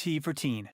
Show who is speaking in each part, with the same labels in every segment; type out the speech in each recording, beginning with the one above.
Speaker 1: T for teen.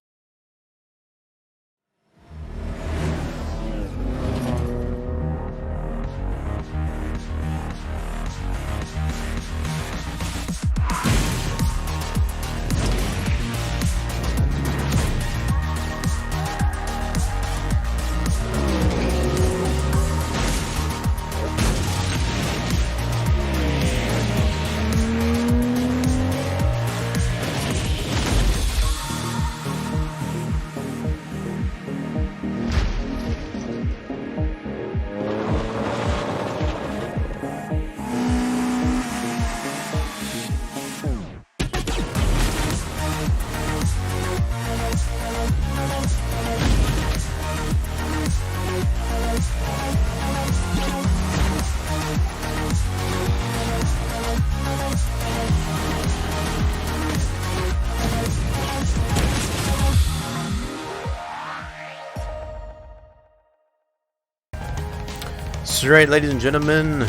Speaker 2: That's right, ladies and gentlemen,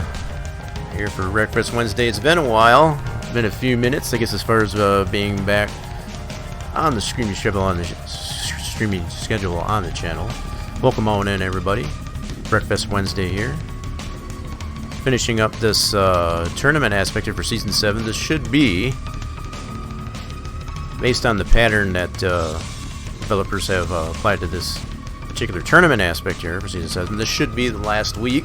Speaker 2: here for Wreckest Wednesday. It's been a while. It's been a few minutes, I guess, as far as being back on the streaming schedule on the channel. Welcome on in, everybody. Wreckest Wednesday here. Finishing up this tournament aspect here for Season 7. This should be, based on the pattern that developers have applied to this particular tournament aspect here for Season 7, this should be the last week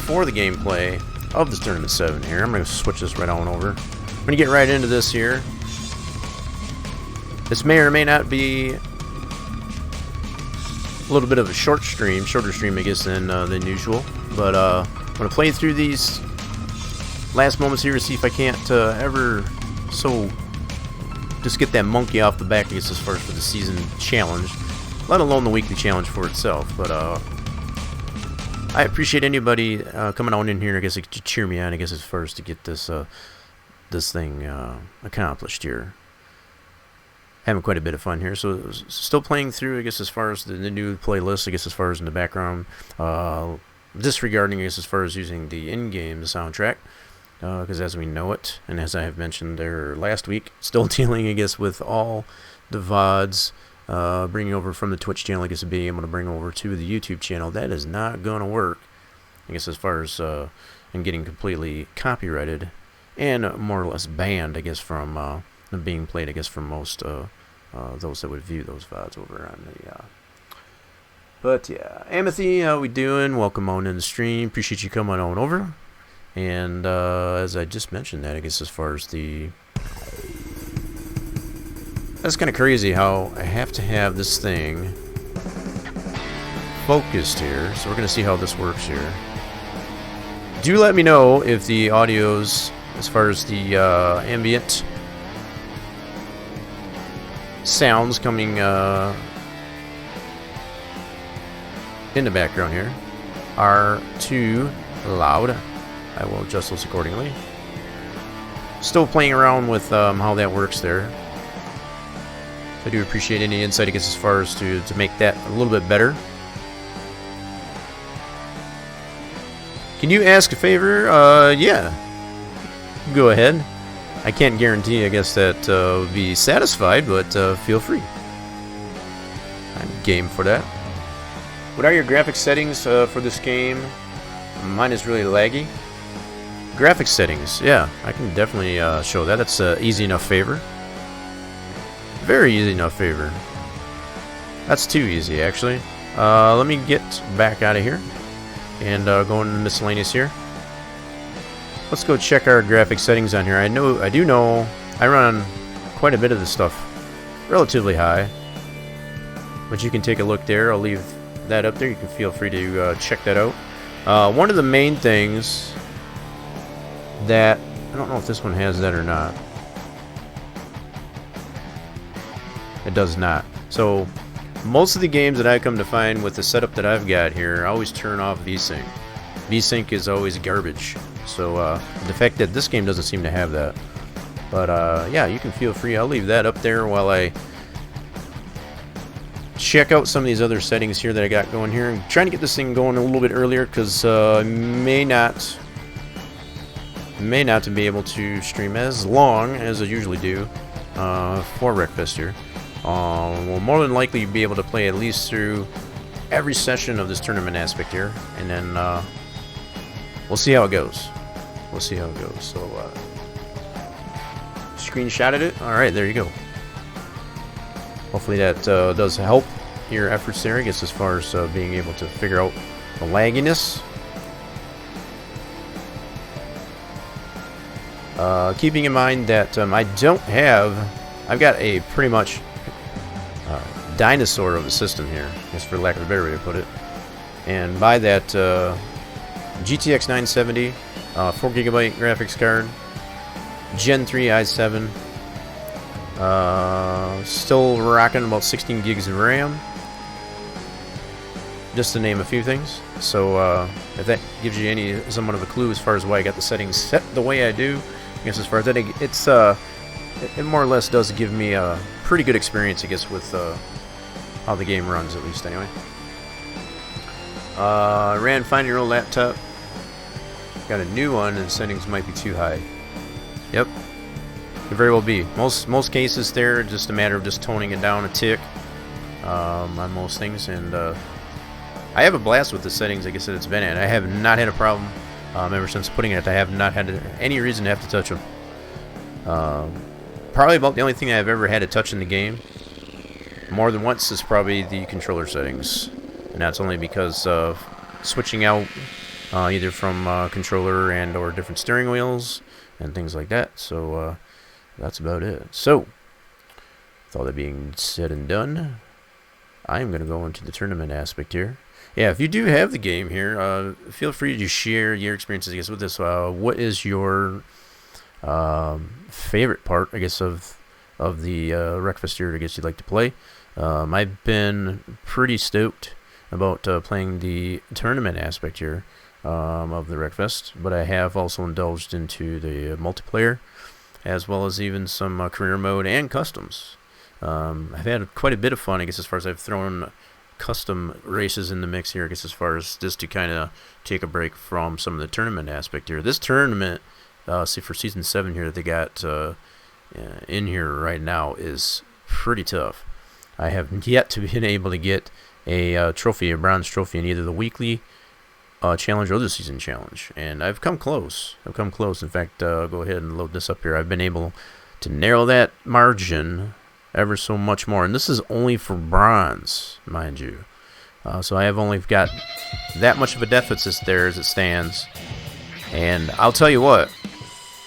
Speaker 2: for the gameplay of this Tournament 7 here. I'm going to switch this right on over. I'm going to get right into this here. This may or may not be a little bit of a shorter stream, I guess, than usual. But I'm going to play through these last moments here to see if I can't ever just get that monkey off the back, I guess, as far as for the season challenge, let alone the weekly challenge for itself. But I appreciate anybody coming on in here, I guess, to cheer me on, I guess, as far as to get this this thing accomplished here. Having quite a bit of fun here. So still playing through, I guess, as far as the new playlist, I guess, as far as in the background, disregarding, I guess, as far as using the in-game soundtrack, because as we know it, and as I have mentioned there last week, still dealing, I guess, with all the VODs, bringing over from the Twitch channel, I guess, being able to bring over to the YouTube channel. That is not going to work, I guess, as far as and getting completely copyrighted and more or less banned, I guess, from being played, I guess, from most those that would view those VODs over on the but yeah, Amethy, how we doing? Welcome on in the stream. Appreciate you coming on over. And as I just mentioned that, I guess, as far as the, that's kind of crazy how I have to have this thing focused here. So we're going to see how this works here. Do let me know if the audio's, as far as the ambient sounds coming in the background here are too loud. I will adjust those accordingly. Still playing around with how that works there. I do appreciate any insight, I guess, as far as to make that a little bit better. Can you ask a favor? Yeah. Go ahead. I can't guarantee, I guess, that would be satisfied, but feel free. I'm game for that. What are your graphics settings for this game? Mine is really laggy. Graphics settings, yeah, I can definitely show that. That's easy enough favor. Very easy enough favor. That's too easy, actually. Let me get back out of here and go into miscellaneous here. Let's go check our graphics settings on here. I do know I run quite a bit of this stuff relatively high, but you can take a look there. I'll leave that up there. You can feel free to check that out. One of the main things that, I don't know if this one has that or not. It does not. So most of the games that I come to find with the setup that I've got here, I always turn off VSync. VSync is always garbage. So the fact that this game doesn't seem to have that. But yeah, you can feel free. I'll leave that up there while I check out some of these other settings here that I got going here. I'm trying to get this thing going a little bit earlier because I may not be able to stream as long as I usually do for Wreckest here. We'll more than likely be able to play at least through every session of this tournament aspect here, and then we'll see how it goes. We'll see how it goes. So, screenshotted it. All right, there you go. Hopefully that does help your efforts there, I guess, as far as being able to figure out the lagginess. Keeping in mind that I've got a pretty much dinosaur of a system here, I guess, for lack of a better way to put it. And by that, GTX 970, 4GB graphics card, Gen 3 i7, still rocking about 16 gigs of RAM, just to name a few things. So if that gives you somewhat of a clue as far as why I got the settings set the way I do, I guess as far as that, it more or less does give me a pretty good experience, I guess, with how the game runs, at least anyway. Ran find your old laptop. Got a new one, and settings might be too high. Yep, could very well be. Most cases, they're just a matter of just toning it down a tick on most things, and I have a blast with the settings, like I said, it's been at. I have not had a problem ever since putting it. I have not had any reason to have to touch them. Probably about the only thing I've ever had to touch in the game more than once is probably the controller settings, and that's only because of switching out either from controller and or different steering wheels and things like that. So that's about it. So with all that being said and done, I'm going to go into the tournament aspect here. Yeah, if you do have the game here, feel free to share your experiences, I guess, with this. What is your favorite part, I guess, of the Wreckest here, I guess, you'd like to play? I've been pretty stoked about playing the tournament aspect here of the Wreckest, but I have also indulged into the multiplayer, as well as even some career mode and customs. I've had quite a bit of fun, I guess, as far as I've thrown custom races in the mix here, I guess, as far as just to kind of take a break from some of the tournament aspect here. This tournament, see, for Season 7 here that they got in here right now is pretty tough. I have yet to be able to get a trophy, a bronze trophy, in either the weekly challenge or the season challenge, and I've come close. In fact, I'll go ahead and load this up here. I've been able to narrow that margin ever so much more, and this is only for bronze, mind you. So I have only got that much of a deficit there as it stands, and I'll tell you what,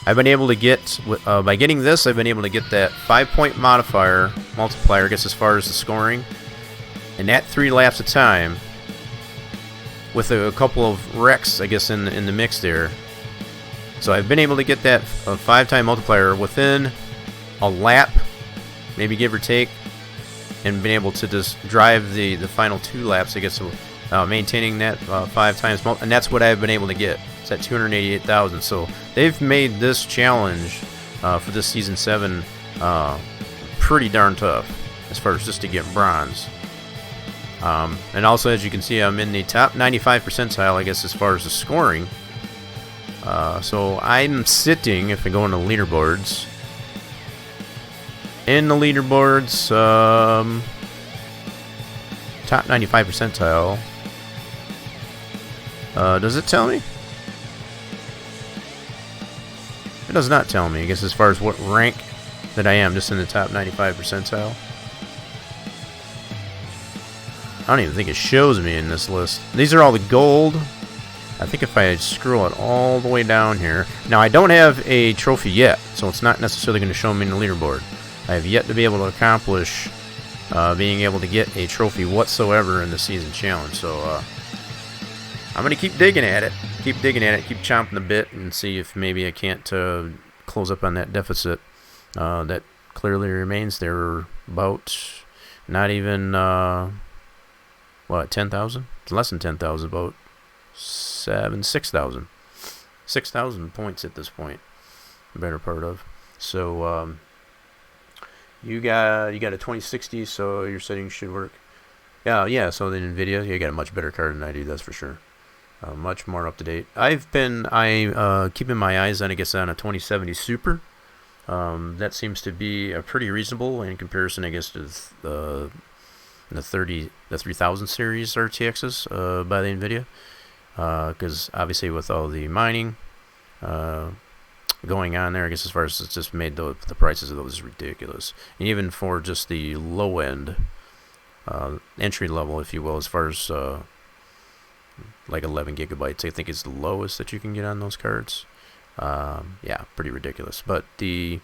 Speaker 2: I've been able to get, by getting this, I've been able to get that 5-point multiplier, I guess, as far as the scoring, and at 3 laps of time, with a couple of wrecks, I guess, in the mix there. So I've been able to get that 5-time multiplier within a lap, maybe give or take, and been able to just drive the final 2 laps, I guess, maintaining that 5 times, and that's what I've been able to get. It's at 288,000. So they've made this challenge for this Season 7 pretty darn tough, as far as just to get bronze. And also, as you can see, I'm in the top 95 percentile, I guess, as far as the scoring. So I'm sitting, if I go into leaderboards, top 95 percentile. Does it tell me? It does not tell me, I guess, as far as what rank that I am, just in the top 95 percentile. I don't even think it shows me in this list. These are all the gold. I think if I scroll it all the way down here. Now, I don't have a trophy yet, so it's not necessarily going to show me in the leaderboard. I have yet to be able to accomplish being able to get a trophy whatsoever in the season challenge. So I'm going to keep digging at it. Keep chomping the bit, and see if maybe I can't close up on that deficit that clearly remains there. About not even, 10,000? It's less than 10,000, about 6,000. 6,000 points at this point, the better part of. So you got a 2060, so your settings should work. Yeah. So the NVIDIA, you got a much better card than I do, that's for sure. Much more up to date. I've been keeping my eyes on, I guess, on a 2070 Super. That seems to be pretty reasonable in comparison, I guess, to the 3000 series RTXs by the NVIDIA. Because obviously with all the mining going on there, I guess as far as it's just made the prices of those ridiculous. And even for just the low end, entry level, if you will, as far as like 11 gigabytes, I think is the lowest that you can get on those cards. Yeah, pretty ridiculous. But the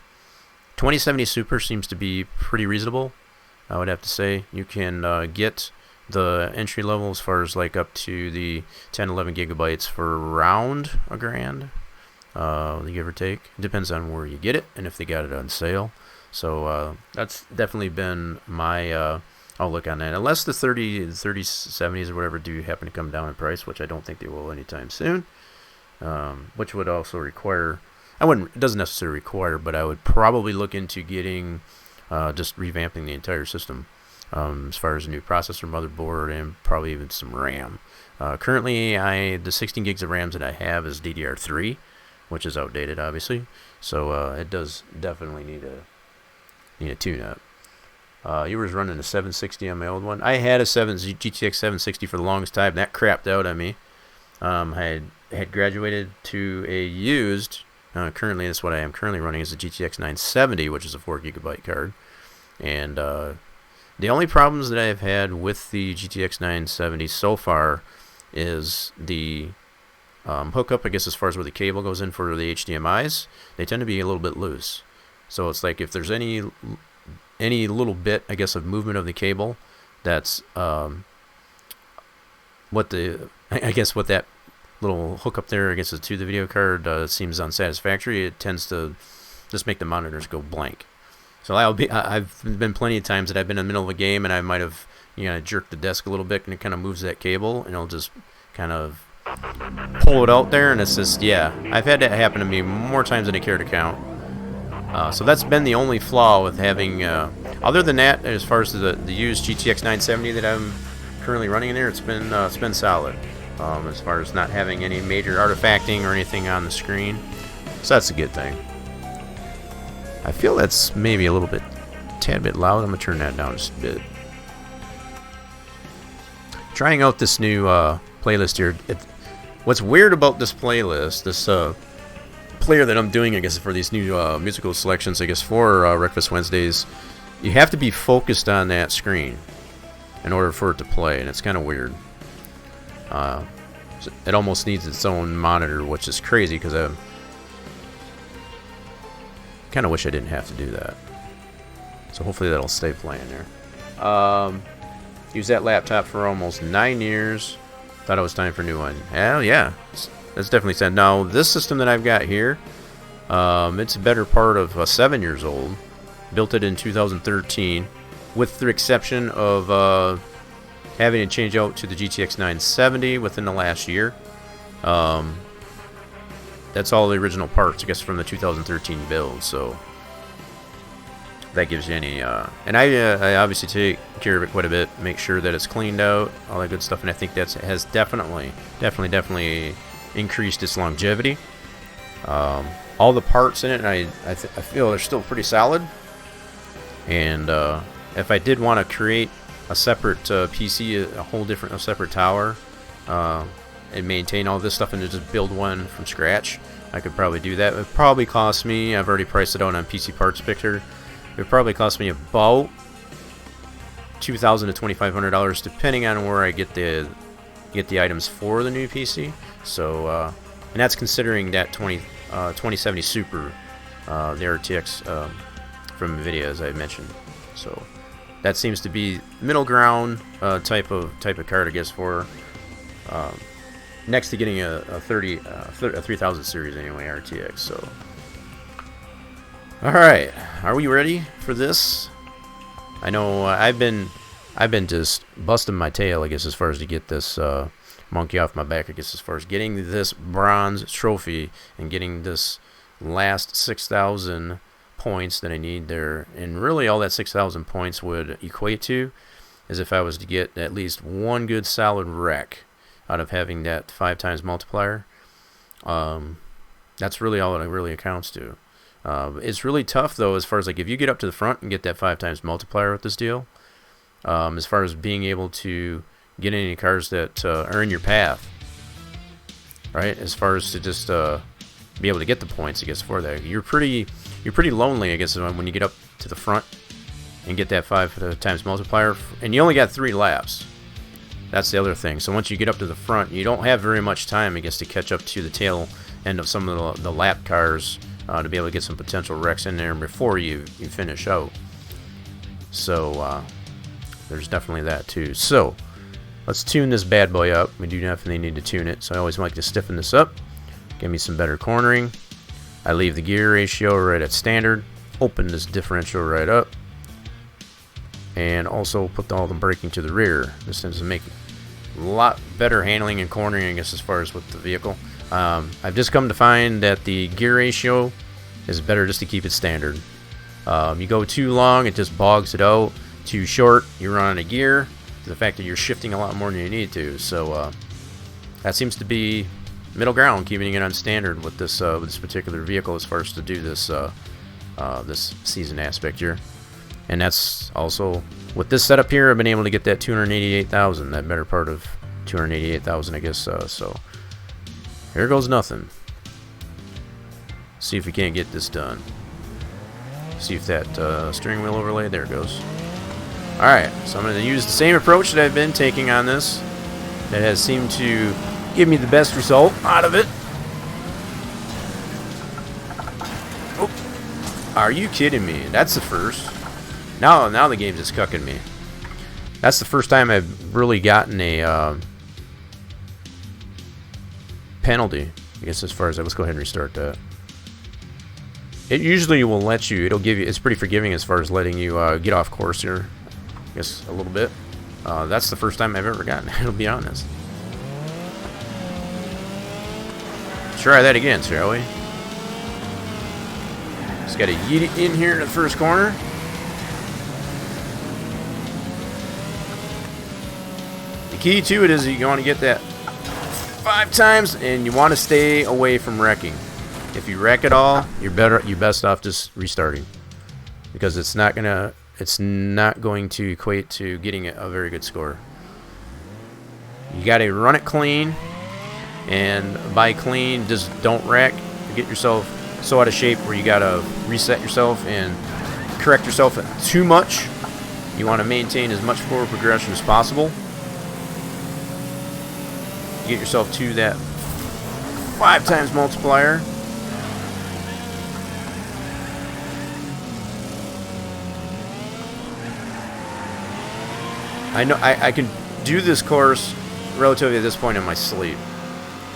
Speaker 2: 2070 Super seems to be pretty reasonable, I would have to say. You can get the entry level as far as like up to the 10-11 gigabytes for around $1,000, give or take. It depends on where you get it and if they got it on sale. So that's definitely been my outlook on that. Unless the 3070s or whatever do happen to come down in price, which I don't think they will anytime soon. Which would also require, it doesn't necessarily require, but I would probably look into getting, just revamping the entire system, as far as a new processor, motherboard, and probably even some RAM. Currently, the 16 gigs of RAM that I have is DDR3, which is outdated, obviously, so it does definitely need a tune-up. You were running a 760 on my old one. I had a GTX 760 for the longest time. That crapped out on me. I had graduated to a used, currently that's what I am currently running, is a GTX 970, which is a 4 gigabyte card. And the only problems that I've had with the GTX 970 so far is the hookup, I guess, as far as where the cable goes in for the HDMIs. They tend to be a little bit loose. So it's like if there's any little bit, I guess, of movement of the cable, that's what that little hookup there, I guess, to the video card seems unsatisfactory. It tends to just make the monitors go blank. So I've been plenty of times that I've been in the middle of a game and I might have jerked the desk a little bit and it kind of moves that cable and it'll just kind of pull it out there, and it's just, yeah, I've had that happen to me more times than I care to count. So that's been the only flaw with having, other than that, as far as the used GTX 970 that I'm currently running in there, it's been solid. As far as not having any major artifacting or anything on the screen, so that's a good thing. I feel that's maybe a tad bit loud. I'm gonna turn that down just a bit. Trying out this new playlist here. What's weird about this playlist, this player that I'm doing, I guess, for these new musical selections, I guess, for Wreckest Wednesdays, you have to be focused on that screen in order for it to play, and it's kind of weird. It almost needs its own monitor, which is crazy because I kind of wish I didn't have to do that. So hopefully that'll stay playing there. Used that laptop for almost 9 years. Thought it was time for a new one. Hell yeah, that's definitely said. Now this system that I've got here, it's a better part of 7 years old. Built it in 2013, with the exception of having to change out to the GTX 970 within the last year. That's all the original parts, I guess, from the 2013 build. So that gives you any. And I obviously take care of it quite a bit, make sure that it's cleaned out, all that good stuff. And I think that has definitely increased its longevity. All the parts in it, I feel they're still pretty solid. And if I did want to create a separate PC, a separate tower, and maintain all this stuff and just build one from scratch, I could probably do that. It would probably cost me, I've already priced it out on PC Parts Picker, it would probably cost me about $2,000 to $2,500 depending on where I get the items for the new PC. So and that's considering that 2070 Super, the RTX from NVIDIA, as I mentioned. So that seems to be middle ground type of card, I guess, for next to getting a 3000 series anyway, RTX. So all right, are we ready for this? I know I've been just busting my tail, I guess, as far as to get this monkey off my back, I guess, as far as getting this bronze trophy and getting this last 6,000 points that I need there. And really all that 6,000 points would equate to is if I was to get at least one good solid wreck out of having that 5 times multiplier. That's really all it really accounts to. It's really tough though, as far as like if you get up to the front and get that 5 times multiplier with this deal. As far as being able to get any cars that are in your path, right? As far as to just be able to get the points, I guess, for that. You're pretty lonely, I guess, when you get up to the front and get that 5 times multiplier, and you only got 3 laps. That's the other thing. So once you get up to the front, you don't have very much time, I guess, to catch up to the tail end of some of the lap cars to be able to get some potential wrecks in there before you finish out. So there's definitely that too. So let's tune this bad boy up. We do definitely need to tune it. So I always like to stiffen this up, give me some better cornering. I leave the gear ratio right at standard, open this differential right up, and also put all the braking to the rear. This tends to make a lot better handling and cornering, I guess, as far as with the vehicle. I've just come to find that the gear ratio is better just to keep it standard. You go too long, it just bogs it out. Too short, you run out of gear. The fact that you're shifting a lot more than you need to. So that seems to be middle ground, keeping it on standard with this particular vehicle as far as to do this this season aspect here. And that's also with this setup here, I've been able to get that 288,000, that better part of 288,000, I guess. So here goes nothing. See if we can't get this done. See if that steering wheel overlay, there it goes. Alright, so I'm going to use the same approach that I've been taking on this. That has seemed to give me the best result out of it. Oh, are you kidding me? That's the first. Now the game's just cucking me. That's the first time I've really gotten a penalty, I guess, as far as that. Let's go ahead and restart that. It usually will let you, it'll give you, it's pretty forgiving as far as letting you get off course here, I guess, a little bit. That's the first time I've ever gotten it, to be honest. Try that again, shall we? Just got to yeet it in here in the first corner. The key to it is you want to get that 5 times, and you want to stay away from wrecking. If you wreck it all, you're best off just restarting, because it's not going to equate to getting a very good score. You got to run it clean, and by clean, just don't wreck. Get yourself so out of shape where you got to reset yourself and correct yourself too much. You want to maintain as much forward progression as possible. Get yourself to that 5 times multiplier. I know I can do this course relatively at this point in my sleep.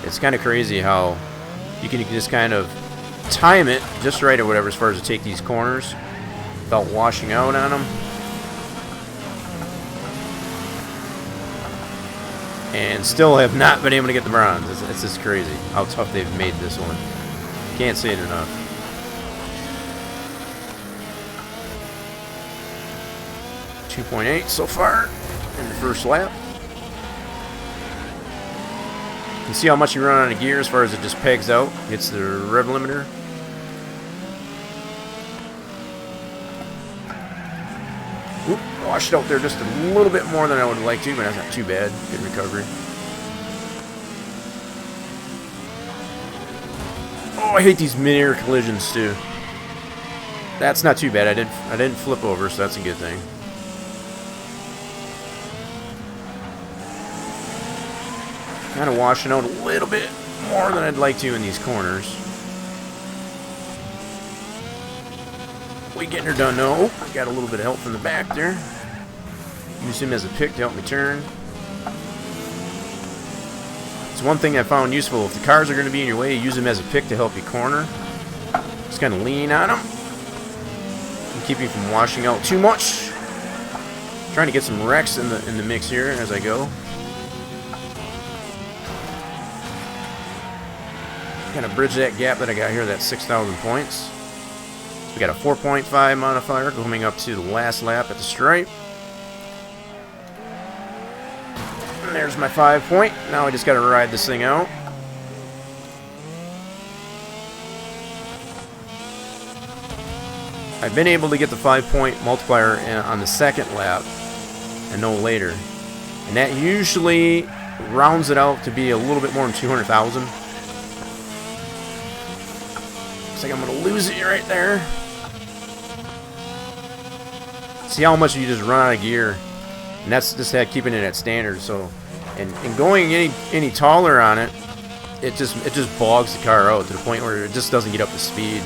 Speaker 2: It's kind of crazy how you can just kind of time it just right or whatever as far as to take these corners without washing out on them. And still have not been able to get the bronze. It's just crazy how tough they've made this one. Can't say it enough. .8 so far in the first lap. You can see how much you run out of gear as far as it just pegs out. Gets the rev limiter. Oop, washed out there just a little bit more than I would like to, but that's not too bad. Good recovery. Oh, I hate these mid-air collisions too. That's not too bad. I didn't flip over, so that's a good thing. Kind of washing out a little bit more than I'd like to in these corners. We getting her done now. Oh, I got a little bit of help from the back there. Use him as a pick to help me turn. It's one thing I found useful. If the cars are going to be in your way, use him as a pick to help you corner. Just kind of lean on him and keep you from washing out too much. Trying to get some wrecks in the mix here as I go. Kind of bridge that gap that I got here, that 6,000 points. We got a 4.5 modifier coming up to the last lap at the stripe. And there's my 5 point. Now I just got to ride this thing out. I've been able to get the 5-point multiplier on the second lap and no later. And that usually rounds it out to be a little bit more than 200,000. Looks like I'm going to lose it right there. See how much you just run out of gear. And that's just that keeping it at standard. So, and going any taller on it, it just bogs the car out to the point where it just doesn't get up to speed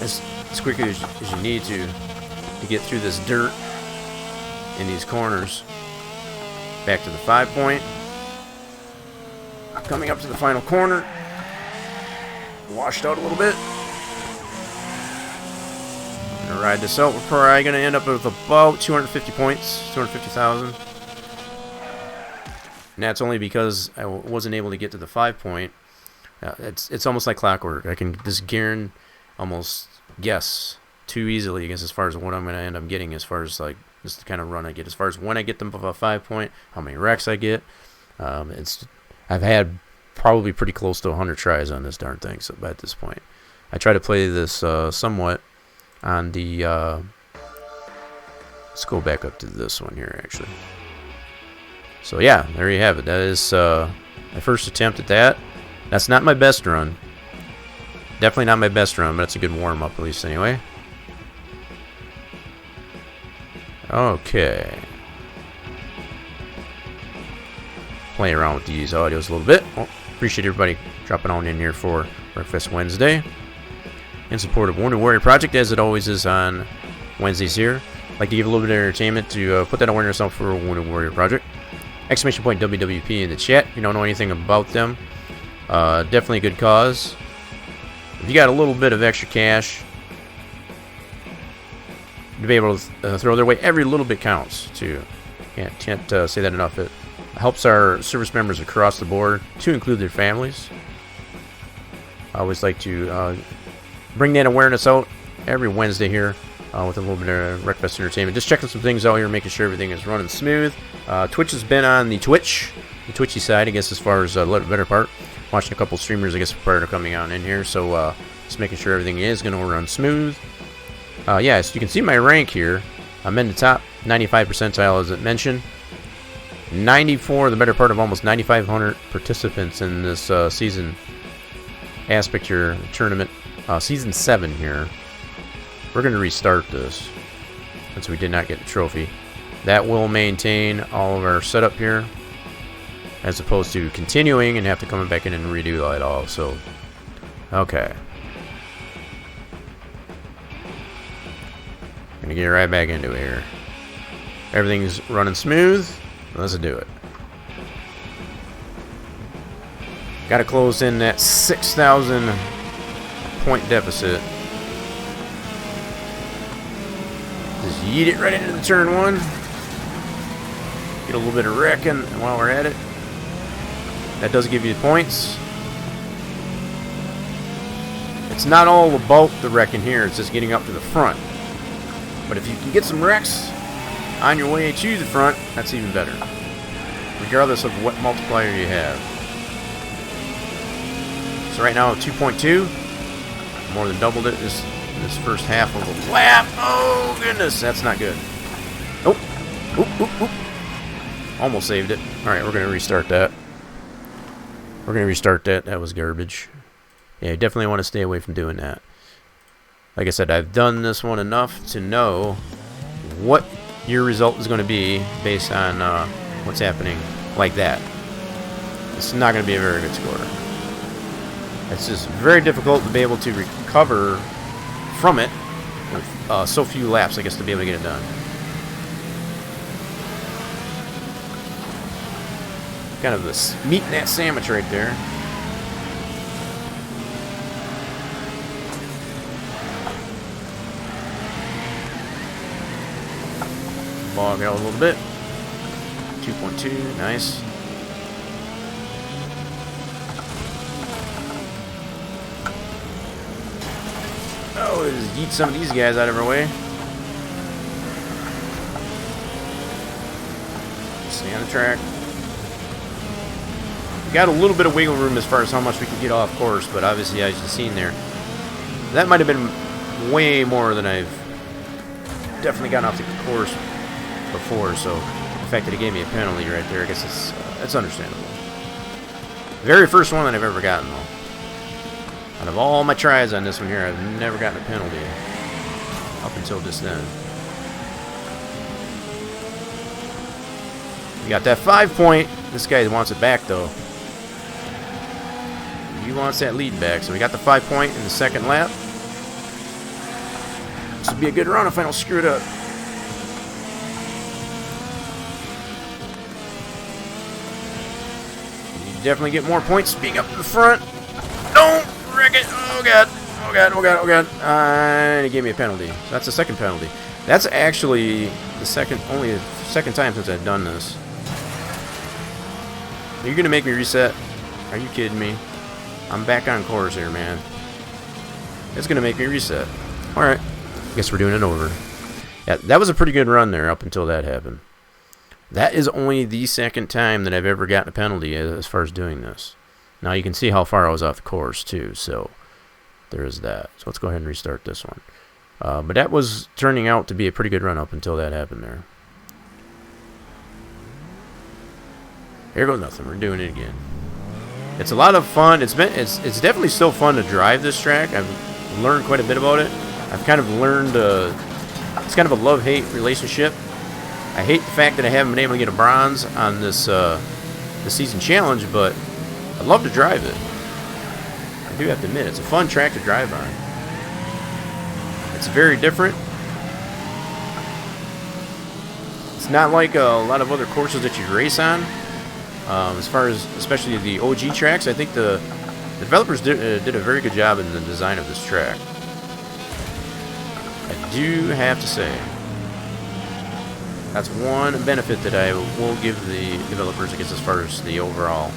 Speaker 2: as quickly as you need to get through this dirt in these corners. Back to the 5-point. Coming up to the final corner. Washed out a little bit. I'm gonna ride this out. We're probably gonna end up with about 250 points, 250,000. And that's only because I wasn't able to get to the 5-point. It's almost like clockwork. I can just almost guess too easily, I guess, as far as what I'm gonna end up getting, as far as like just the kind of run I get, as far as when I get them above a 5-point, how many wrecks I get. I've had probably pretty close to 100 tries on this darn thing. So at this point, I try to play this somewhat on the. Let's go back up to this one here, actually. So yeah, there you have it. That is my first attempt at that. That's not my best run. Definitely not my best run, but it's a good warm-up at least anyway. Okay. Playing around with these audios a little bit. Well, appreciate everybody dropping on in here for Wreckfest Wednesday. In support of Wounded Warrior Project, as it always is on Wednesdays here. I'd like to give a little bit of entertainment to put that awareness out for Wounded Warrior Project. Exclamation point WWP in the chat if you don't know anything about them. Definitely a good cause. If you got a little bit of extra cash to be able to throw their way, every little bit counts too. Can't say that enough. It helps our service members across the board, to include their families. I always like to bring that awareness out every Wednesday here with a little bit of Wreckfest entertainment. Just checking some things out here, making sure everything is running smooth. Twitch has been on the Twitchy side, I guess, as far as the better part. Watching a couple streamers, I guess, prior to coming on in here. So just making sure everything is going to run smooth. Yeah, so you can see my rank here. I'm in the top 95 percentile, as it mentioned. 94, the better part of almost 9,500 participants in this season aspect here, tournament. Season 7 here. We're going to restart this since we did not get the trophy. That will maintain all of our setup here, as opposed to continuing and have to come back in and redo that all. So, okay. Gonna get right back into it here. Everything's running smooth. Let's do it. Got to close in that 6,000 point deficit. Just yeet it right into the turn one. Get a little bit of wrecking while we're at it. That does give you the points. It's not all about the wrecking here. It's just getting up to the front. But if you can get some wrecks on your way to the front, that's even better, regardless of what multiplier you have. So right now 2.2, more than doubled it this first half of the lap. Oh goodness, that's not good. Nope. Oop. Almost saved it. Alright, we're gonna restart that. That was garbage. Yeah, you definitely want to stay away from doing that. Like I said, I've done this one enough to know what your result is going to be based on what's happening like that. It's not going to be a very good score. It's just very difficult to be able to recover from it with so few laps, I guess, to be able to get it done. Kind of the meat in that sandwich right there. Bog out a little bit. 2.2, nice. Oh, just yeet some of these guys out of our way. Stay on the track. We got a little bit of wiggle room as far as how much we can get off course, but obviously, as you've seen there, that might have been way more than I've definitely gotten off the course before, so the fact that he gave me a penalty right there, I guess it's understandable. Very first one that I've ever gotten, though. Out of all my tries on this one here, I've never gotten a penalty up until just then. We got that 5 point. This guy wants it back, though. He wants that lead back, so we got the 5 point in the second lap. This would be a good run if I don't screw it up. You definitely get more points being up in the front. Don't wreck it. Oh, God. Oh, God. Oh, God. Oh, God. And he gave me a penalty. So that's the second penalty. That's actually only the second time since I've done this. Are you going to make me reset? Are you kidding me? I'm back on course here, man. It's going to make me reset. Alright. Guess we're doing it over. Yeah, that was a pretty good run there up until that happened. That is only the second time that I've ever gotten a penalty as far as doing this. Now you can see how far I was off the course, too. So, there is that. So let's go ahead and restart this one. But that was turning out to be a pretty good run up until that happened there. Here goes nothing. We're doing it again. It's a lot of fun. It's definitely still fun to drive this track. I've learned quite a bit about it. I've kind of learned it's kind of a love-hate relationship. I hate the fact that I haven't been able to get a bronze on this season challenge, but I love to drive it. I do have to admit, it's a fun track to drive on. It's very different. It's not like a lot of other courses that you race on. As far as especially the OG tracks, I think the developers did a very good job in the design of this track. I do have to say, that's one benefit that I will give the developers, I guess, as far as the overall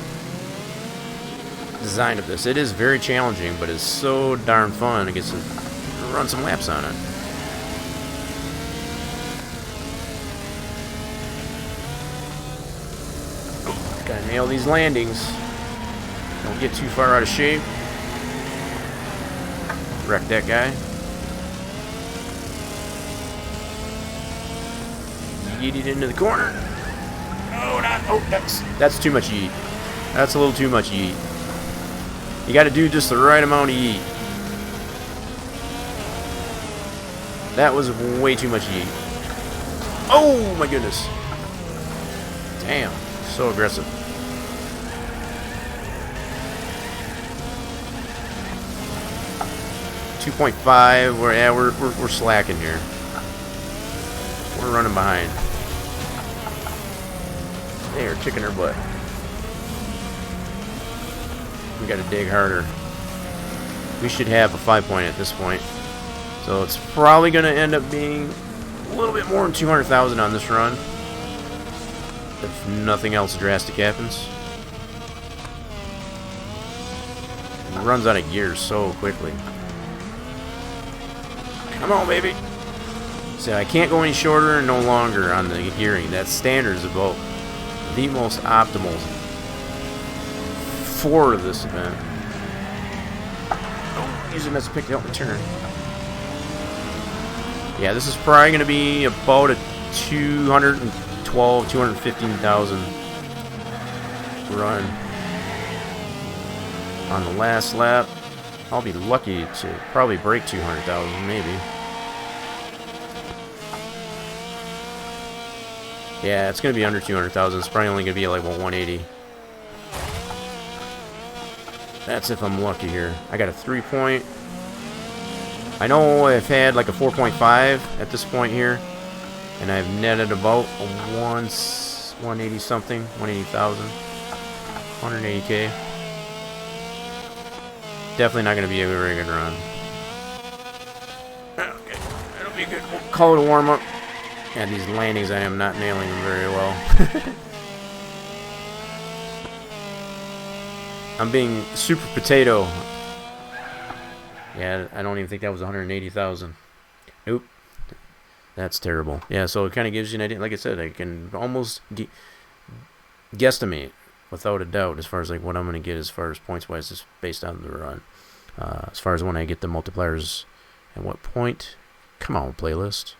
Speaker 2: design of this. It is very challenging, but it's so darn fun. I guess to run some laps on it. Gotta nail these landings. Don't get too far out of shape. Wreck that guy. Yeet it into the corner. Oh, not. Oh, that's too much yeet. That's a little too much yeet. You got to do just the right amount of yeet. That was way too much yeet. Oh my goodness. Damn. So aggressive. 2.5. We're slacking here. We're running behind. They are kicking our butt. We got to dig harder. We should have a 5 point at this point. So it's probably going to end up being a little bit more than 200,000 on this run, if nothing else drastic happens. It runs out of gears so quickly. Come on, baby. So I can't go any shorter and no longer on the gearing. That standard is about the most optimal for this event. Oh, use them as a pick to help me turn. Yeah, this is probably going to be about a 215,000 run on the last lap. I'll be lucky to probably break 200,000, maybe. Yeah, it's going to be under 200,000. It's probably only going to be like 180. That's if I'm lucky here. I got a 3 point. I know I've had like a 4.5 at this point here, and I've netted about a 180 something, 180,000, 180K. Definitely not going to be a very good run. Okay, that'll be good. We'll call it a warm up. Yeah, these landings, I am not nailing them very well. I'm being super potato. Yeah, I don't even think that was 180,000. Nope. That's terrible. Yeah, so it kind of gives you an idea. Like I said, I can almost guesstimate without a doubt as far as like what I'm going to get as far as points-wise just based on the run. As far as when I get the multipliers At what point? Come on, playlist.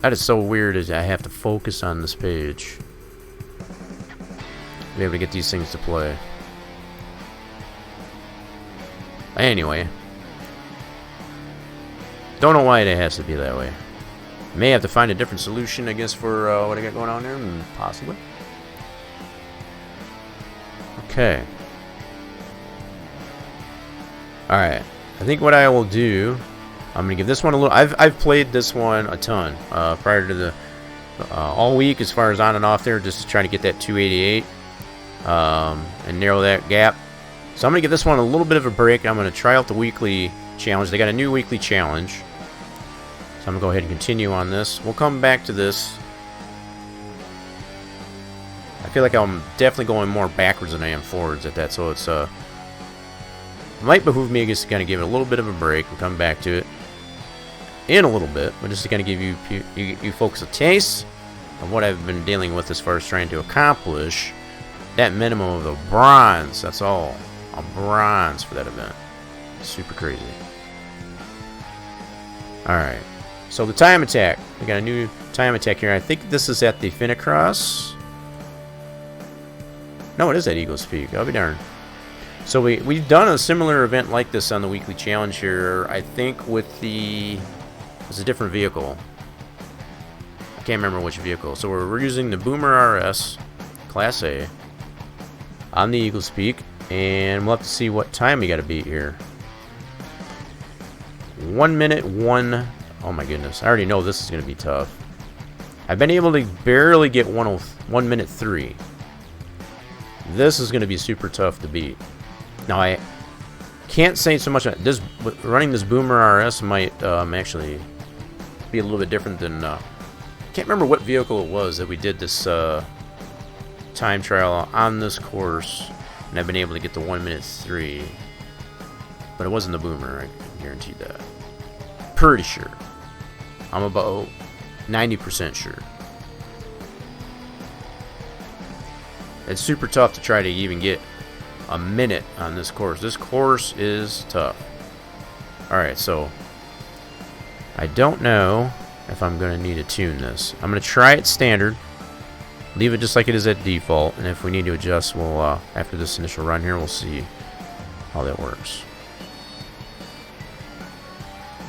Speaker 2: That is so weird as I have to focus on this page to be able to get these things to play. Anyway. Don't know why it has to be that way. May have to find a different solution, I guess, for what I got going on there. Possibly. Okay. Alright. I think what I will do... I'm going to give this one a little... I've played this one a ton prior to the... all week as far as on and off there, just to try to get that 288 and narrow that gap. So I'm going to give this one a little bit of a break. I'm going to try out the weekly challenge. They got a new weekly challenge. So I'm going to go ahead and continue on this. We'll come back to this. I feel like I'm definitely going more backwards than I am forwards at that. So it's... might behoove me, I guess, to kind of give it a little bit of a break and come back to it in a little bit, but just to kind of give you folks a taste of what I've been dealing with as far as trying to accomplish that minimum of a bronze. That's all. A bronze for that event. Super crazy. Alright. So the time attack. We got a new time attack here. I think this is at the Finicross. No, it is at Eagles Peak. I'll be darned. So we've done a similar event like this on the weekly challenge here. I think with the... It's a different vehicle. I can't remember which vehicle. So we're using the Boomer RS Class A on the Eagles Peak, and we'll have to see what time we got to beat here. 1 minute 1. Oh my goodness! I already know this is going to be tough. I've been able to barely get 1 minute 3. This is going to be super tough to beat. Now I can't say so much. This running this Boomer RS might actually be a little bit different than. Can't remember what vehicle it was that we did this time trial on this course, and I've been able to get the 1 minute 3. But it wasn't the Boomer. I can guarantee that. Pretty sure. I'm about 90% sure. It's super tough to try to even get a minute on this course. This course is tough. Alright, so I don't know if I'm going to need to tune this. I'm going to try it standard. Leave it just like it is at default. And if we need to adjust, we'll, after this initial run here, we'll see how that works.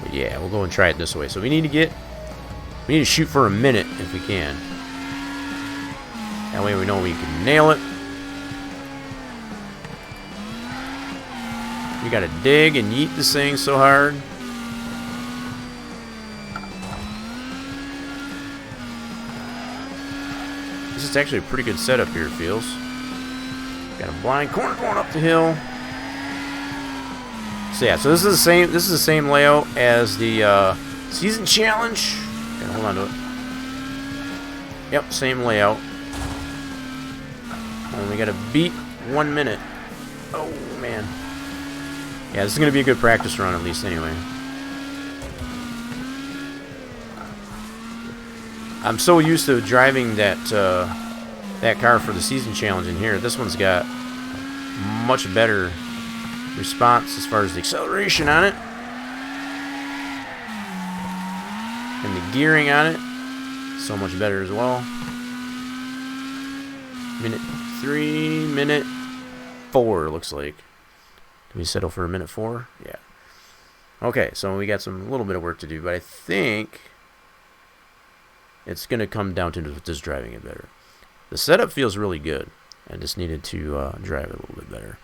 Speaker 2: But yeah, we'll go and try it this way. So we need to shoot for a minute if we can. That way we know we can nail it. We gotta dig and yeet this thing so hard. This is actually a pretty good setup here, it feels. Got a blind corner going up the hill. So yeah, so this is the same layout as the season challenge. Okay, hold on to it. Yep, same layout. Only gotta beat 1 minute. Oh man. Yeah, this is gonna be a good practice run at least anyway. I'm so used to driving that that car for the season challenge in here. This one's got much better response as far as the acceleration on it. And the gearing on it. So much better as well. Minute 3, minute 4 looks like. Can we settle for a minute 4? Yeah. Okay, so we got a little bit of work to do, but I think it's going to come down to just driving it better. The setup feels really good. I just needed to drive it a little bit better.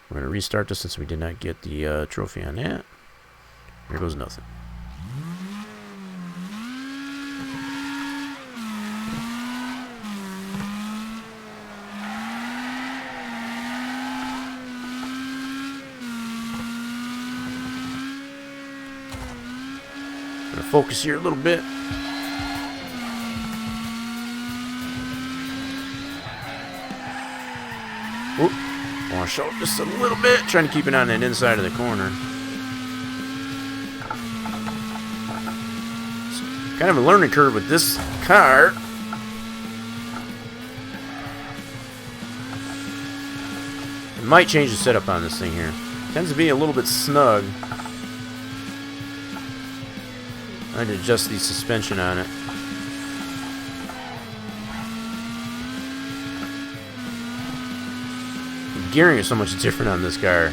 Speaker 2: We're going to restart this since we did not get the trophy on that. Here goes nothing. Going to focus here a little bit. Oop. I want to show it just a little bit, trying to keep it on that inside of the corner. It's kind of a learning curve with this car. It might change the setup on this thing here. Tends to be a little bit snug. I need to adjust the suspension on it. The gearing is so much different on this car.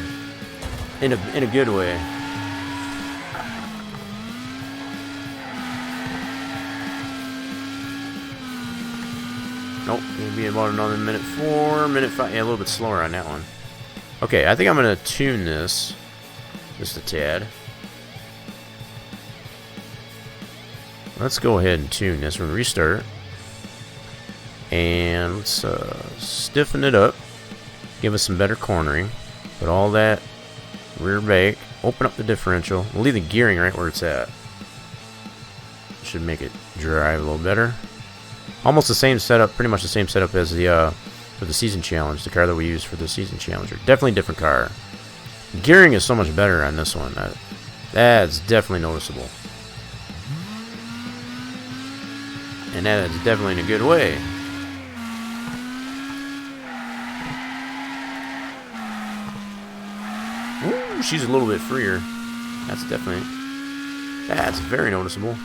Speaker 2: In a good way. Nope, it'll be about another minute 4, minute 5. Yeah, a little bit slower on that one. Okay, I think I'm gonna tune this just a tad. Let's go ahead and tune this. We're gonna restart, and let's stiffen it up. Give us some better cornering. Put all that rear bake. Open up the differential. We'll leave the gearing right where it's at. Should make it drive a little better. Almost the same setup, pretty much the same setup as the for the season challenge, the car that we used for the season challenger. Definitely a different car. Gearing is so much better on this one. That's definitely noticeable. And that is definitely in a good way. Ooh, she's a little bit freer. That's very noticeable.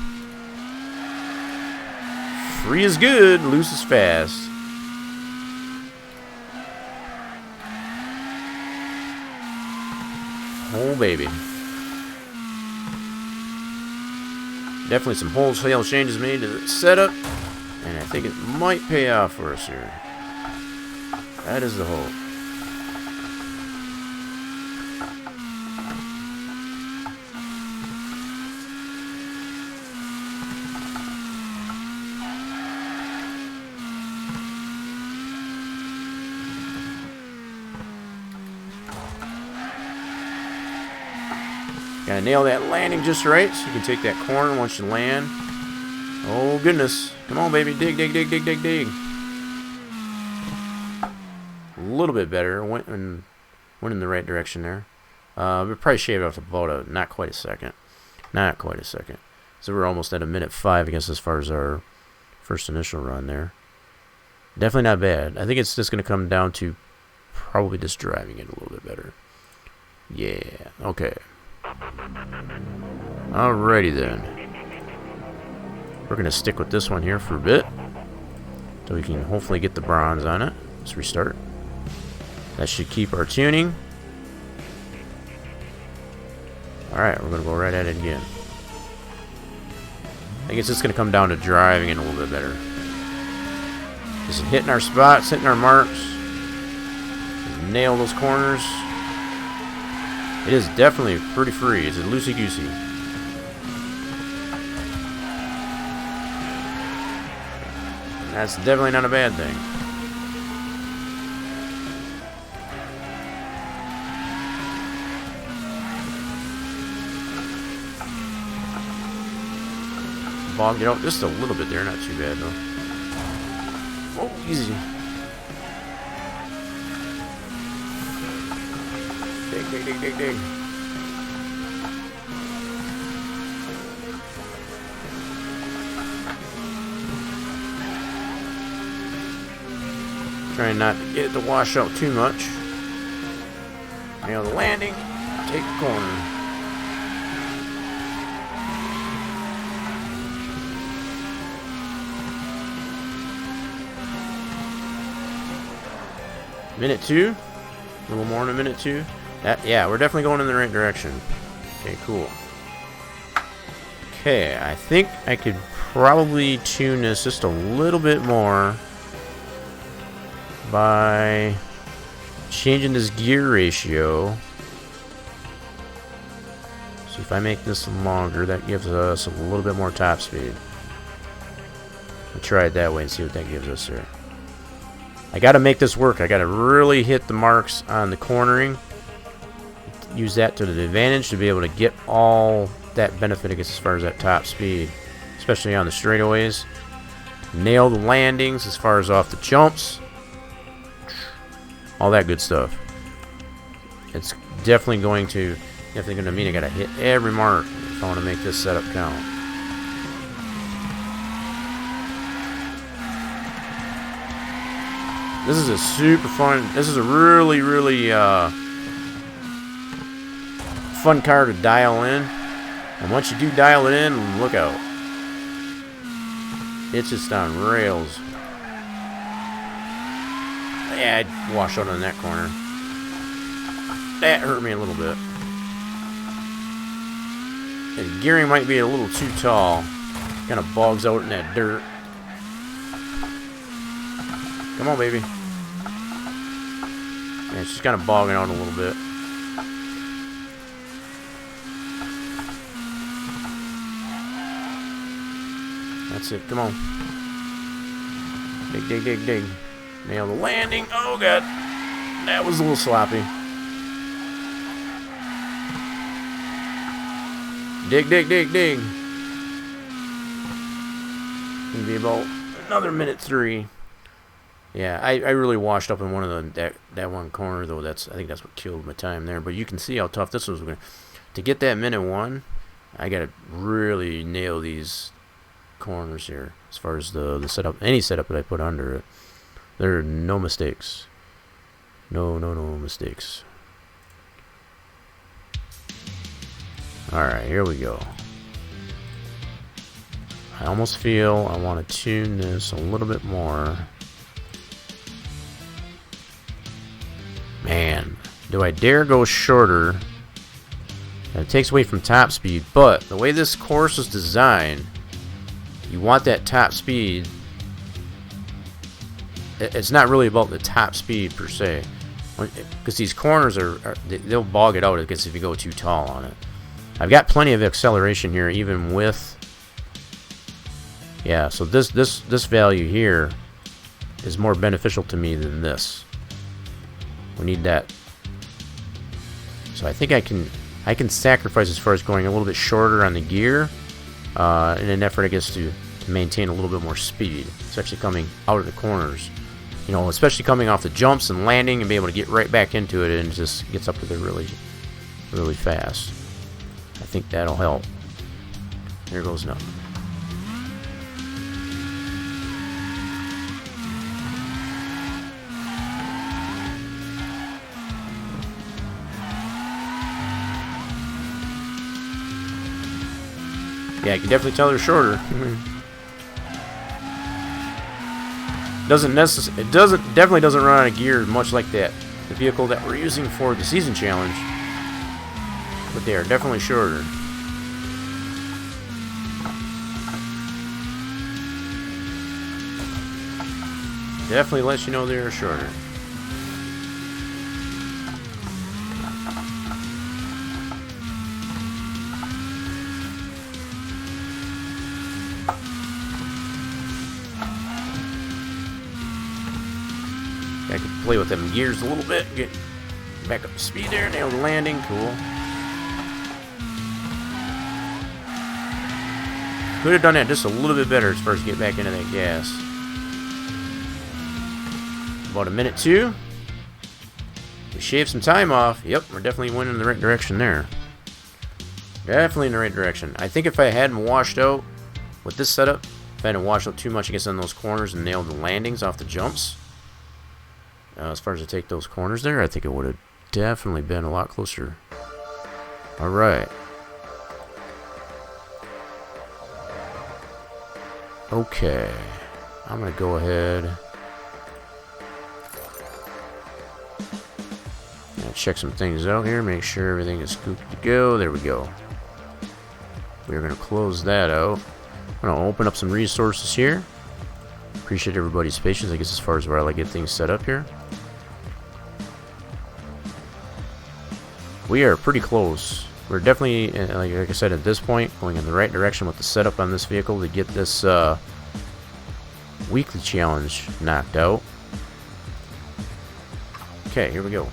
Speaker 2: Free is good, loose is fast. Oh, baby. Definitely some wholesale changes made to the setup, and I think it might pay off for us here. That is the hope. Gotta nail that landing just right so you can take that corner once you land. Oh goodness. Come on, baby. Dig, dig, dig, dig, dig, dig. A little bit better. Went in the right direction there. We probably shaved off about not quite a second. Not quite a second. So we're almost at a minute 5, I guess, as far as our first initial run there. Definitely not bad. I think it's just going to come down to probably just driving it a little bit better. Yeah. Okay. Alrighty then. We're going to stick with this one here for a bit, so we can hopefully get the bronze on it. Let's restart. That should keep our tuning. Alright, we're going to go right at it again. I think it's just going to come down to driving it a little bit better. Just hitting our spots, hitting our marks. Nail those corners. It is definitely pretty free. It's a loosey-goosey. That's definitely not a bad thing. Bogged it out just a little bit there. Not too bad, though. Oh, easy. Dig, dig, dig, dig, dig. Trying not to get it to wash out too much. Nail the landing. Take the corner. Minute 2. A little more than a minute 2. Yeah, we're definitely going in the right direction. Okay, cool. Okay, I think I could probably tune this just a little bit more by changing this gear ratio. So if I make this longer, that gives us a little bit more top speed. We'll try it that way and see what that gives us here. I gotta make this work. I gotta really hit the marks on the cornering. Use that to the advantage to be able to get all that benefit, I guess, as far as that top speed, especially on the straightaways. Nail the landings as far as off the jumps. All that good stuff. It's definitely going to mean I gotta hit every mark if I want to make this setup count. This is a super fun. This is a really, really fun car to dial in. And once you do dial it in, look out. It's just on rails. Yeah, I washed out on that corner. That hurt me a little bit. The gearing might be a little too tall. Kind of bogs out in that dirt. Come on, baby. Yeah, it's just kind of bogging out a little bit. That's it. Come on. Dig, dig, dig, dig. Nail the landing. Oh, God. That was a little sloppy. Dig, dig, dig, dig. Gonna be about another minute 3. Yeah, I really washed up in one of that one corner though. I think that's what killed my time there. But you can see how tough this was. To get that minute 1, I gotta really nail these corners here as far as the setup, any setup that I put under it. There are no mistakes. No mistakes. Alright, here we go. I almost feel I want to tune this a little bit more. Man, do I dare go shorter? And it takes away from top speed, but the way this course is designed, you want that top speed. It's not really about the top speed per se, because these corners they'll bog it out, I guess, if you go too tall on it. I've got plenty of acceleration here, even with, yeah. So this value here is more beneficial to me than this. We need that. So I think I can sacrifice as far as going a little bit shorter on the gear, in an effort, I guess, to maintain a little bit more speed, especially coming out of the corners. You know, especially coming off the jumps and landing and be able to get right back into it, and it just gets up to there really, really fast. I think that'll help. There goes nothing. Yeah, I can definitely tell they're shorter. Definitely doesn't run out of gear much like the vehicle that we're using for the season challenge. But they are definitely shorter. Definitely lets you know they are shorter. I could play with them gears a little bit, get back up to speed there, nail the landing, cool. Could have done that just a little bit better as far as get back into that gas. About a minute 2. We shaved some time off. Yep, we're definitely winning in the right direction there. Definitely in the right direction. I think if I hadn't washed out with this setup, if I hadn't washed out too much, I guess, on those corners and nailed the landings off the jumps, as far as to take those corners there, I think it would have definitely been a lot closer. Alright. Okay. I'm going to go ahead and check some things out here. Make sure everything is good to go. There we go. We're going to close that out. I'm going to open up some resources here. Appreciate everybody's patience, I guess, as far as where I like to get things set up here. We are pretty close. We're definitely, like I said, at this point, going in the right direction with the setup on this vehicle to get this weekly challenge knocked out. Okay, here we go.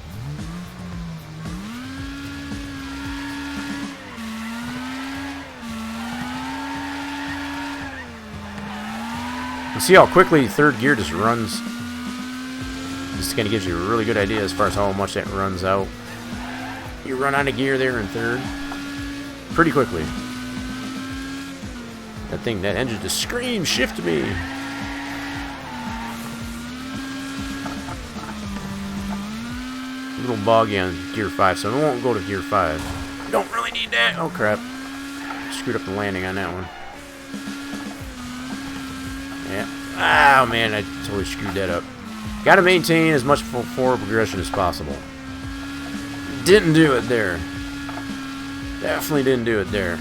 Speaker 2: You see how quickly third gear just runs. This kind of gives you a really good idea as far as how much that runs out. You run out of gear there in third pretty quickly. That engine just screams, shift me. A little boggy on gear 5, so I won't go to gear 5. Don't really need that. Oh crap. screwed up the landing on that one. Yeah. Oh, man, I totally screwed that up. Got to maintain as much forward progression as possible. Didn't do it there. Definitely didn't do it there.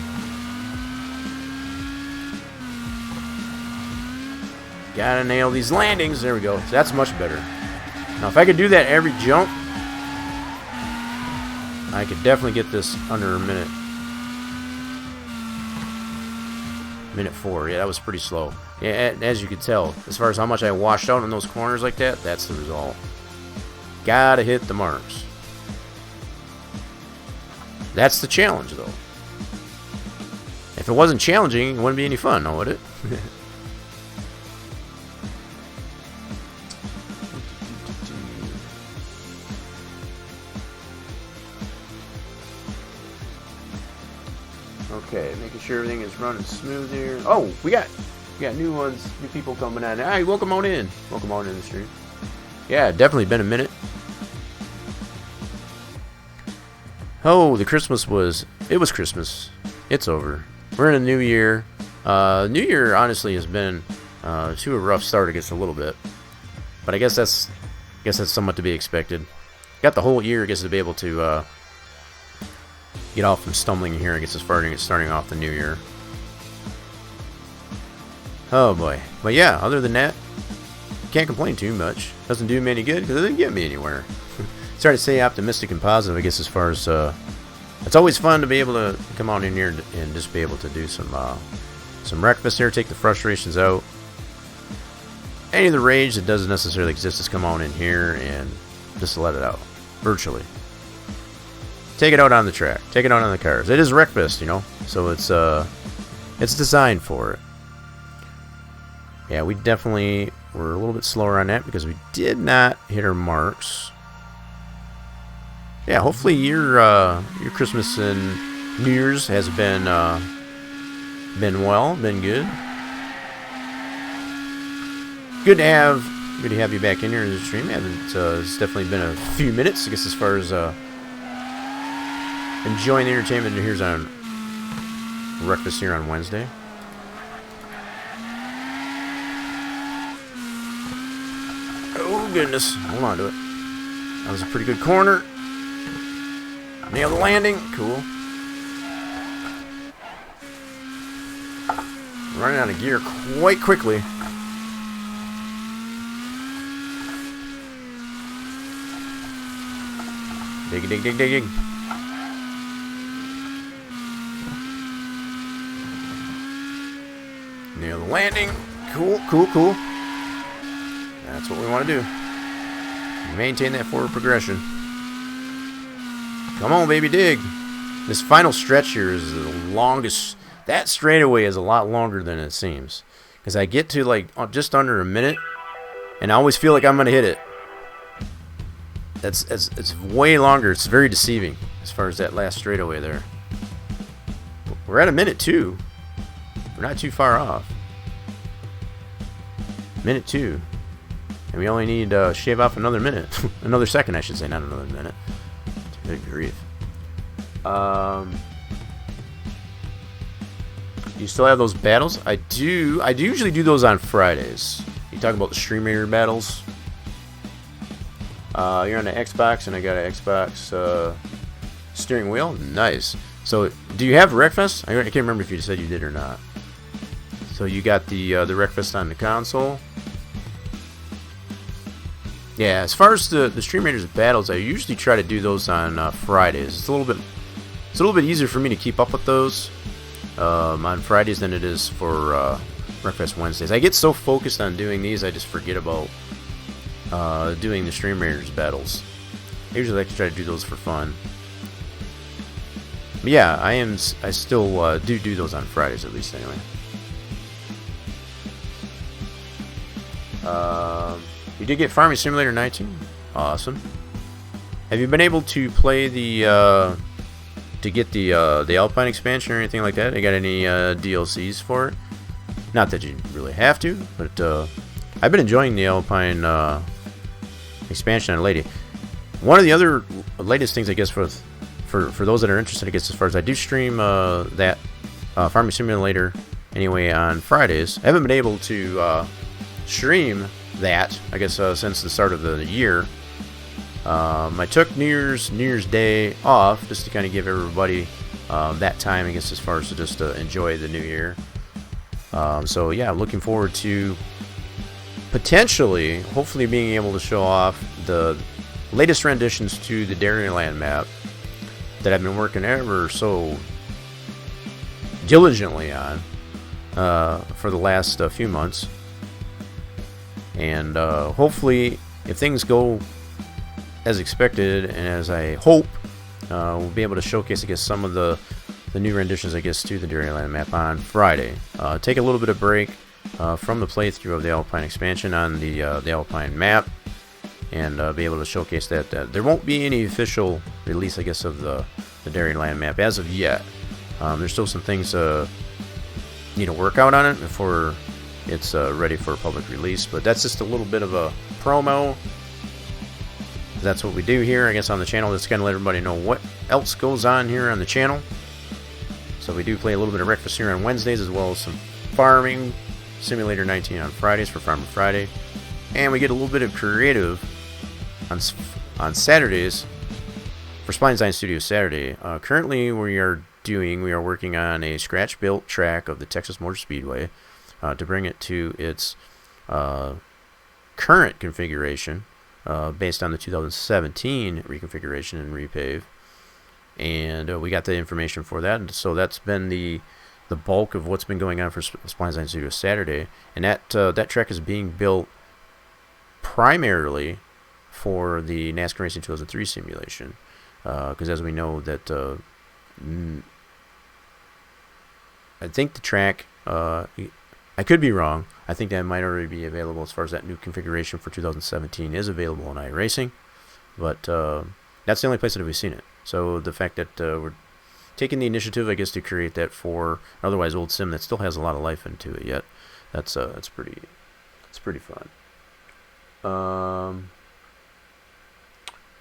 Speaker 2: Gotta nail these landings. There we go. So that's much better. Now, if I could do that every jump, I could definitely get this under a minute. Minute 4. Yeah, that was pretty slow. Yeah, as you could tell, as far as how much I washed out in those corners like that, that's the result. Gotta hit the marks. That's the challenge, though. If it wasn't challenging, it wouldn't be any fun, now would it? Okay, making sure everything is running smooth here. Oh, we got new ones, new people coming on. Hey, welcome on in. Welcome on in the stream. Yeah, definitely been a minute. Oh, it was Christmas. It's over. We're in a new year. New year honestly has been to a rough start, I guess, a little bit. But I guess that's somewhat to be expected. Got the whole year, I guess, to be able to get off from stumbling here, I guess, as far as starting off the new year. Oh boy. But yeah, other than that, can't complain too much. Doesn't do me any good because it didn't get me anywhere. Try to stay optimistic and positive, I guess, as far as it's always fun to be able to come on in here and just be able to do some Wreckest here, take the frustrations out. Any of the rage that doesn't necessarily exist, just come on in here and just let it out virtually. Take it out on the track, take it out on the cars. It is Wreckest, you know, so it's designed for it. Yeah, we definitely were a little bit slower on that because we did not hit our marks. Yeah, hopefully your Christmas and New Year's has been well, been good. Good to have you back in here in the stream. It's definitely been a few minutes, I guess, as far as enjoying the entertainment here's on Wreckest here on Wednesday. Oh goodness, hold on to it. That was a pretty good corner. Nail the landing, cool. Running out of gear quite quickly. Dig, dig, dig, dig, dig. Nail the landing. Cool, cool, cool. That's what we want to do. Maintain that forward progression. Come on, baby, dig. This final stretch here is the longest. That straightaway is a lot longer than it seems. Because I get to like just under a minute, and I always feel like I'm going to hit it. It's way longer. It's very deceiving as far as that last straightaway there. We're at a minute 2. We're not too far off. Minute 2. And we only need to shave off another minute. Another second, I should say, not another minute. Good grief. You still have those battles? I do. I usually do those on Fridays. You talk about the Stream Raider battles. You're on the Xbox, and I got an Xbox steering wheel. Nice. So, do you have Wreckfest? I can't remember if you said you did or not. So you got the Wreckfest on the console. Yeah, as far as the Stream Raiders battles, I usually try to do those on Fridays. It's a little bit easier for me to keep up with those on Fridays than it is for Wreckfest Wednesdays. I get so focused on doing these, I just forget about doing the Stream Raiders battles. I usually like to try to do those for fun. But yeah, I still do those on Fridays, at least anyway. You did get Farming Simulator 19. Awesome. Have you been able to play the to get the Alpine expansion or anything like that? I got any DLCs for it? Not that you really have to, but I've been enjoying the Alpine expansion on Lady. One of the other latest things, I guess, for those that are interested, I guess, as far as I do stream that Farming Simulator anyway on Fridays. I haven't been able to stream that, I guess, since the start of the year. I took New Year's Day off just to kind of give everybody that time, I guess, as far as to just enjoy the new year. So yeah, looking forward to potentially, hopefully, being able to show off the latest renditions to the Dairyland map that I've been working ever so diligently on for the last few months. And hopefully, if things go as expected and as I hope, we'll be able to showcase, I guess, some of the new renditions, I guess, to the Dairyland map on Friday. Take a little bit of break from the playthrough of the Alpine expansion on the Alpine map, and be able to showcase that. There won't be any official release, I guess, of the Dairyland map as of yet. There's still some things need to work out on it before it's ready for public release, but that's just a little bit of a promo. That's what we do here, I guess, on the channel. Just kind of let everybody know what else goes on here on the channel. So we do play a little bit of Wreckest here on Wednesdays, as well as some Farming Simulator 19 on Fridays for Farmer Friday. And we get a little bit of creative on Saturdays for Spline Design Studio Saturday. Currently, we are working on a scratch-built track of the Texas Motor Speedway to bring it to its current configuration, based on the 2017 reconfiguration and repave. And we got the information for that, and so that's been the bulk of what's been going on for Spline Design Studio Saturday. And that track is being built primarily for the NASCAR Racing 2003 simulation, because as we know that I think the track, I could be wrong, I think that might already be available as far as that new configuration for 2017 is available in iRacing, but that's the only place that we've seen it. So the fact that we're taking the initiative, I guess, to create that for otherwise old sim that still has a lot of life into it yet, that's pretty fun.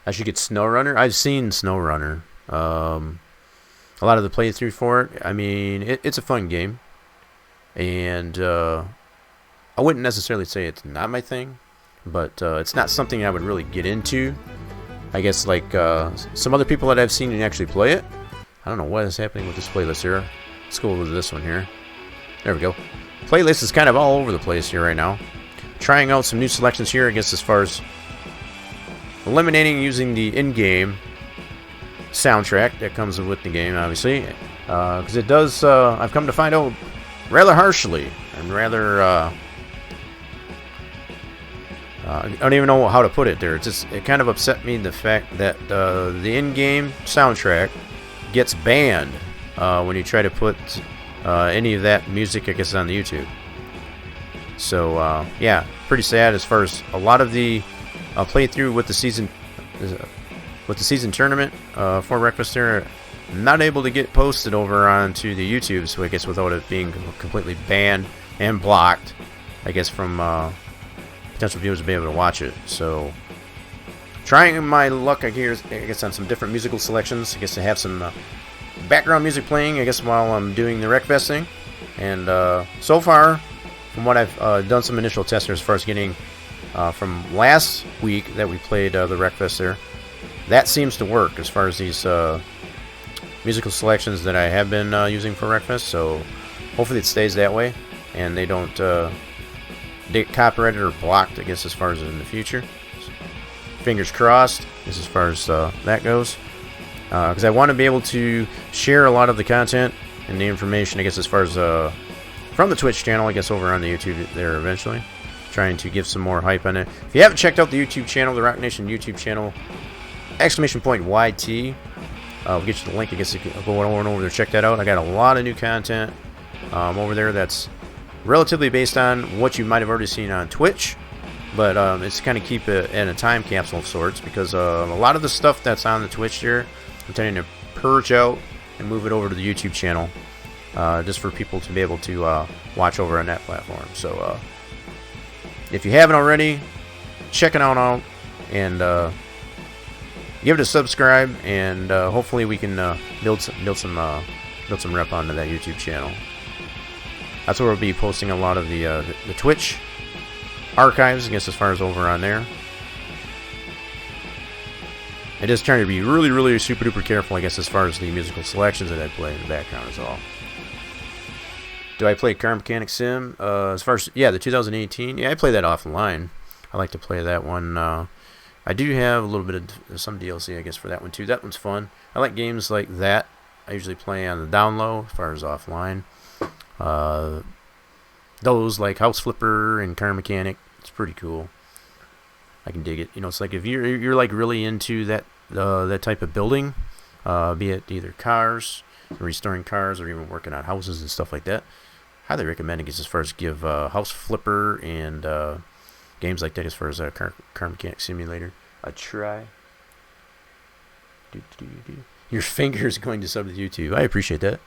Speaker 2: I should get SnowRunner. I've seen SnowRunner. A lot of the playthrough for it. I mean, it's a fun game, and I wouldn't necessarily say it's not my thing, but it's not something I would really get into. I guess like some other people that I've seen actually play it. I don't know what is happening with this playlist here. Let's go over to this one here. There we go. Playlist is kind of all over the place here right now. Trying out some new selections here, I guess, as far as eliminating using the in-game soundtrack that comes with the game, obviously, because it does, I've come to find out, rather harshly, and rather, I don't even know how to put it there. It kind of upset me, the fact that the in-game soundtrack gets banned when you try to put any of that music, I guess, on the YouTube. So, yeah, pretty sad as far as a lot of the playthrough with the season tournament for Wreckest there, not able to get posted over onto the YouTube, so I guess without it being completely banned and blocked, I guess, from potential viewers to be able to watch it. So trying my luck, I guess, on some different musical selections, I guess, to have some background music playing, I guess, while I'm doing the Wreckfest thing. And so far, from what I've done some initial tests as far as getting from last week that we played the Wreckfest there, that seems to work as far as these musical selections that I have been using for Wreckfest. So hopefully it stays that way and they don't get copyrighted or blocked, I guess, as far as in the future. Fingers crossed as far as that goes, because I want to be able to share a lot of the content and the information, I guess, as far as from the Twitch channel, I guess, over on the YouTube there eventually. Trying to give some more hype on it. If you haven't checked out the YouTube channel, the Rock Nation YouTube channel, !YT, we'll get you the link, I guess, if you go on over there, check that out. I got a lot of new content over there that's relatively based on what you might have already seen on Twitch, but it's kind of keep it in a time capsule of sorts, because a lot of the stuff that's on the Twitch here, I'm tending to purge out and move it over to the YouTube channel, just for people to be able to watch over on that platform. So if you haven't already, check it out and give it a subscribe, and hopefully we can build some build some rep onto that YouTube channel. That's where we'll be posting a lot of the Twitch archives, I guess, as far as over on there. I just trying to be really, really super duper careful, I guess, as far as the musical selections that I play in the background is all. Do I play Car Mechanic Sim? As far as, yeah, the 2018, yeah, I play that offline. I like to play that one. I do have a little bit of some DLC, I guess, for that one too. That one's fun. I like games like that. I usually play on the down low as far as offline. Those like House Flipper and Car Mechanic, it's pretty cool. I can dig it. You know, it's like if you're like really into that type of building, be it either cars, restoring cars, or even working on houses and stuff like that. Highly recommend it as far as give House Flipper and games like that as far as car Mechanic Simulator a try. Your fingers going to sub to YouTube. I appreciate that.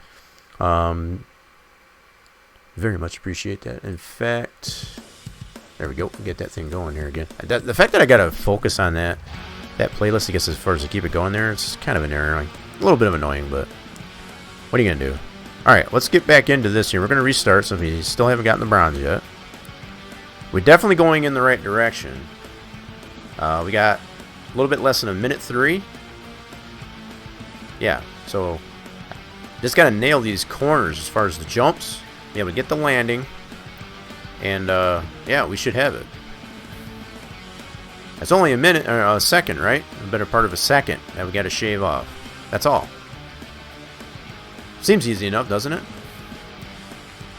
Speaker 2: Very much appreciate that. In fact, there we go. Get that thing going here again. The fact that I gotta focus on that playlist, I guess, as far as to keep it going there, it's kind of an error. Like, a little bit of annoying, but what are you gonna do? All right, let's get back into this here. We're gonna restart. So if you still haven't gotten the bronze yet, we're definitely going in the right direction. We got a little bit less than a minute 3. Yeah, so just gotta nail these corners as far as the jumps. Yeah, we get the landing, and yeah, we should have it. It's only a minute or a second, right? A better part of a second that we got to shave off. That's all. Seems easy enough, doesn't it?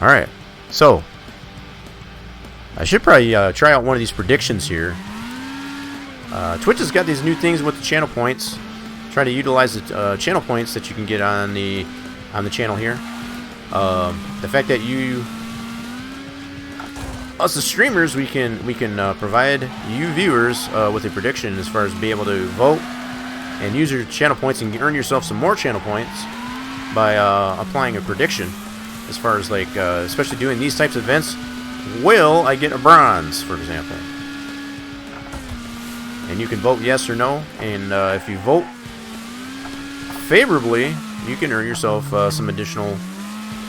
Speaker 2: All right, so I should probably try out one of these predictions here. Twitch has got these new things with the channel points. Try to utilize the channel points that you can get on the channel here. The fact that us as streamers, we can provide you viewers with a prediction as far as be able to vote and use your channel points and earn yourself some more channel points by applying a prediction as far as like especially doing these types of events. Will I get a bronze, for example? And you can vote yes or no, and if you vote favorably, you can earn yourself some additional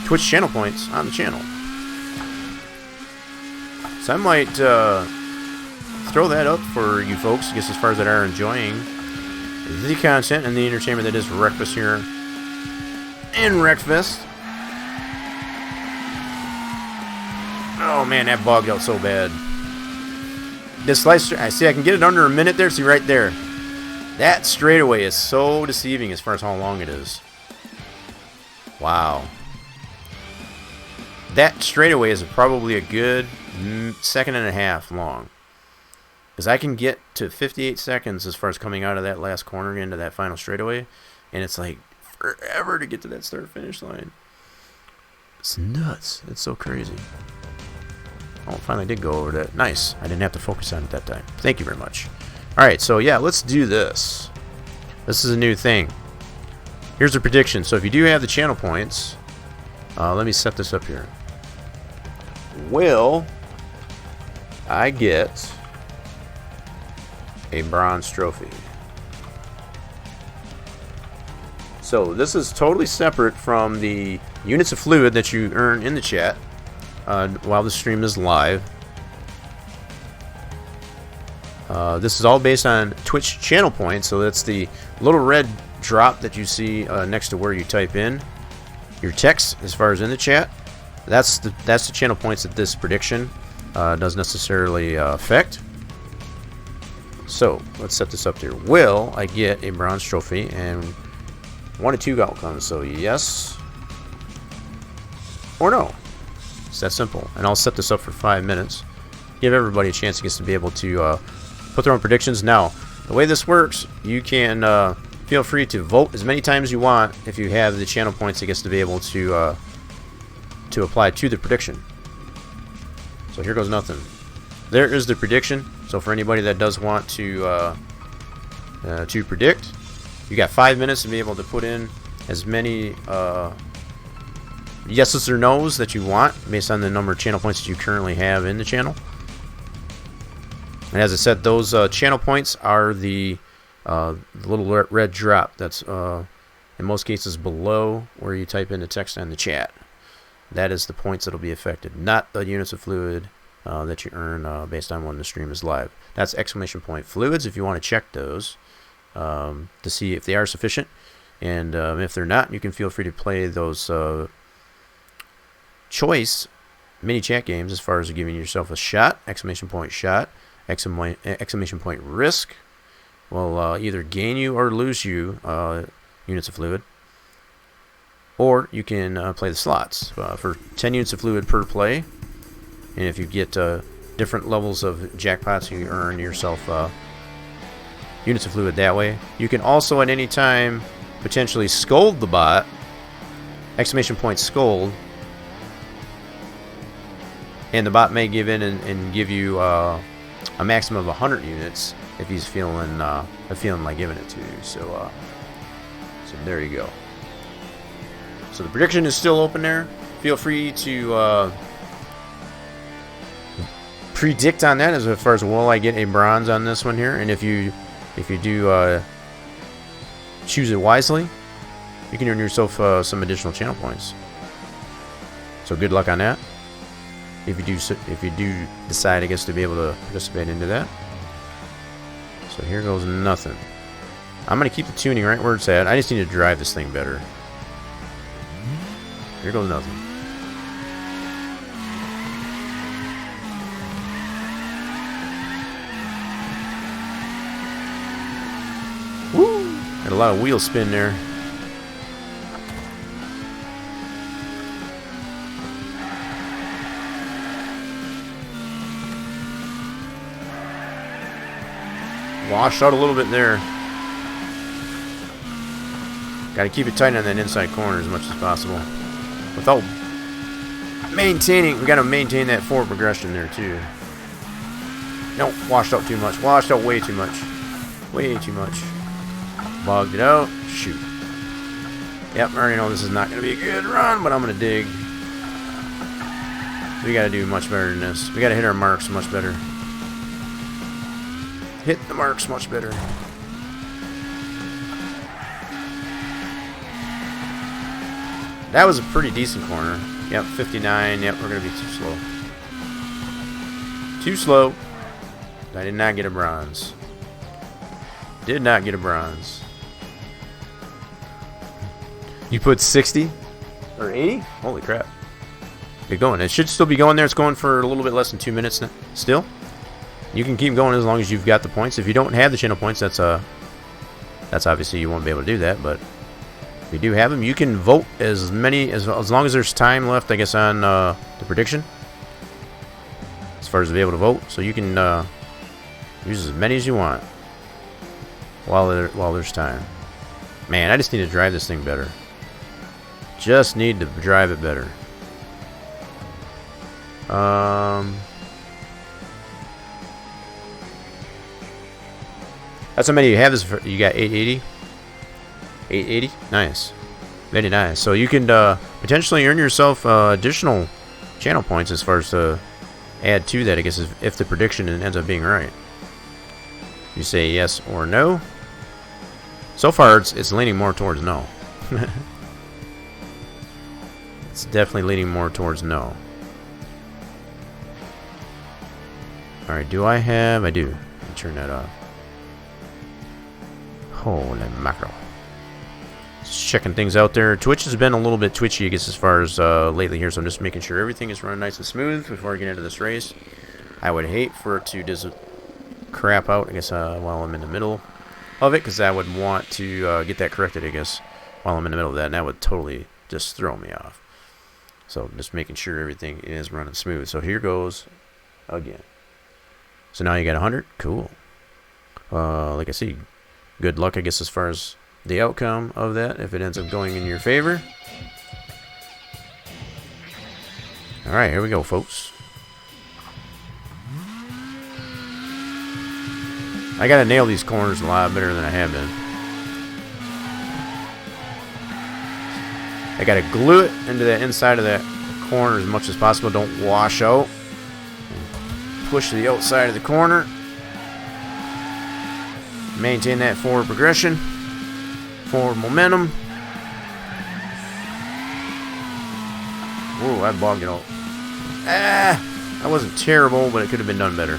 Speaker 2: Twitch channel points on the channel. So I might throw that up for you folks, I guess, as far as that are enjoying the content and the entertainment that is Wreckest here in Wreckfest. Oh man, that bogged out so bad. This slice, I see I can get it under a minute there. See right there. That straightaway is so deceiving as far as how long it is. Wow. That straightaway is probably a good second and a half long. Because I can get to 58 seconds as far as coming out of that last corner into that final straightaway. And it's like forever to get to that start-finish line. It's nuts. It's so crazy. Oh, finally did go over that. Nice. I didn't have to focus on it that time. Thank you very much. Alright, so yeah, let's do this. This is a new thing. Here's the prediction. So if you do have the channel points, let me set this up here. Will I get a bronze trophy? So this is totally separate from the units of fluid that you earn in the chat while the stream is live. This is all based on Twitch channel points, so that's the little red drop that you see next to where you type in your text as far as in the chat. That's the channel points that this prediction doesn't necessarily affect. So let's set this up here. Will I get a bronze trophy? And 1 of 2 outcomes. So yes or no. It's that simple. And I'll set this up for 5 minutes. Give everybody a chance, I guess, to be able to put their own predictions. Now, the way this works, you can feel free to vote as many times as you want if you have the channel points, I guess, to be able to apply to the prediction. So here goes nothing. There is the prediction. So for anybody that does want to predict, you got 5 minutes to be able to put in as many yeses or nos that you want based on the number of channel points that you currently have in the channel. And as I said, those channel points are the little red drop that's in most cases below where you type in the text on the chat. That is the points that will be affected, not the units of fluid that you earn based on when the stream is live. That's exclamation point fluids if you want to check those to see if they are sufficient. And if they're not, you can feel free to play those choice mini chat games as far as giving yourself a shot, exclamation point shot, exclamation point risk will either gain you or lose you units of fluid. Or you can play the slots for 10 units of fluid per play. And if you get different levels of jackpots, you earn yourself units of fluid that way. You can also at any time potentially scold the bot, exclamation point scold, and the bot may give in and give you a maximum of 100 units if he's feeling like giving it to you. So there you go. So the prediction is still open there. Feel free to predict on that as far as will I get a bronze on this one here, and if you do choose it wisely, you can earn yourself some additional channel points. So good luck on that. If you do decide, I guess, to be able to participate into that. So here goes nothing. I'm gonna keep the tuning right where it's at. I just need to drive this thing better. Here goes nothing. Woo! Had a lot of wheel spin there. Washed out a little bit there. Got to keep it tight on that inside corner as much as possible. Without maintaining, we got to maintain that forward progression there too. Nope, washed out too much. Washed out way too much. Way too much. Bogged it out. Shoot. Yep, I already know this is not going to be a good run, but I'm going to dig. We got to do much better than this. We got to hit our marks much better. Hit the marks much better. That was a pretty decent corner. Yep, 59. Yep, we're going to be too slow. Too slow. I did not get a bronze. Did not get a bronze. You put 60? Or 80? Holy crap. Good going. It should still be going there. It's going for a little bit less than 2 minutes now. Still. You can keep going as long as you've got the points. If you don't have the channel points, that's obviously you won't be able to do that, but if you do have them, you can vote as long as there's time left, I guess, on the prediction as far as to be able to vote. So you can use as many as you want while there's time. Man, I just need to drive this thing better. Just need to drive it better. That's how many you have. This you got 880. 880. Nice, very nice. So you can potentially earn yourself additional channel points as far as to add to that. I guess if the prediction ends up being right. You say yes or no. So far, it's leaning more towards no. It's definitely leaning more towards no. All right. Do I have? I do. Let me turn that off. Holy mackerel. Just checking things out there. Twitch has been a little bit twitchy, I guess, as far as lately here, so I'm just making sure everything is running nice and smooth before I get into this race. I would hate for it to just crap out, I guess, while I'm in the middle of it, because I would want to get that corrected, I guess, while I'm in the middle of that, and that would totally just throw me off. So just making sure everything is running smooth. So here goes again. So now you got 100. Cool. Like I see. Good luck, I guess, as far as the outcome of that, if it ends up going in your favor. Alright, here we go, folks. I gotta nail these corners a lot better than I have been. I gotta glue it into the inside of that corner as much as possible. Don't wash out. Push the outside of the corner. Maintain that forward progression, forward momentum. Whoa, I bogged it all. Ah! That wasn't terrible, but it could have been done better.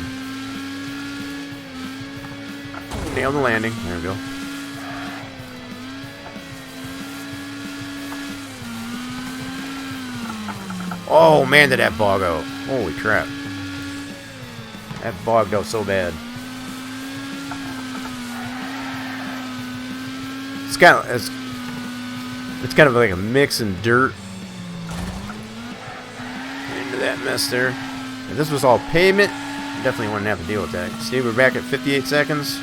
Speaker 2: Nailed the landing. There we go. Oh, man, did that bog out. Holy crap. That bogged out so bad. It's kind of like a mix in dirt. Into that mess there. If this was all pavement, you definitely wouldn't have to deal with that. See, we're back at 58 seconds.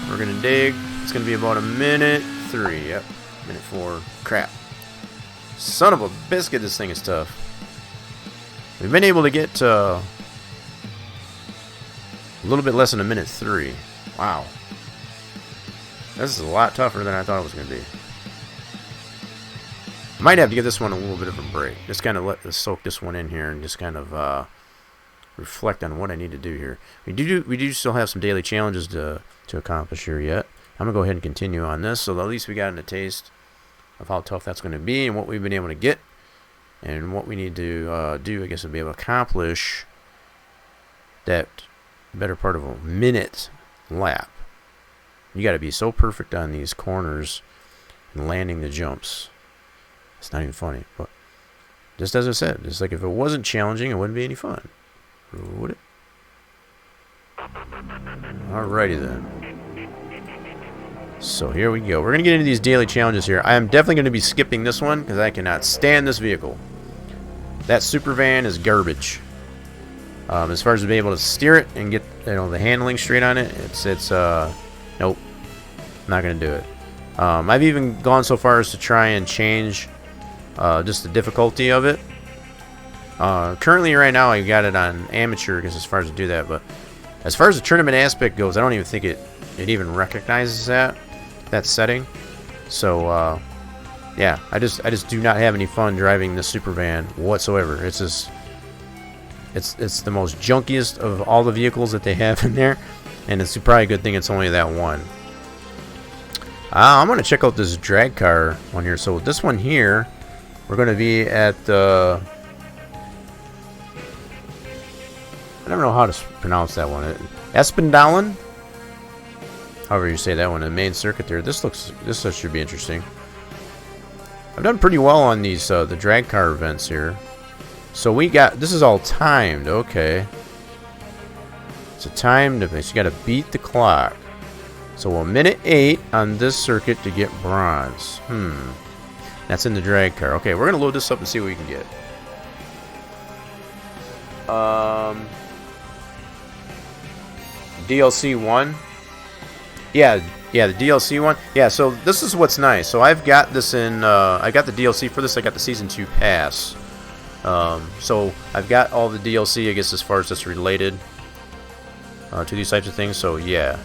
Speaker 2: We're gonna dig. It's gonna be about a minute 3. Yep, minute 4. Crap. Son of a biscuit, this thing is tough. We've been able to get a little bit less than a minute 3. Wow. This is a lot tougher than I thought it was going to be. I might have to give this one a little bit of a break. Just kind of let this soak this one in here and just kind of reflect on what I need to do here. We do still have some daily challenges to accomplish here yet. I'm going to go ahead and continue on this, so at least we got a taste of how tough that's going to be and what we've been able to get and what we need to do, I guess, to be able to accomplish that better part of a minute lap. You got to be so perfect on these corners and landing the jumps. It's not even funny, but just as I said, it's like if it wasn't challenging, it wouldn't be any fun, would it? Alrighty then. So here we go. We're going to get into these daily challenges here. I am definitely going to be skipping this one because I cannot stand this vehicle. That super van is garbage. As far as being able to steer it and get the handling straight on it, it's nope, not going to do it. I've even gone so far as to try and change just the difficulty of it. Currently, right now, I got it on amateur, because as far as to do that, but as far as the tournament aspect goes, I don't even think it even recognizes that setting. So yeah, I just do not have any fun driving this super van whatsoever. It's just it's the most junkiest of all the vehicles that they have in there, and it's probably a good thing it's only that one. I'm gonna check out this drag car one here. So this one here, we're gonna be at I don't know how to pronounce that one. Espendalen, however you say that one, the main circuit there. This should be interesting. I've done pretty well on these the drag car events here. So this is all timed. Okay, it's a timed event. You got to beat the clock. So a minute 8 on this circuit to get bronze. That's in the drag car. Okay, we're gonna load this up and see what we can get. DLC 1. Yeah, the DLC one. Yeah, so this is what's nice. So I've got this in. I got the DLC for this. I got the Season 2 pass. So I've got all the DLC, I guess, as far as that's related to these types of things. So yeah.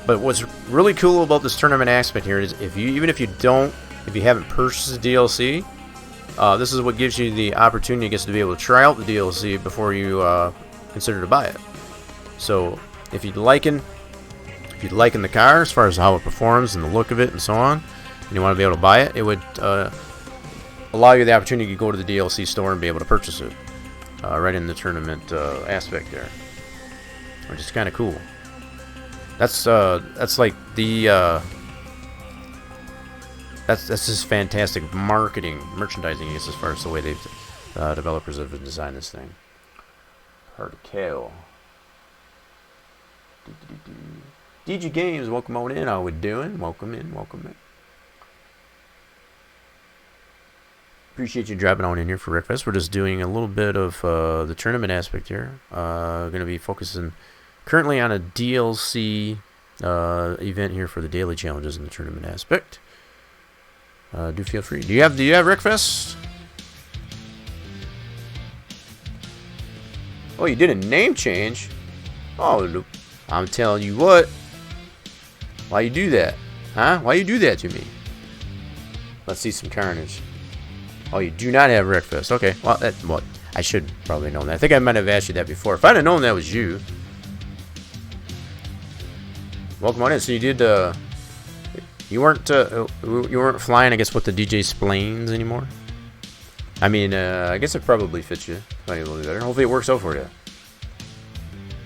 Speaker 2: But what's really cool about this tournament aspect here is if you haven't purchased the DLC, this is what gives you the opportunity, I guess, to be able to try out the DLC before you consider to buy it. So if you're liking the car as far as how it performs and the look of it and so on, and you want to be able to buy it, it would allow you the opportunity to go to the DLC store and be able to purchase it right in the tournament aspect there, which is kind of cool. That's like the that's just fantastic merchandising, I guess, as far as the way they've developers have designed this thing. Hard to kill. DG Games, welcome on in. How we doing? Welcome in. Appreciate you dropping on in here for Wreckest. We're just doing a little bit of the tournament aspect here. Going to be focusing currently on a DLC event here for the daily challenges in the tournament aspect. Do feel free. Do you have Wreckfest? Oh, you did a name change? Oh, I'm telling you what. Why you do that? Huh? Why you do that to me? Let's see some carnage. Oh, you do not have Wreckfest. Okay. Well, I should probably know that. I think I might have asked you that before. If I'd have known that was you. Welcome on in. So you did. You weren't flying, I guess, with the DJ Splains anymore. I mean, I guess it probably fits you a little bit better. Hopefully it works out for you.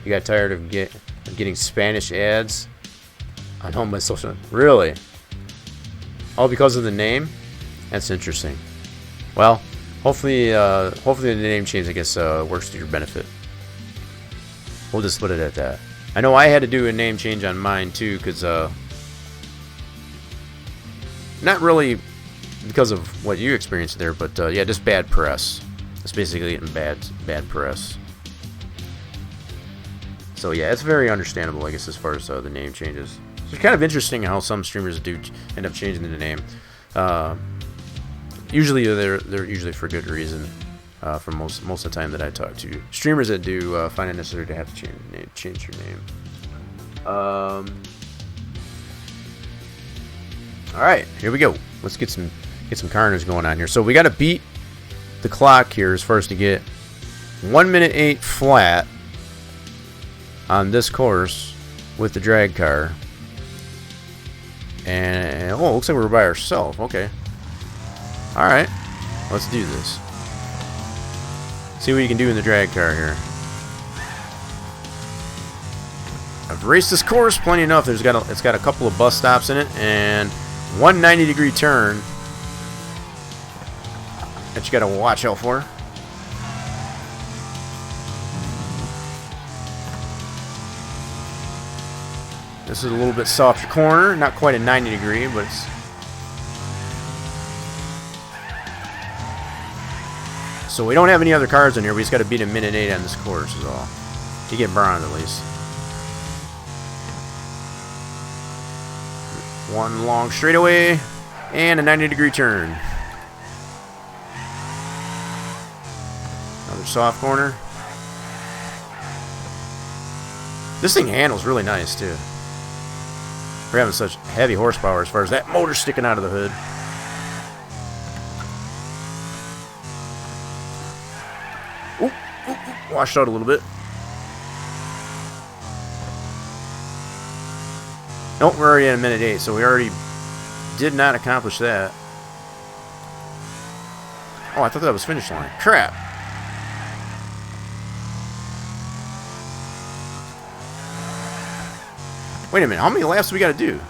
Speaker 2: You got tired of getting Spanish ads on all my social... Really? All because of the name? That's interesting. Well, hopefully the name change, I guess, works to your benefit. We'll just put it at that. I know I had to do a name change on mine, too, because... not really because of what you experienced there, but yeah, just bad press. It's basically getting bad press. So yeah, it's very understandable, I guess, as far as the name changes. It's kind of interesting how some streamers do end up changing the name. Usually they're usually for good reason. For most of the time that I talk to streamers that do find it necessary to have to change your name. All right, here we go. Let's get some carnage going on here. So we got to beat the clock here as far as to get 1 minute 8 flat on this course with the drag car. And oh, looks like we're by ourselves. Okay. All right, let's do this. See what you can do in the drag car here. I've raced this course plenty enough. It's got a couple of bus stops in it and one 90-degree turn that you got to watch out for. This is a little bit softer corner, not quite a 90-degree, but it's... So we don't have any other cars in here. We just got to beat a minute 8 on this course is all. You get bronze at least. One long straightaway and a 90-degree turn. Another soft corner. This thing handles really nice too. We're having such heavy horsepower as far as that motor sticking out of the hood. Ooh, washed out a little bit. Nope, we're already at a minute 8, so we already did not accomplish that. Oh, I thought that was finish line. Crap. Wait a minute, how many laps do we got to do?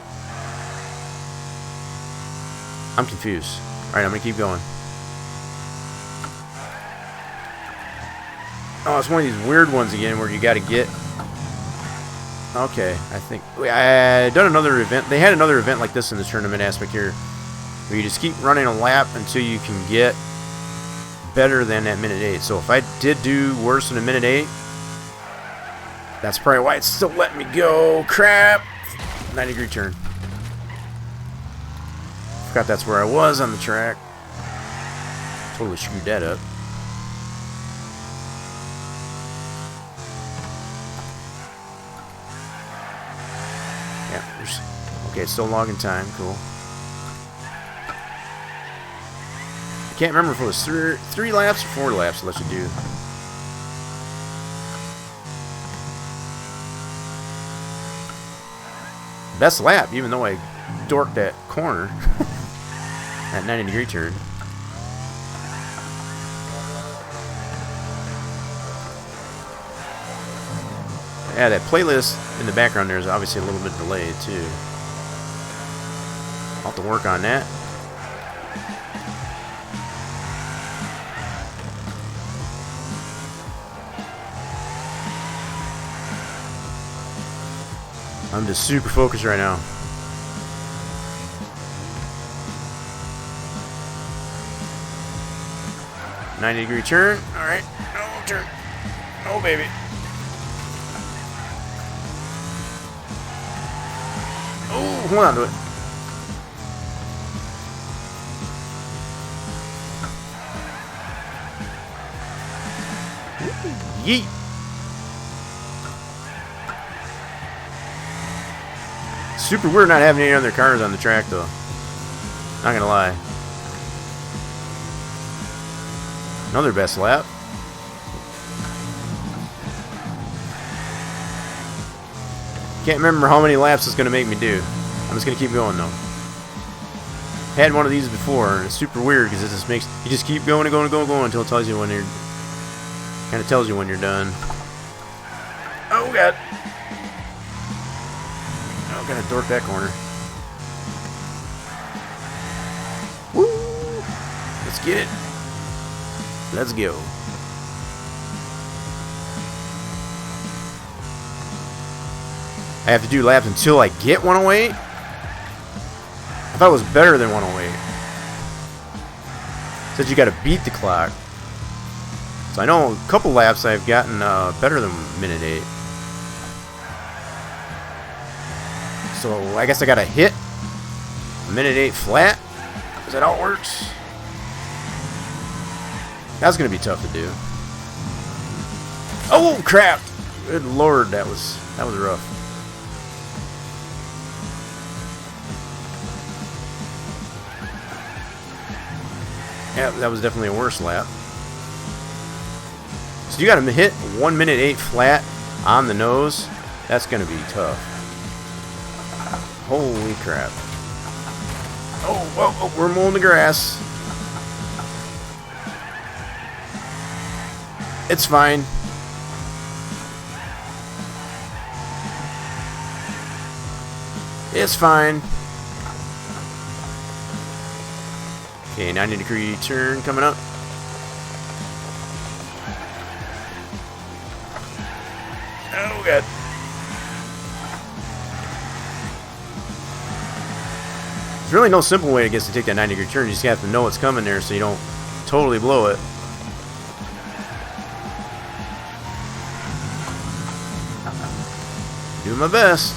Speaker 2: I'm confused. Alright, I'm going to keep going. Oh, it's one of these weird ones again where you got to get... Okay, I think... I done another event. They had another event like this in the tournament aspect here, where you just keep running a lap until you can get better than that minute 8. So if I did do worse than a minute 8, that's probably why it's still letting me go. Crap! 90-degree turn. Forgot that's where I was on the track. Totally screwed that up. Yeah, okay, it's still logging time. Cool. I can't remember if it was three laps or 4 laps. Let you do. Best lap, even though I dorked that corner. That 90-degree turn. Yeah, that playlist in the background there is obviously a little bit delayed too. I'll have to work on that. I'm just super focused right now. '90-degree turn. All right. Oh, turn. Oh, baby. Oh, hold on to it. Yeet. Super weird not having any other cars on the track, though. Not gonna lie. Another best lap. Can't remember how many laps it's gonna make me do. I'm just gonna keep going though. Had one of these before, and it's super weird because it just makes you just keep going and going and going and going until it tells you when you're kind of tells you when you're done. Oh god! Oh, gotta dork that corner. Woo! Let's get it. Let's go. I have to do laps until I get 108. I thought it was better than 108. It says you got to beat the clock. So I know a couple laps I've gotten better than minute 8. So I guess I got to hit minute 8 flat. Is that how it works? That's gonna be tough to do. Oh crap! Good lord, that was rough. Yeah, that was definitely a worse lap. So you gotta hit 1 minute 8 flat on the nose. That's gonna be tough. Holy crap. Oh, we're mowing the grass. It's fine. It's fine. Okay, 90-degree turn coming up. Oh, God. There's really no simple way, I guess, to take that 90-degree turn. You just have to know it's coming there so you don't totally blow it. Doing my best.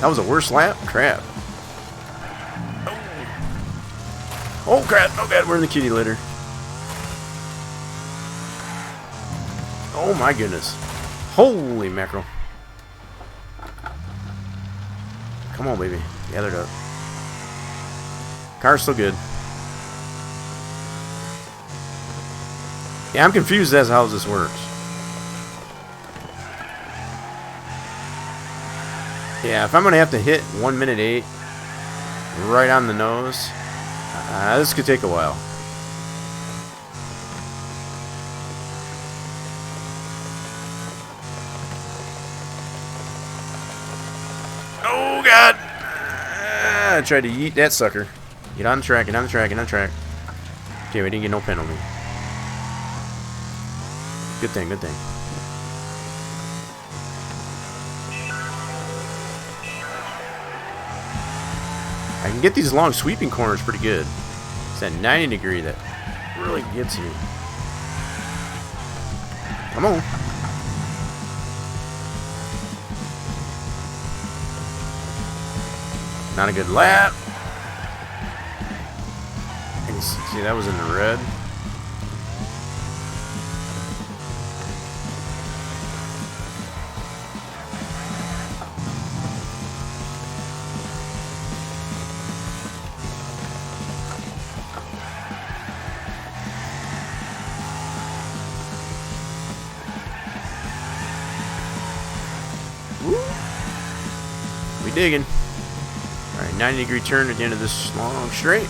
Speaker 2: That was a worse lap? Crap. Oh crap. Oh god, we're in the kitty litter. Oh my goodness. Holy mackerel. Come on, baby. Gather it up. Car's so good. Yeah, I'm confused as to how this works. Yeah, if I'm going to have to hit 1 minute 8 right on the nose, this could take a while. Oh, God! I tried to yeet that sucker. Get on the track, get on the track, get on the track. Okay, we didn't get no penalty. Good thing, good thing. I can get these long sweeping corners pretty good. It's that 90-degree that really gets me. Come on. Not a good lap. See, that was in the red. Woo. We digging. All right, 90-degree turn at the end of this long straight.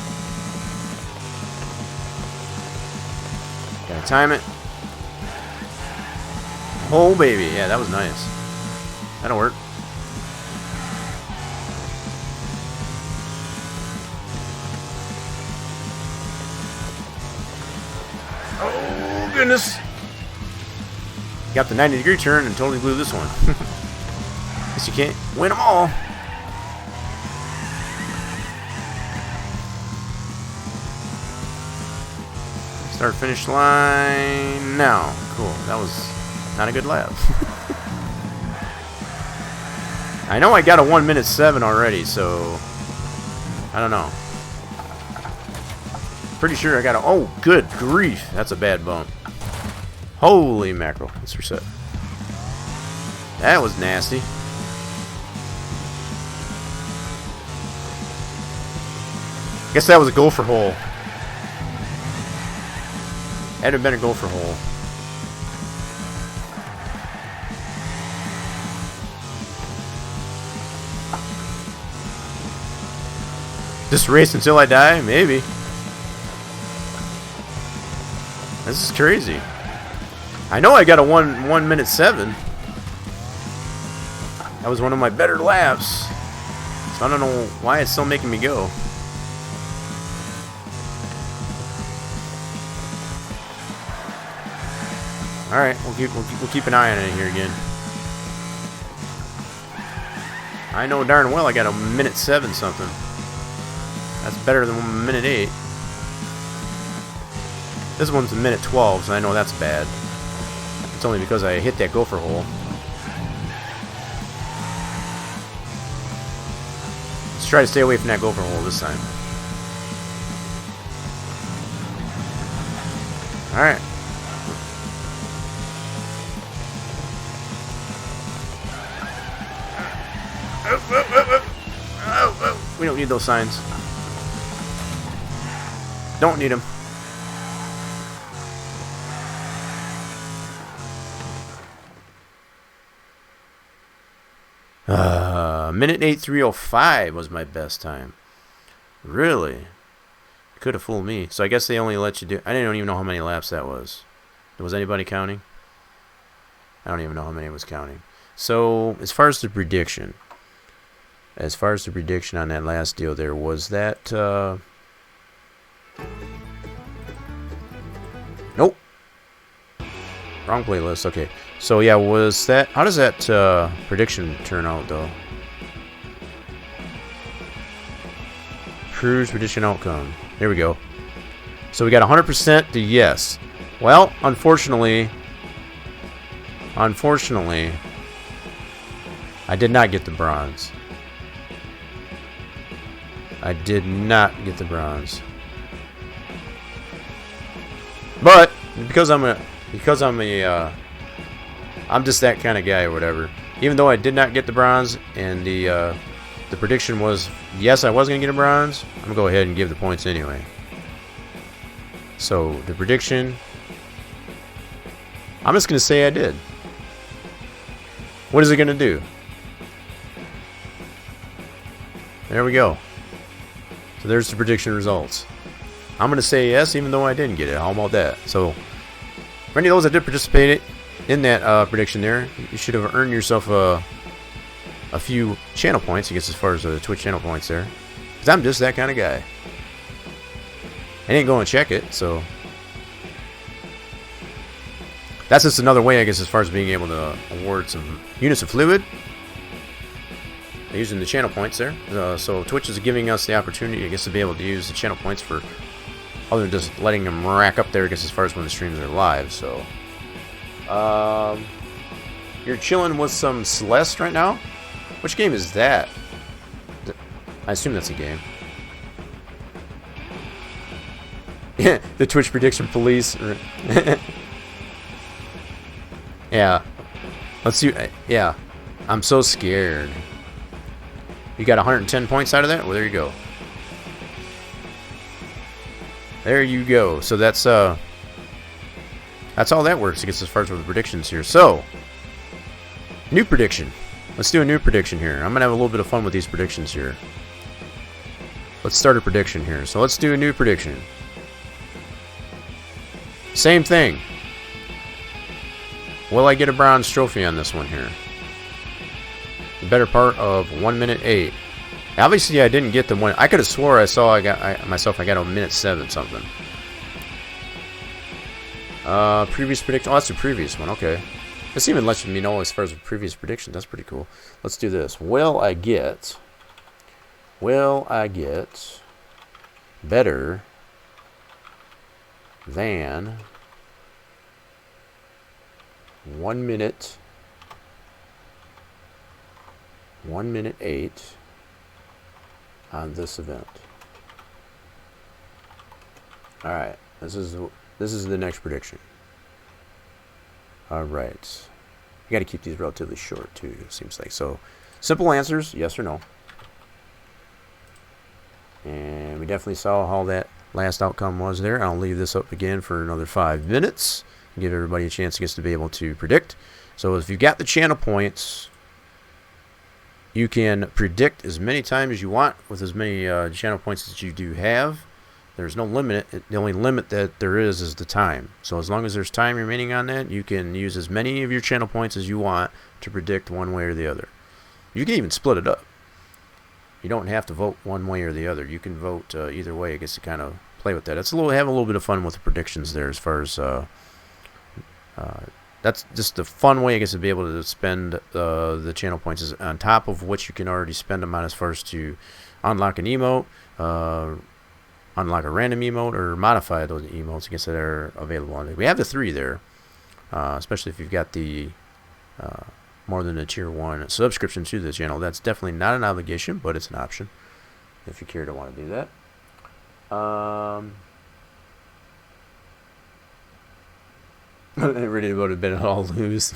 Speaker 2: Gotta time it. Oh, baby. Yeah, that was nice. That'll work. Oh, goodness. Got the 90-degree turn and totally blew this one. Guess you can't win them all. Start finish line now. Cool. That was not a good lap. I know I got a 1 minute 7 already, so I don't know. Pretty sure I got a. Oh, good grief. That's a bad bump. Holy mackerel. Let's reset. That was nasty. Guess that was a gopher hole. Had it been a gopher hole. Just race until I die? Maybe. This is crazy. I know I got a 1 minute 7. That was one of my better laps. So I don't know why it's still making me go. Alright, we'll keep an eye on it here again. I know darn well I got a minute 7 something. That's better than 1 minute 8. This one's a minute 12, so I know that's bad. It's only because I hit that gopher hole. Let's try to stay away from that gopher hole this time. Alright. We don't need those signs. Don't need them. Minute 8:3:05 was my best time. Really? Could have fooled me. So I guess they only let you do... I didn't even know how many laps that was. Was anybody counting? I don't even know how many was counting. So, as far as the prediction... on that last deal there, was that... Nope. Wrong playlist, okay. So yeah, was that... How does that prediction turn out, though? Cruise prediction outcome. There we go. So we got 100% to yes. Well, unfortunately, I did not get the bronze. I did not get the bronze. But because I'm just that kind of guy or whatever. Even though I did not get the bronze and the prediction was yes, I was going to get a bronze, I'm going to go ahead and give the points anyway. So, the prediction, I'm just going to say I did. What is it going to do? There we go. So there's the prediction results. I'm going to say yes even though I didn't get it. How about that? So, for any of those that did participate in that prediction there, you should have earned yourself a few channel points, I guess, as far as the Twitch channel points there. Because I'm just that kind of guy. I didn't go and check it, so... That's just another way, I guess, as far as being able to award some units of fluid. Using the channel points there. So Twitch is giving us the opportunity, I guess, to be able to use the channel points for... Other than just letting them rack up there, I guess, as far as when the streams are live, so... You're chilling with some Celeste right now? Which game is that? I assume that's a game. The Twitch prediction police. Yeah. Let's see. Yeah. I'm so scared. You got 110 points out of that? Well, there you go. There you go. So that's all that works, I guess, as far as with the predictions here. So, new prediction. Let's do a new prediction here. I'm going to have a little bit of fun with these predictions here. Let's start a prediction here. So let's do a new prediction. Same thing. Will I get a bronze trophy on this one here? The better part of 1 minute 8. Obviously, I didn't get the one. I could have swore I saw I got a minute 7 something. Previous prediction. Oh, that's the previous one. Okay. This even lets me know as far as the previous prediction. That's pretty cool. Let's do this. Will I get better than 1 minute 8 on this event? All right. This is the next prediction. All right. You got to keep these relatively short too, it seems like. So, simple answers, yes or no. And we definitely saw how that last outcome was there. I'll leave this up again for another 5 minutes. Give everybody a chance, I guess, to be able to predict. So if you've got the channel points, you can predict as many times as you want with as many channel points as you do have. There's no limit. The only limit that there is the time. So as long as there's time remaining on that, you can use as many of your channel points as you want to predict one way or the other. You can even split it up. You don't have to vote one way or the other. You can vote either way, I guess, to kind of play with that. It's have a little bit of fun with the predictions there, as far as that's just the fun way, I guess, to be able to spend the channel points is on top of what you can already spend them on, as far as to unlock an emote, unlock a random emote, or modify those emotes, I guess, that are available on it. We have the 3 there, especially if you've got the more than a tier 1 subscription to the channel. That's definitely not an obligation, but it's an option if you care to want to do that. Ready would have been all lose.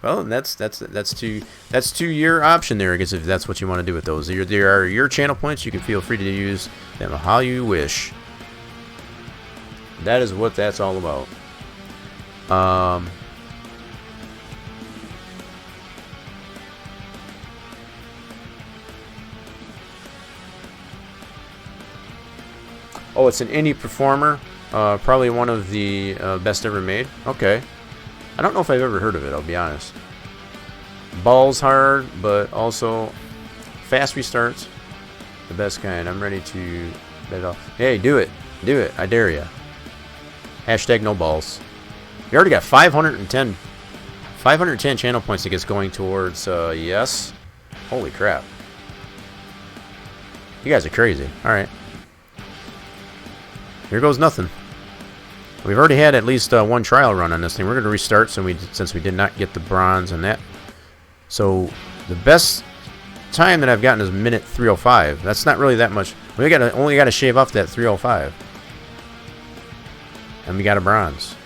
Speaker 2: Well, that's to your option there, I guess, if that's what you want to do with those. There are your channel points. You can feel free to use them how you wish. That is what that's all about. Oh, it's an indie performer. Probably one of the best ever made. Okay. I don't know if I've ever heard of it, I'll be honest. Balls hard, but also fast restarts. The best kind. I'm ready to bet it off. Hey, do it. Do it. I dare you. Hashtag no balls. You already got 510 channel points that gets going towards yes. Holy crap. You guys are crazy. Alright. Here goes nothing. We've already had at least one trial run on this thing. We're going to restart since we did not get the bronze on that. So the best time that I've gotten is minute 3:05. That's not really that much. We only got to shave off that 3:05, and we got a bronze.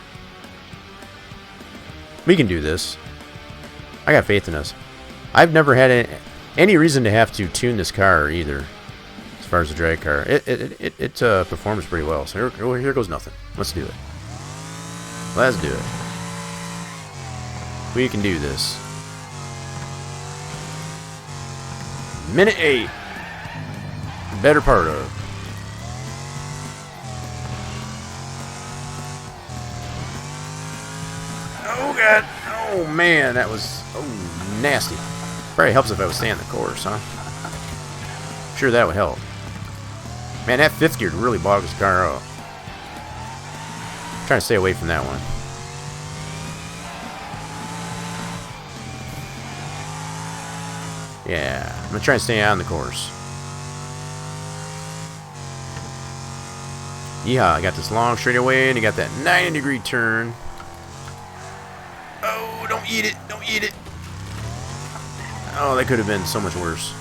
Speaker 2: We can do this. I got faith in us. I've never had any reason to have to tune this car either. As far as the drag car, it performs pretty well. So here goes nothing. Let's do it. Let's do it. We can do this. Minute 8. Better part of. Oh god. Oh man, that was nasty. Probably helps if I was staying the course, huh? Sure, that would help. Man, that 5th gear really bogged this car up. I'm trying to stay away from that one. Yeah, I'm gonna try and stay on the course. Yeehaw, I got this long straightaway, and you got that 90-degree turn. Oh, don't eat it, don't eat it. Oh, that could have been so much worse.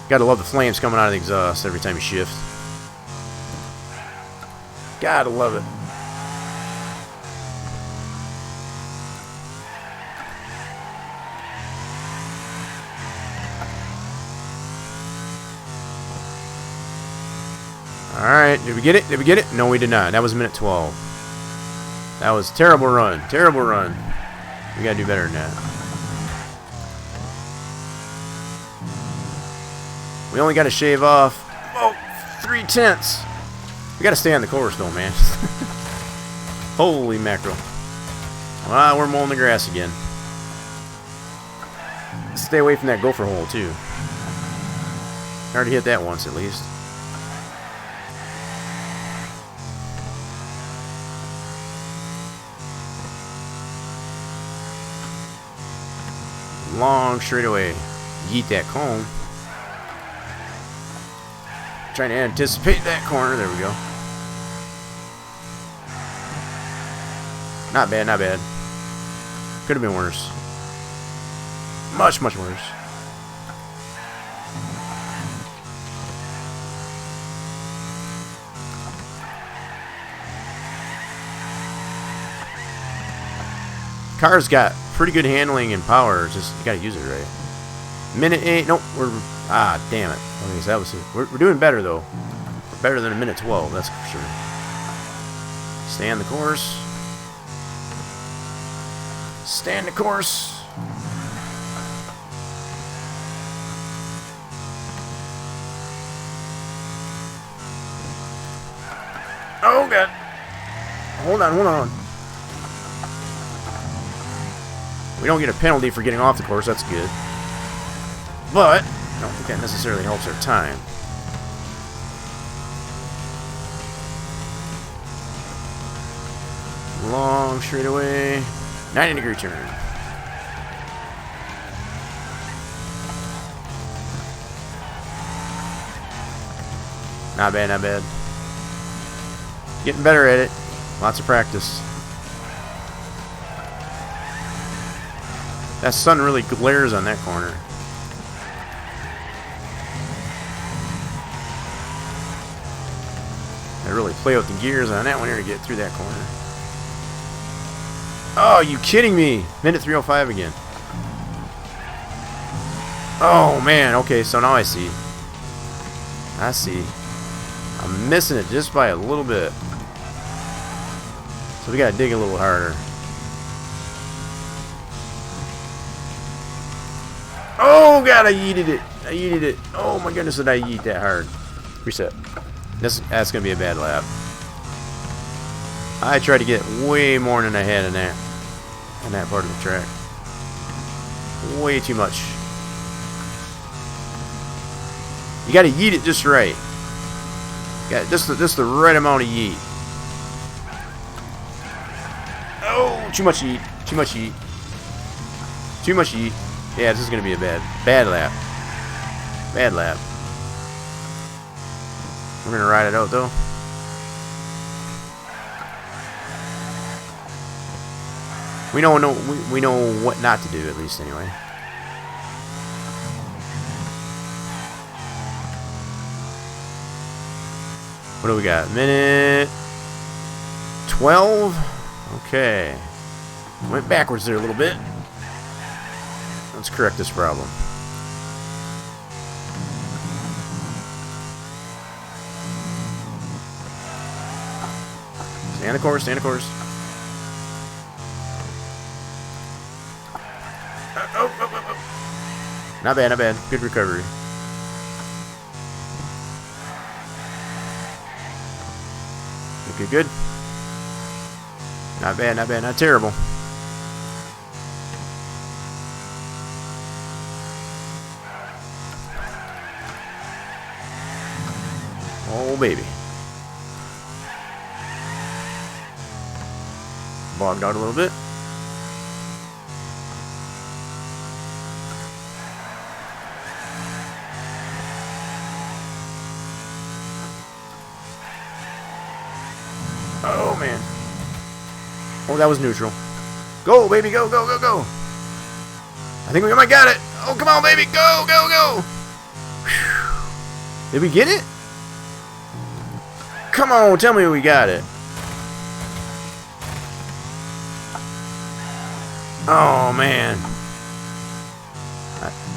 Speaker 2: Gotta love the flames coming out of the exhaust every time you shift. Gotta love it. Alright, did we get it? Did we get it? No, we did not. That was minute 12. That was a terrible run. Terrible run. We gotta do better than that. We only got to shave off 3/10. We got to stay on the course though, man. Holy mackerel. Well, we're mowing the grass again. Stay away from that gopher hole too. I already hit that once at least. Long straightaway. Yeet that cone. Trying to anticipate that corner. There we go. Not bad, not bad. Could have been worse. Much, much worse. Car's got pretty good handling and power. Just you gotta use it right. Minute 8. Nope, we're... Ah, damn it. Okay, so that was... We're doing better, though. We're better than a minute 12, that's for sure. Stay on the course. Stay on the course. Oh, God. Hold on, hold on. We don't get a penalty for getting off the course, that's good. But, I don't think that necessarily helps our time. Long straightaway. 90-degree turn. Not bad, not bad. Getting better at it. Lots of practice. That sun really glares on that corner. I really play with the gears on that one here to get through that corner. Oh, you kidding me? Minute 3:05 again. Oh, man. Okay, so now I see. I see. I'm missing it just by a little bit. So we gotta dig a little harder. Oh, God, I yeeted it. I yeeted it. Oh, my goodness, did I yeet that hard. Reset. That's gonna be a bad lap. I tried to get way more than I had in that part of the track. Way too much. You gotta yeet it just right. Got just the right amount of yeet. Oh, too much yeet. Too much yeet. Too much yeet. Yeah, this is gonna be a bad lap. Bad lap. We're gonna ride it out though. We know what not to do, at least anyway. What do we got? Minute 12. Okay. Went backwards there a little bit. Let's correct this problem. Stay on the course, stay on the course. Oh. Not bad, not bad. Good recovery. Good, good. Not bad, not bad, not terrible. Oh, baby. Bogged out a little bit. Oh, man. Oh, that was neutral. Go, baby, go, go, go, go. I think we might got it. Oh, come on, baby. Go, go, go. Whew. Did we get it? Come on, tell me we got it. Oh, man.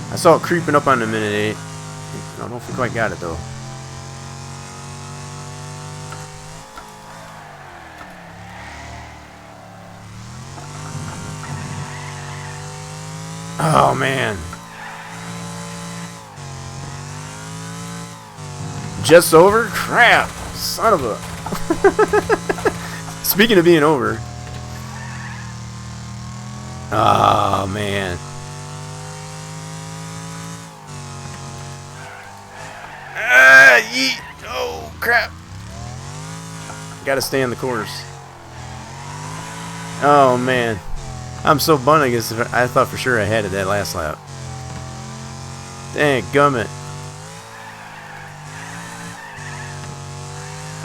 Speaker 2: I saw it creeping up on the minute 8. I don't know if we quite got it, though. Oh, man. Just over? Crap. Son of a... Speaking of being over. Oh, man. Ah, yeet. Oh, crap. Gotta stay on the course. Oh, man. I'm so bummed, I guess. I thought for sure I had it that last lap. Dang gummit.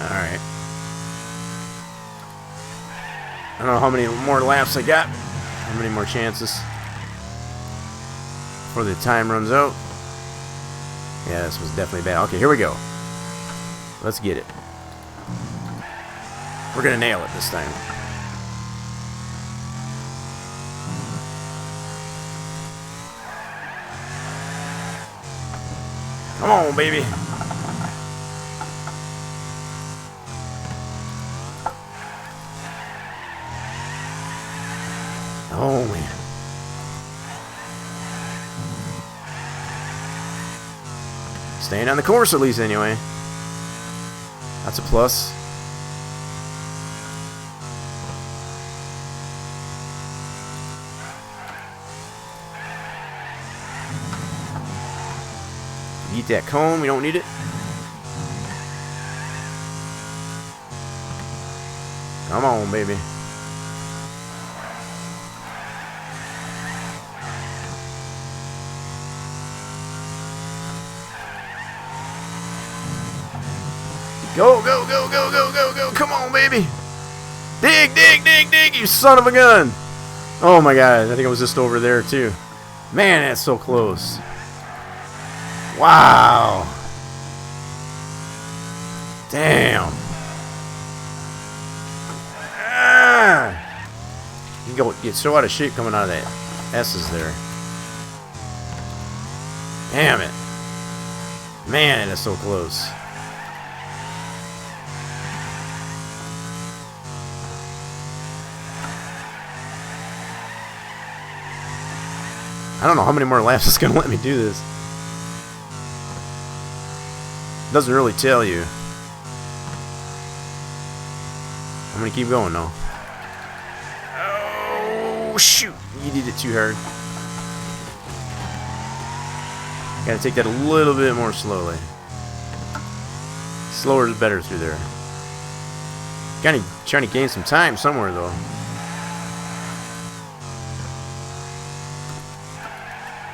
Speaker 2: Alright. I don't know how many more laps I got. How many more chances before the time runs out. Yeah, this was definitely bad. Okay, here we go. Let's get it. We're gonna nail it this time. Come on, baby. Oh, man. Staying on the course at least, anyway. That's a plus. Eat that cone. We don't need it. Come on, baby. Go, go, go, go, go, go, go. Come on, baby. Dig, dig, dig, dig, you son of a gun. Oh, my God. I think it was just over there, too. Man, that's so close. Wow. Damn. Ah. You can get so out of shape coming out of that S's there. Damn it. Man, that's so close. I don't know how many more laps it's going to let me do this. Doesn't really tell you. I'm going to keep going though. Oh, shoot. You did it too hard. Got to take that a little bit more slowly. Slower is better through there. Kind of trying to gain some time somewhere though.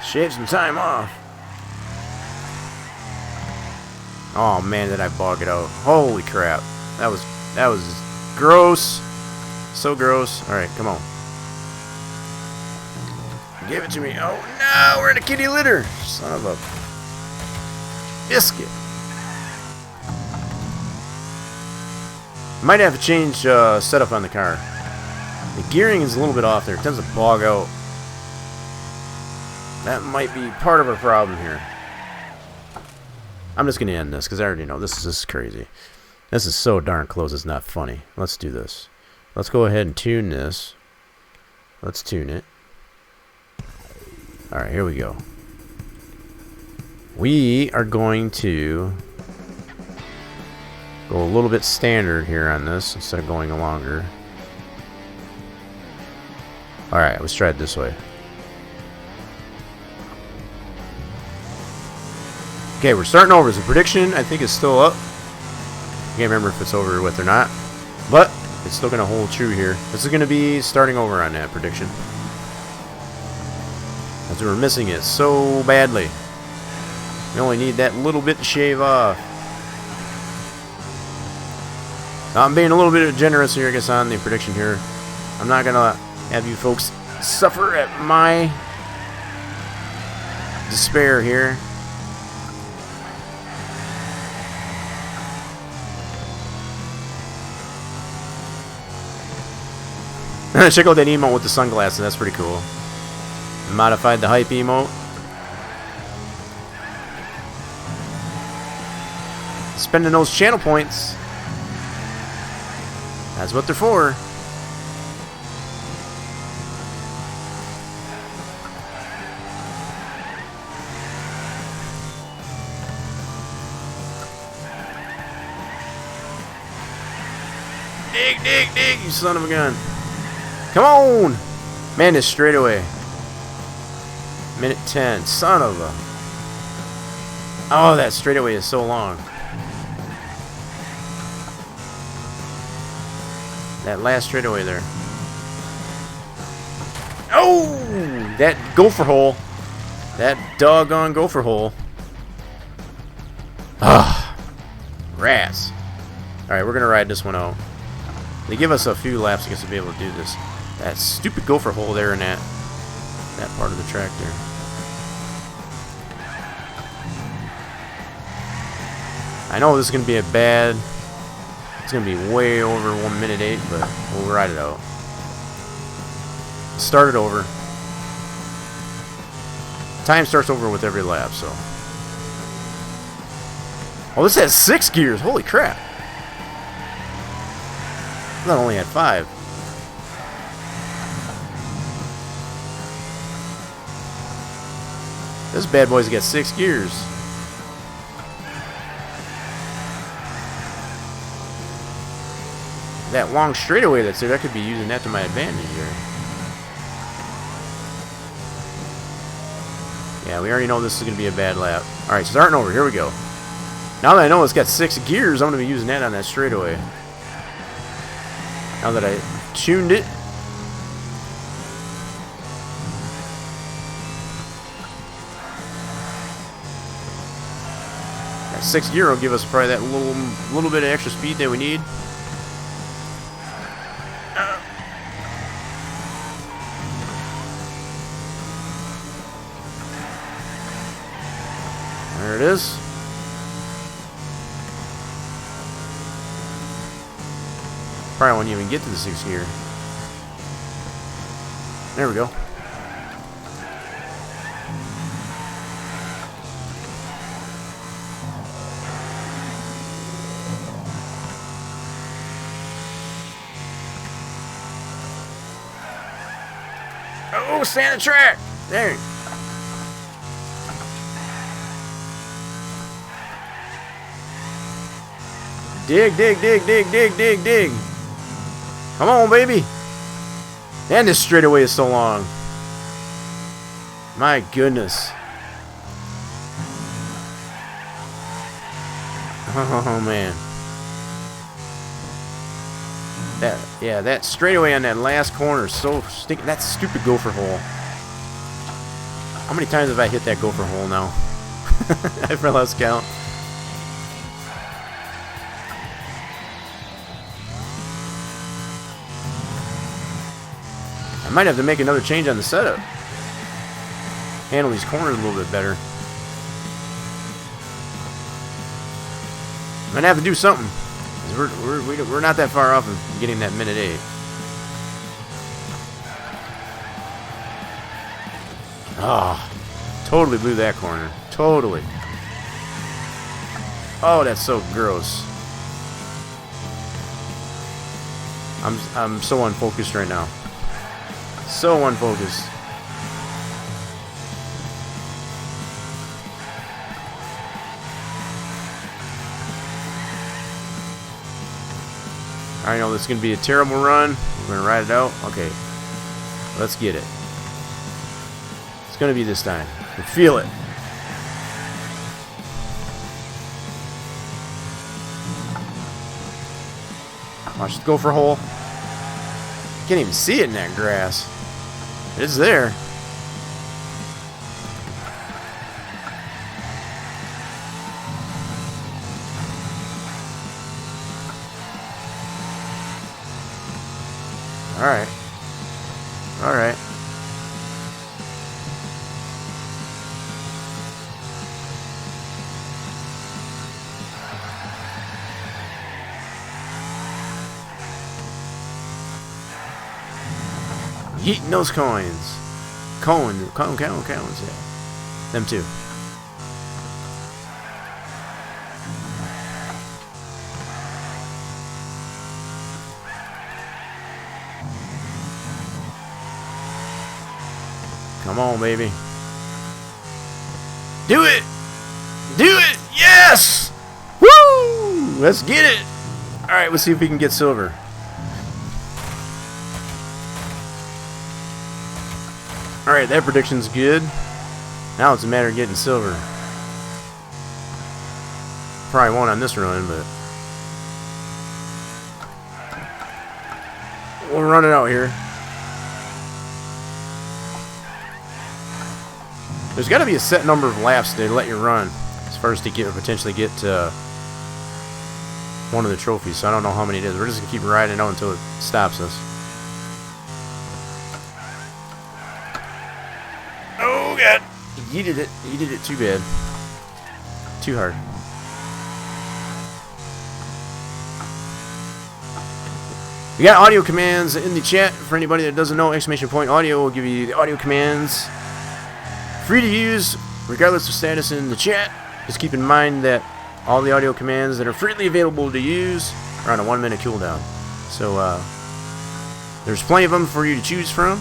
Speaker 2: Shave some time off. Oh man, did I bog it out? Holy crap! That was gross. So gross. All right, come on. Give it to me. Oh no, we're in a kitty litter. Son of a biscuit. Might have to change setup on the car. The gearing is a little bit off there. It tends to bog out. That might be part of our problem here. I'm just going to end this because I already know this is crazy. This is so darn close, it's not funny. Let's do this. Let's go ahead and tune this. Let's tune it. Alright, here we go. We are going to go a little bit standard here on this instead of going longer. Alright, let's try it this way. Okay, we're starting over. The prediction, I think, is still up. Can't remember if it's over with or not. But it's still going to hold true here. This is going to be starting over on that prediction. As we were missing it so badly. We only need that little bit to shave off. Now, I'm being a little bit generous here, I guess, on the prediction here. I'm not going to have you folks suffer at my despair here. Check out that emote with the sunglasses. That's pretty cool. Modified the hype emote. Spending those channel points. That's what they're for. Dig, dig, dig, you son of a gun. Come on! Man, this straightaway. Minute 10. Son of a... Oh, that straightaway is so long. That last straightaway there. Oh! That gopher hole. That doggone gopher hole. Ah. Rats. Alright, we're going to ride this one out. They give us a few laps, I guess, to be able to do this. That stupid gopher hole there in that part of the track there. I know this is going to be it's going to be way over 1 minute 8, but we'll ride it out. Start it over. Time starts over with every lap, so. Oh, this has 6 gears. Holy crap. That only had 5. This bad boy's got 6 gears. That long straightaway that's there, I could be using that to my advantage here. Yeah, we already know this is going to be a bad lap. Alright, starting over. Here we go. Now that I know it's got 6 gears, I'm going to be using that on that straightaway. Now that I tuned it. That 6 gear will give us probably that little bit of extra speed that we need. There it is. Probably won't even get to the 6th gear. There we go. Oh, stay on the track. There. Dig, dig, dig, dig, dig, dig, dig. Come on, baby. And this straightaway is so long. My goodness. Oh, man. That straightaway on that last corner is so stinking. That stupid gopher hole. How many times have I hit that gopher hole now? I've lost count. I might have to make another change on the setup. Handle these corners a little bit better. Might have to do something. We're not that far off of getting that minute 8. Oh, totally blew that corner. Totally. Oh, that's so gross. I'm so unfocused right now. So unfocused. I know this is going to be a terrible run. We're going to ride it out. Okay. Let's get it. It's going to be this time. I can feel it. Watch the gopher hole. Can't even see it in that grass. It's there. Alright. Alright. Eating those coins. Coins, yeah. Them too. Come on, baby. Do it! Do it! Yes! Woo! Let's get it! Alright, let's see if we can get silver. Alright, that prediction's good. Now it's a matter of getting silver. Probably won't on this run, but we'll run it out here. There's got to be a set number of laps they let you run as far as to potentially get one of the trophies. So I don't know how many it is. We're just going to keep riding out until it stops us. Oh, God. He did it. He did it too bad. Too hard. We got audio commands in the chat. For anybody that doesn't know, !audio will give you the audio commands. Free to use, regardless of status in the chat. Just keep in mind that all the audio commands that are freely available to use are on a 1 minute cooldown. So there's plenty of them for you to choose from.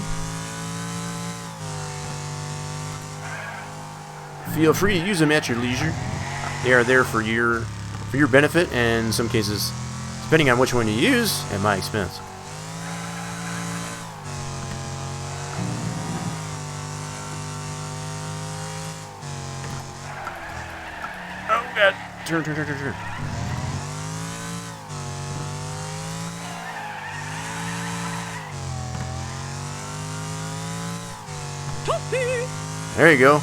Speaker 2: Feel free to use them at your leisure. They are there for your benefit, and in some cases, depending on which one you use, at my expense. Oh god! Turn. There you go.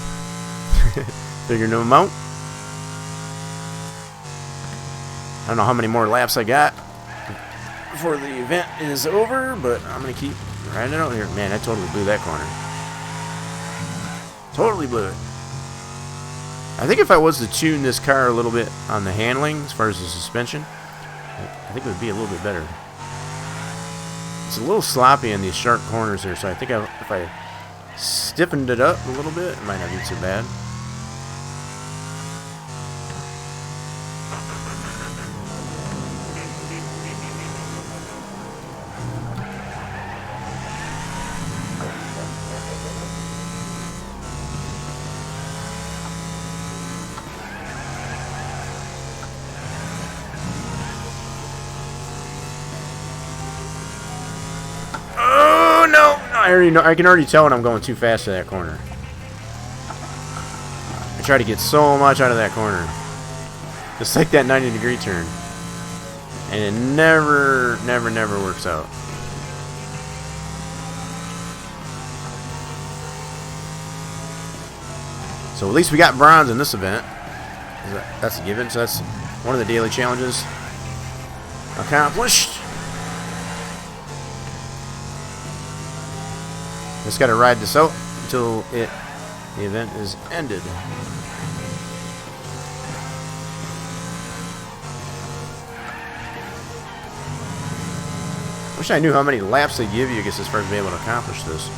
Speaker 2: Figure no amount. I don't know how many more laps I got before the event is over, but I'm going to keep riding it out here. Man, I totally blew that corner. Totally blew it. I think if I was to tune this car a little bit on the handling, as far as the suspension, I think it would be a little bit better. It's a little sloppy in these sharp corners here, so I think if I stiffened it up a little bit, it might not be too bad. I can already tell when I'm going too fast to that corner. I try to get so much out of that corner. Just like that 90-degree turn. And it never works out. So at least we got bronze in this event. That's a given. So that's one of the daily challenges accomplished. Just got to ride this out until the event is ended. Wish I knew how many laps they give you, I guess, as far as being able to accomplish this.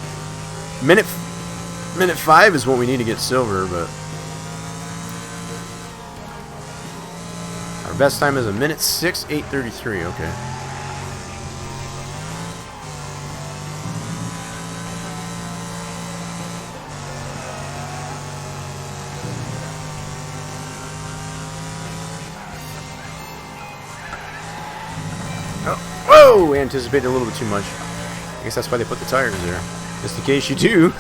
Speaker 2: Minute 5 is what we need to get silver, but our best time is a minute 6, 8:33. Okay. Whoa! We anticipated a little bit too much. I guess that's why they put the tires there. Just in case you do.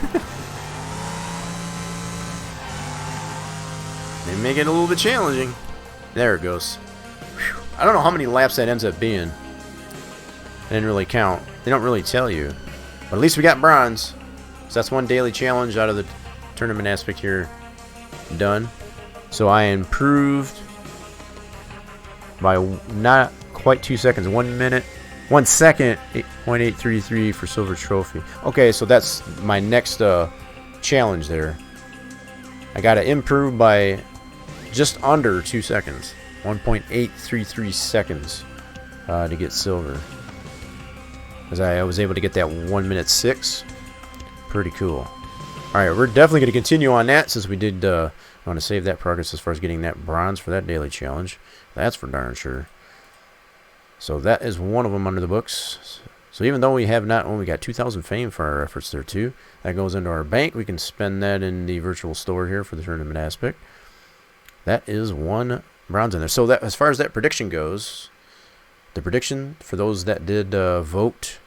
Speaker 2: They make it a little bit challenging. There it goes. Whew. I don't know how many laps that ends up being. I didn't really count. They don't really tell you. But at least we got bronze. So that's one daily challenge out of the tournament aspect here done. So I improved by not quite 2 seconds. 1 minute, 1 second, 0.833 for silver trophy. Okay, so that's my next challenge there. I got to improve by just under 2 seconds. 1.833 seconds to get silver. Because I was able to get that 1 minute 6. Pretty cool. Alright, we're definitely going to continue on that since we did want to save that progress as far as getting that bronze for that daily challenge. That's for darn sure. So that is one of them under the books. So even though we have not only got 2,000 fame for our efforts there too, that goes into our bank. We can spend that in the virtual store here for the tournament aspect. That is one bronze in there. So that, as far as that prediction goes, the prediction for those that did vote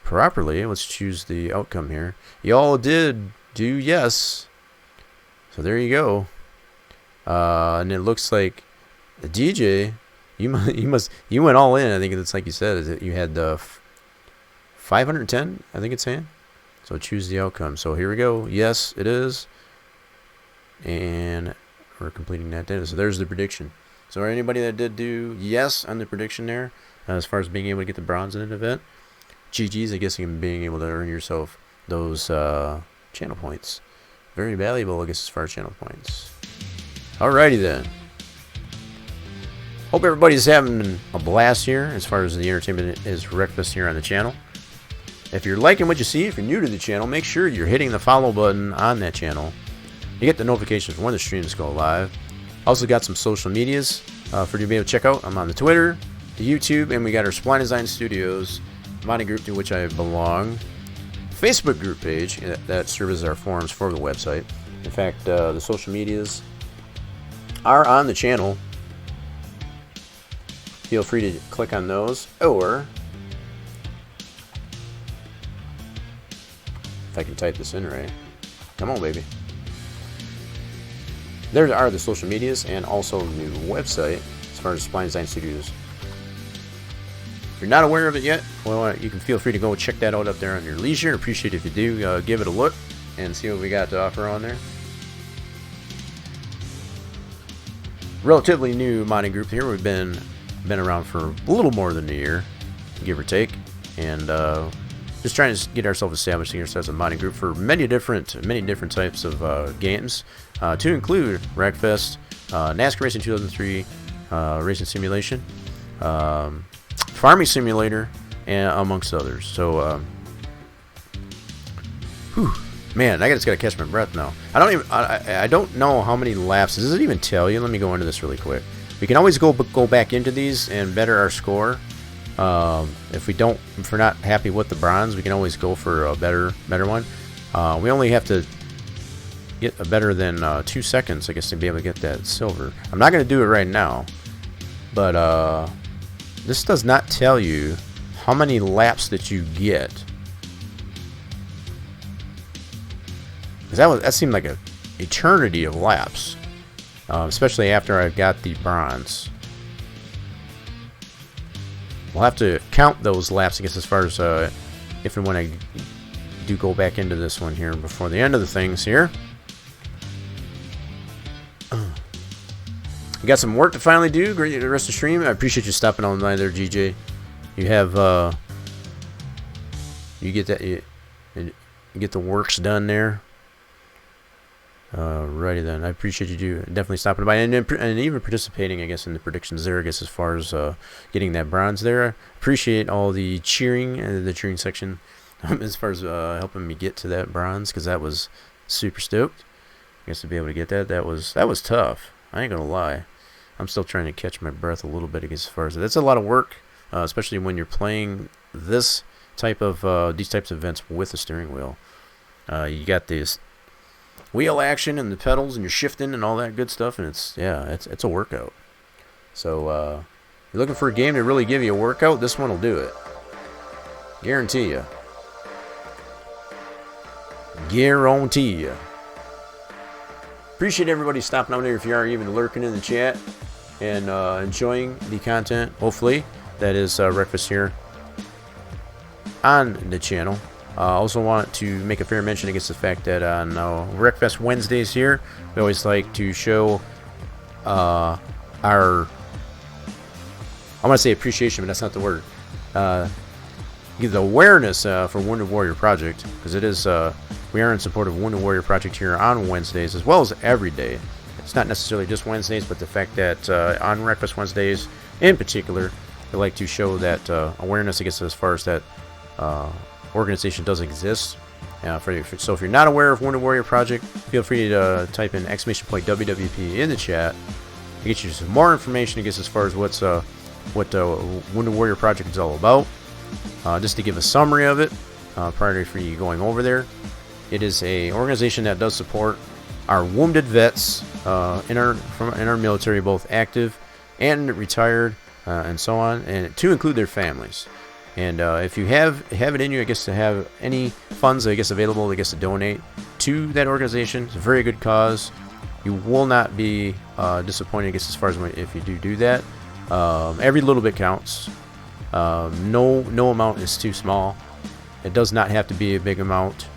Speaker 2: properly, let's choose the outcome here. Y'all did do yes. So there you go. And it looks like the DJ, you went all in. I think it's like you said, is that you had 510, I think it's saying. So choose the outcome. So here we go. Yes, it is. And we're completing that data. So there's the prediction. So anybody that did do yes on the prediction there, as far as being able to get the bronze in an event, GG's, I guess, in being able to earn yourself those channel points. Very valuable, I guess, as far as channel points. Alrighty then. Hope everybody's having a blast here as far as the entertainment is Wreckest here on the channel. If you're liking what you see, if you're new to the channel, make sure you're hitting the follow button on that channel. You get the notifications when the streams go live. Also got some social medias for you to be able to check out. I'm on the Twitter, the YouTube, and we got our Spline Design Studios modding group to which I belong. Facebook group page that serves as our forums for the website. In fact, the social medias are on the channel. Feel free to click on those, or if I can type this in right. Come on, baby. There are the social medias and also the website as far as Spline Design Studios. If you're not aware of it yet, well, you can feel free to go check that out up there on your leisure. Appreciate it if you do. Give it a look and see what we got to offer on there. Relatively new modding group here. We've been around for a little more than a year, give or take, and just trying to get ourselves established here as a modding group for many different types of games, to include Wreckest, NASCAR Racing 2003, Racing Simulation, Farming Simulator, and amongst others. So, man, I just gotta catch my breath now. I don't know how many laps. Does it even tell you? Let me go into this really quick. We can always go back into these and better our score. If we're not happy with the bronze, we can always go for a better one. We only have to get a better than 2 seconds, I guess, to be able to get that silver. I'm not going to do it right now, but this does not tell you how many laps that you get. That seemed like an eternity of laps, especially after I got the bronze. We'll have to count those laps, I guess, as far as if and when I do go back into this one here before the end of the things here. We got some work to finally do. Great the rest of the stream. I appreciate you stopping on by there, GJ. You have you get that you get the works done there. Righty then. I appreciate you definitely stopping by and even participating, I guess, in the predictions there, I guess, as far as getting that bronze there. I appreciate all the cheering and the cheering section as far as helping me get to that bronze, because that was super stoked. I guess to be able to get that was tough. I ain't gonna lie. I'm still trying to catch my breath a little bit, I guess, as far as that's a lot of work, especially when you're playing this type of these types of events with a steering wheel. You got this wheel action and the pedals, and you're shifting and all that good stuff, and it's a workout. So you're looking for a game to really give you a workout, this one will do it. Guarantee you. Guarantee you. Appreciate everybody stopping out there, if you are even lurking in the chat and enjoying the content, hopefully. That is Wreckest here on the channel. I also want to make a fair mention against the fact that on Wreckfest Wednesdays here, we always like to show our, I want to say appreciation, but that's not the word, give the awareness for Wounded Warrior Project, because it is, we are in support of Wounded Warrior Project here on Wednesdays, as well as every day. It's not necessarily just Wednesdays, but the fact that on Wreckfest Wednesdays in particular, we like to show that awareness, I guess, as far as that organization does exist. So if you're not aware of Wounded Warrior Project, feel free to type in !WWP in the chat to get you some more information, I guess, as far as what Wounded Warrior Project is all about. Just to give a summary of it prior to you going over there. It is a organization that does support our wounded vets in our military, both active and retired, and so on, and to include their families. And if you have it in you, I guess, to have any funds, I guess, available, I guess, to donate to that organization, it's a very good cause. You will not be disappointed, I guess, as far as if you do that. Every little bit counts. No amount is too small. It does not have to be a big amount.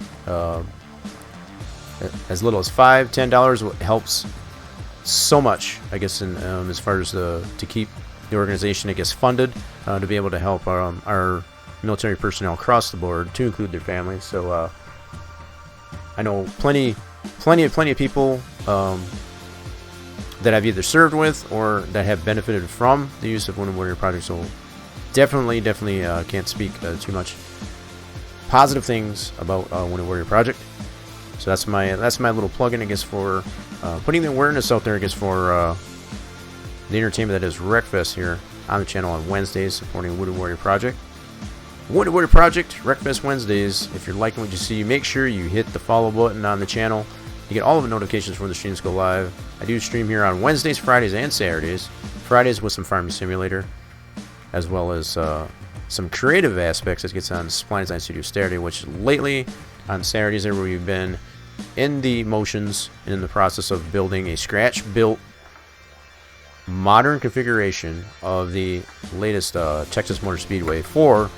Speaker 2: As little as $5, $10 helps so much, I guess, in as far as to keep the organization, I guess, funded, to be able to help our military personnel across the board, to include their families. So I know plenty of people that I've either served with or that have benefited from the use of Wounded Warrior Project. So definitely can't speak too much positive things about Wounded Warrior Project. So that's my little plug-in, I guess, for putting the awareness out there, I guess, for the entertainment that is Wreckfest here on the channel on Wednesdays, supporting Wooded Warrior Project. Wooded Warrior Project, Wreckfest Wednesdays. If you're liking what you see, make sure you hit the follow button on the channel to get all of the notifications when the streams go live. I do stream here on Wednesdays, Fridays, and Saturdays. Fridays with some Farming Simulator, as well as some creative aspects that gets on Spline Design Studio Saturday, which lately on Saturdays there we've been in the motions and in the process of building a scratch-built modern configuration of the latest Texas Motor Speedway for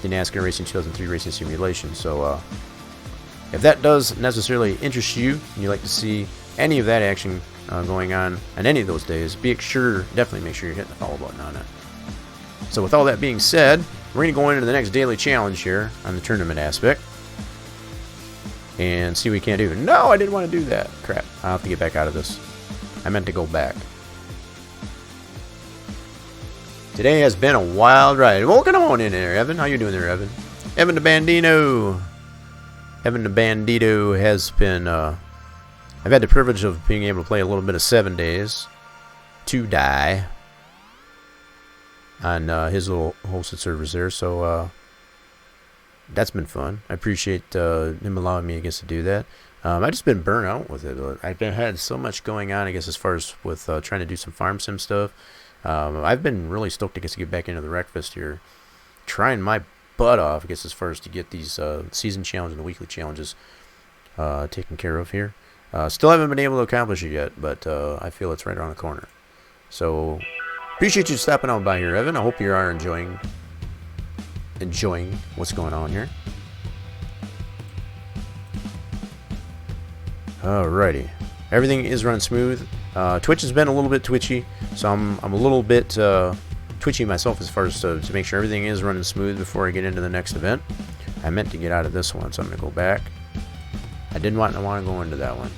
Speaker 2: the NASCAR Racing 2003 Racing Simulation. So if that does necessarily interest you and you like to see any of that action going on any of those days, definitely make sure you're hitting the follow button on it. So with all that being said, we're going to go into the next daily challenge here on the tournament aspect and see what we can do. No, I didn't want to do that. Crap. I'll have to get back out of this. I meant to go back. Today has been a wild ride. Well, come on in there, Evan. How you doing there, Evan? Evan the Bandito. Evan the Bandito has been... I've had the privilege of being able to play a little bit of 7 Days to Die on his little hosted servers there, so that's been fun. I appreciate him allowing me, I guess, to do that. I've just been burnt out with it. I've had so much going on, I guess, as far as with trying to do some farm sim stuff. I've been really stoked, I guess, to get back into the Wreckfest here, trying my butt off, I guess, as far as to get these season challenges and the weekly challenges taken care of here. Still haven't been able to accomplish it yet, but I feel it's right around the corner. So appreciate you stopping on by here, Evan. I hope you are enjoying what's going on here. Alrighty, everything is running smooth. Twitch has been a little bit twitchy, so I'm a little bit twitchy myself as far as to make sure everything is running smooth before I get into the next event. I meant to get out of this one, so I'm gonna go back. I didn't want to go into that one.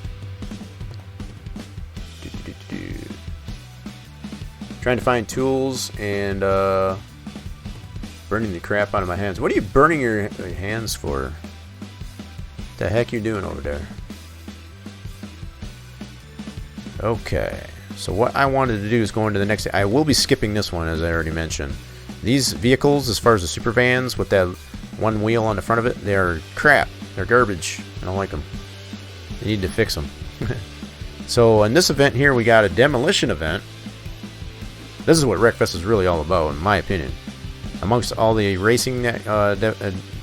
Speaker 2: Trying to find tools and burning the crap out of my hands. What are you burning your hands for? The heck you doing over there? Okay, so what I wanted to do is go into the next. I will be skipping this one, as I already mentioned. These vehicles, as far as the super vans with that one wheel on the front of it, they're crap. They're garbage. I don't like them. They need to fix them. So in this event here, we got a demolition event. This is what Wreckfest is really all about, in my opinion. Amongst all the racing that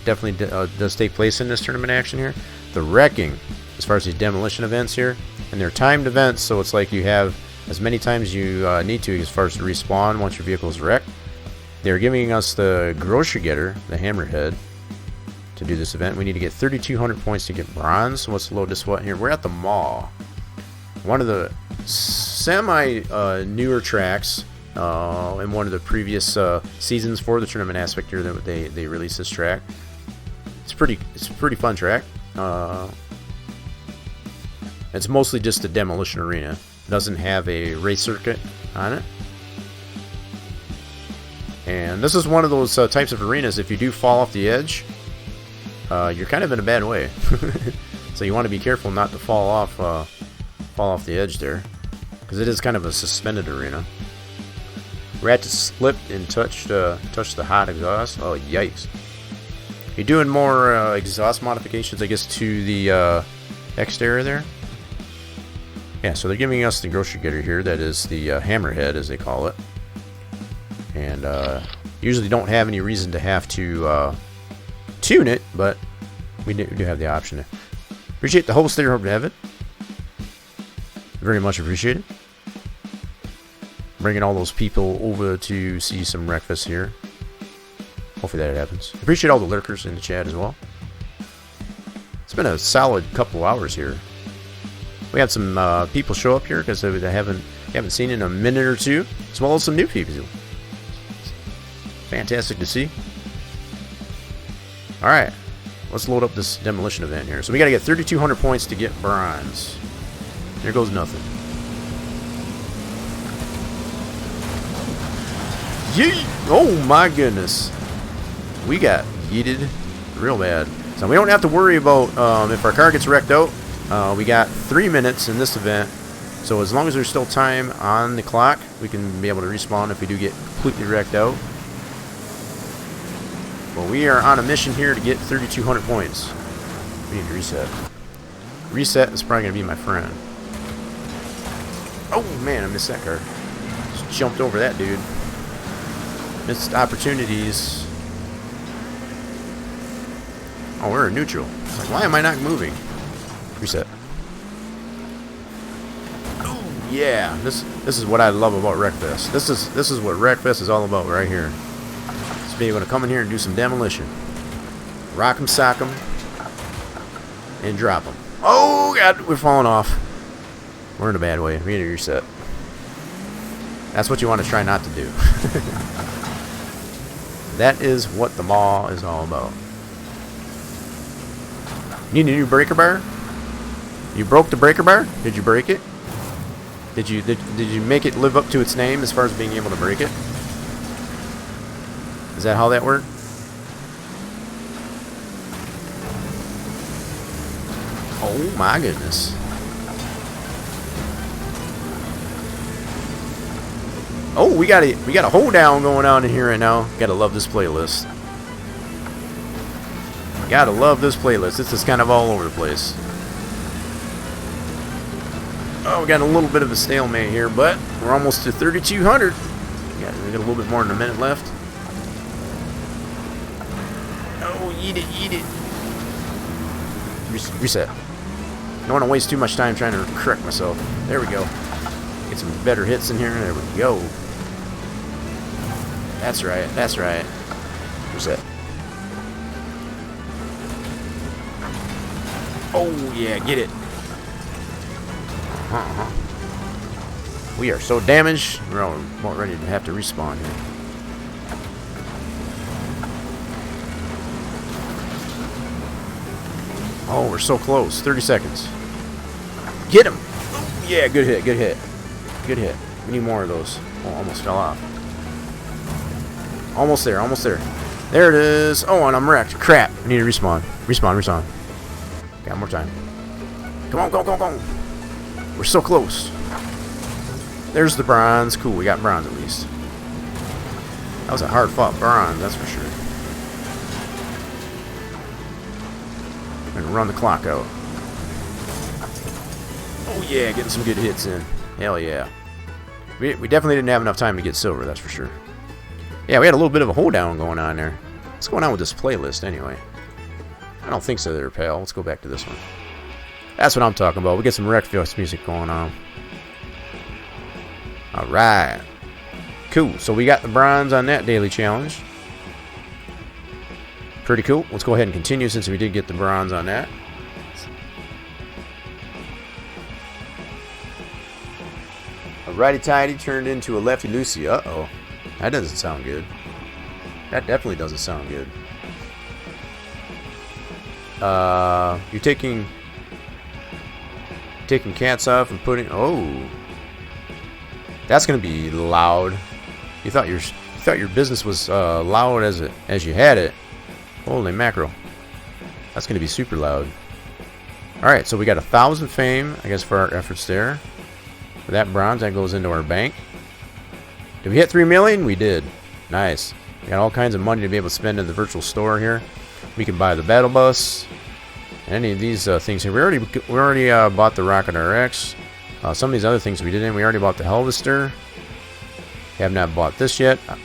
Speaker 2: definitely does take place in this tournament action here, the wrecking, as far as these demolition events here, and they're timed events, so it's like you have as many times you need to as far as to respawn once your vehicle is wrecked. They're giving us the grocery getter, the hammerhead, to do this event. We need to get 3,200 points to get bronze. So let's load this one here. We're at the mall. One of the semi newer tracks in one of the previous seasons for the tournament aspect here that they released this track. It's a pretty fun track. It's mostly just a demolition arena. It doesn't have a race circuit on it. And this is one of those types of arenas, if you do fall off the edge, you're kind of in a bad way. So you want to be careful not to fall off the edge there, because it is kind of a suspended arena. Rat slipped and touched the hot exhaust. Oh, yikes. You're doing more exhaust modifications, I guess, to the exterior there. Yeah, so they're giving us the grocery getter here. That is the hammerhead, as they call it. And usually don't have any reason to have to tune it, but we do have the option. Appreciate the host there, Evan. Very much appreciated. Bringing all those people over to see some Wreckfest here. Hopefully that happens. Appreciate all the lurkers in the chat as well. It's been a solid couple hours here. We had some people show up here because they haven't seen in a minute or two, as well as some new people. Fantastic to see. All right, let's load up this demolition event here. So we got to get 3,200 points to get bronze. There goes nothing. Yeet! Oh my goodness. We got yeeted real bad. So we don't have to worry about if our car gets wrecked out. We got 3 minutes in this event So as long as there's still time on the clock, we can be able to respawn if we do get completely wrecked out. Well, we are on a mission here to get 3,200 points. We need to reset. Reset is probably going to be my friend. Oh man, I missed that car. Just jumped over that dude. Missed opportunities. Oh, we're in neutral. It's like, why am I not moving? Reset. Oh yeah, this is what I love about Wreckfest. This is what Wreckfest is all about right here. Just be able to come in here and do some demolition. Rock 'em, sock 'em, and drop 'em. Oh god, we're falling off. We're in a bad way. We need to reset. That's what you want to try not to do. That is what the mall is all about. Need a new breaker bar? You broke the breaker bar? Did you break it? Did you make it live up to its name as far as being able to break it? Is that how that worked? Oh my goodness. Oh, we got a hold down going on in here right now. Gotta love this playlist. Gotta love this playlist. This is kind of all over the place. Oh, we got a little bit of a stalemate here, but we're almost to 3,200. We got a little bit more than a minute left. Oh, eat it, eat it. Reset. Don't want to waste too much time trying to correct myself. There we go. Get some better hits in here. There we go. That's right. That's right. Reset. Oh, yeah. Get it. We are so damaged. We're all about ready to have to respawn here. Oh, we're so close. 30 seconds. Get him. Oh, yeah, good hit, good hit. Good hit. We need more of those. Oh, almost fell off. Almost there, almost there. There it is. Oh, and I'm wrecked. Crap. I need to respawn. Respawn, respawn. Got more time. Come on, go, go, go. We're so close. There's the bronze. Cool, we got bronze at least. That was a hard-fought bronze, that's for sure. I'm gonna run the clock out. Oh yeah, getting some good hits in. Hell yeah. We definitely didn't have enough time to get silver, that's for sure. Yeah, we had a little bit of a hold down going on there. What's going on with this playlist anyway? I don't think so there, pal. Let's go back to this one. That's what I'm talking about. We get some Wreckfest music going on. Alright. Cool. So we got the bronze on that daily challenge. Pretty cool. Let's go ahead and continue since we did get the bronze on that. A righty-tighty turned into a lefty-loosey. Uh-oh. That doesn't sound good. That definitely doesn't sound good. You're taking cats off and putting... Oh. That's going to be loud. You thought your business was loud as you had it. Holy mackerel. That's going to be super loud. Alright, so we got 1,000 fame, I guess, for our efforts there. For that bronze, that goes into our bank. Did we hit 3 million? We did. Nice. We got all kinds of money to be able to spend in the virtual store here. We can buy the battle bus. Any of these things here. We already bought the Rocket RX. Some of these other things we didn't. We already bought the Helvester. Have not bought this yet. I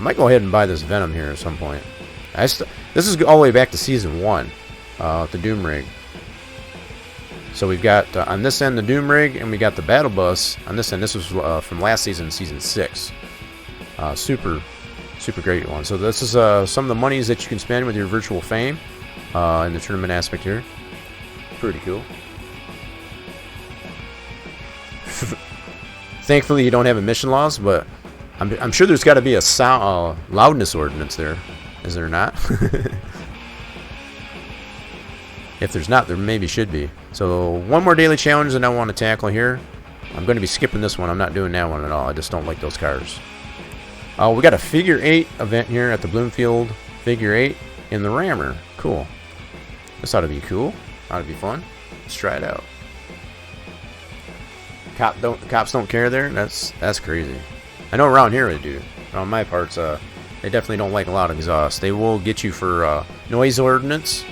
Speaker 2: might go ahead and buy this Venom here at some point. This is all the way back to Season 1. The Doom Rig. So we've got on this end the Doom Rig, and we got the Battle Bus. On this end, this was from last season, Season 6. Super great one. So this is some of the monies that you can spend with your virtual fame in the tournament aspect here. Pretty cool. Thankfully, you don't have emission laws, but I'm sure there's got to be a sound loudness ordinance there. Is there not? If there's not, there maybe should be. So one more daily challenge that I want to tackle here. I'm going to be skipping this one. I'm not doing that one at all. I just don't like those cars. We got a figure 8 event here at the Bloomfield figure 8 in the Rammer. Cool. This ought to be cool. Ought to be fun. Let's try it out. Cops don't care there. That's crazy. I know around here they do. Around my parts, they definitely don't like a lot of exhaust. They will get you for noise ordinance.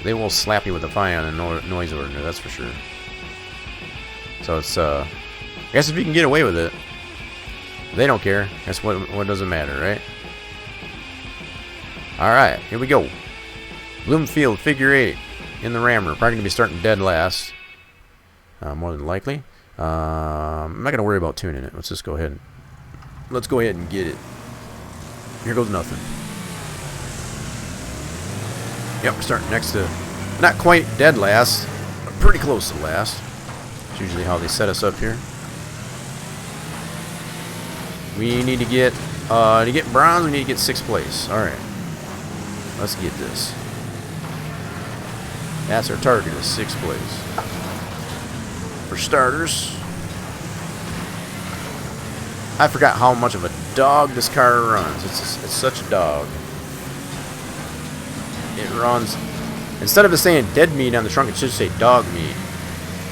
Speaker 2: They will slap you with a fine on a noise ordinance. That's for sure. So it's I guess if you can get away with it, they don't care. That's what doesn't matter, right? All right, here we go. Bloomfield figure 8 in the rammer. Probably gonna be starting dead last. More than likely. I'm not gonna worry about tuning it. Let's just go ahead. Let's go ahead and get it. Here goes nothing. Yep, we're starting next to, not quite dead last, but pretty close to last. It's usually how they set us up here. We need to get bronze. We need to get 6th place. All right, let's get this. That's our target, is 6th place. For starters, I forgot how much of a dog this car runs. It's such a dog. It runs, instead of it saying dead meat on the trunk, it should say dog meat,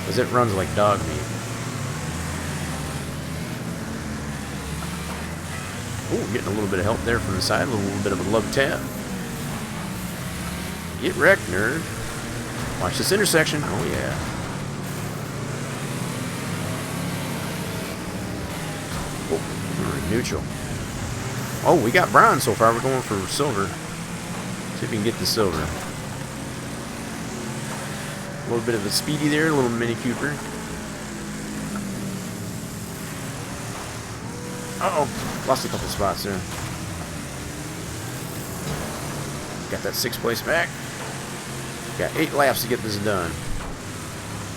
Speaker 2: because it runs like dog meat. Ooh, getting a little bit of help there from the side, a little bit of a love tap. Get wrecked, nerd. Watch this intersection. Oh yeah. Oh, we're in neutral. Oh, we got bronze so far. We're going for silver. See if we can get the silver. A little bit of a speedy there, a little Mini Cooper. Uh-oh, lost a couple spots there. Got that 6th place back. Got 8 laps to get this done.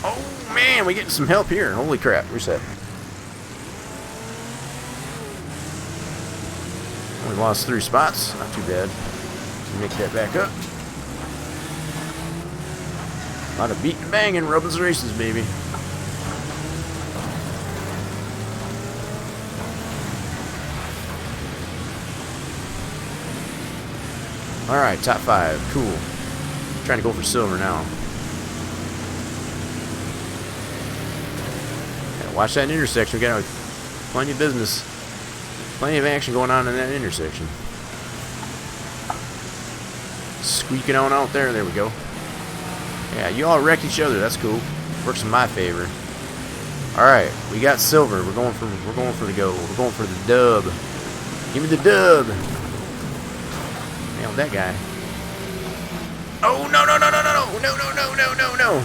Speaker 2: Oh man, we getting some help here. Holy crap, reset. Only lost 3 spots, not too bad. Make that back up. A lot of beating and banging, Rubbin's races, baby. Alright, top 5. Cool. Trying to go for silver now. Gotta watch that intersection. We got plenty of business. Plenty of action going on in that intersection. Squeaking on out there. There we go. Yeah, you all wrecked each other. That's cool. Works in my favor. Alright, we got silver. We're going for the gold. We're going for the dub. Give me the dub. Nailed that guy. Oh no no no no no no no no no no no.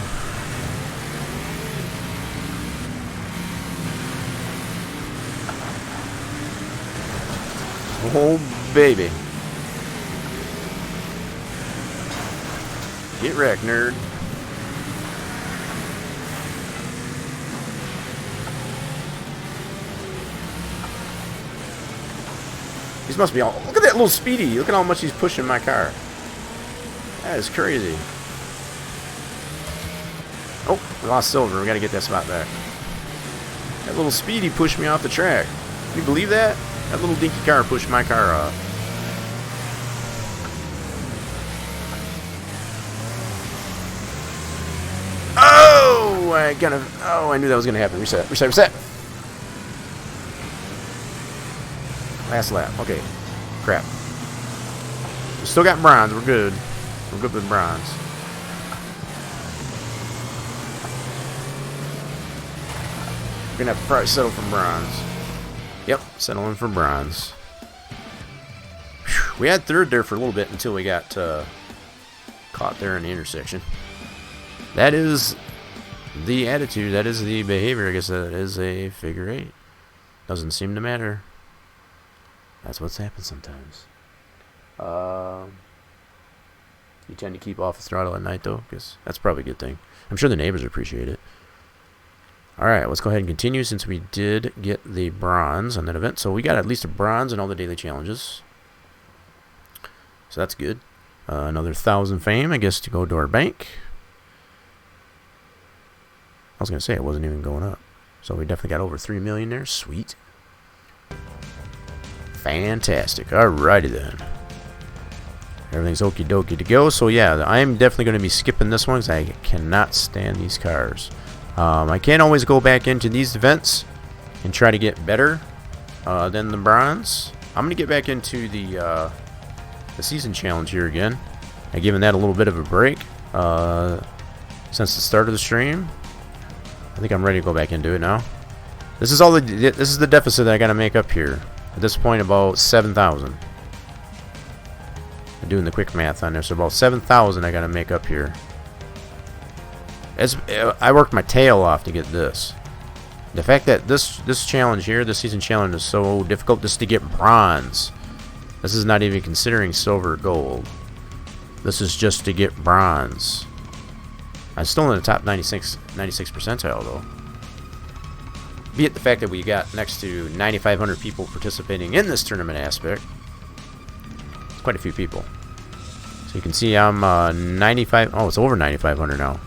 Speaker 2: Oh baby. Get wrecked, nerd. These must be all... Look at that little speedy. Look at how much he's pushing my car. That is crazy. Oh, we lost silver. We got to get that spot back. That little speedy pushed me off the track. Can you believe that? That little dinky car pushed my car off. Oh, I knew that was gonna happen. Reset, reset, reset. Last lap. Okay. Crap. We still got bronze. We're good. We're good with bronze. We're gonna have to probably settle for bronze. Yep, settling for bronze. Whew. We had third there for a little bit until we got caught there in the intersection. That is the attitude. That is the behavior. I guess that is a figure 8. Doesn't seem to matter. That's what's happened sometimes. You tend to keep off the throttle at night, though, because that's probably a good thing. I'm sure the neighbors appreciate it. Alright, let's go ahead and continue since we did get the bronze on that event. So we got at least a bronze in all the daily challenges. So that's good. Another 1,000 fame, I guess, to go to our bank. I was going to say it wasn't even going up. So we definitely got over 3 million there. Sweet. Fantastic. Alrighty then. Everything's okie dokie to go. So yeah, I'm definitely going to be skipping this one because I cannot stand these cars. I can always go back into these events and try to get better than the bronze. I'm gonna get back into the season challenge here again. I've given that a little bit of a break since the start of the stream. I think I'm ready to go back into it now. This is the deficit that I gotta make up here. At this point, about 7,000. I'm doing the quick math on there, so about 7,000 I gotta make up here. I worked my tail off to get this. The fact that this challenge here, this season challenge, is so difficult just to get bronze. This is not even considering silver or gold. This is just to get bronze. I'm still in the top 96 percentile though. Be it the fact that we got next to 9,500 people participating in this tournament aspect. It's quite a few people. So you can see I'm 95. Oh, it's over 9,500 now.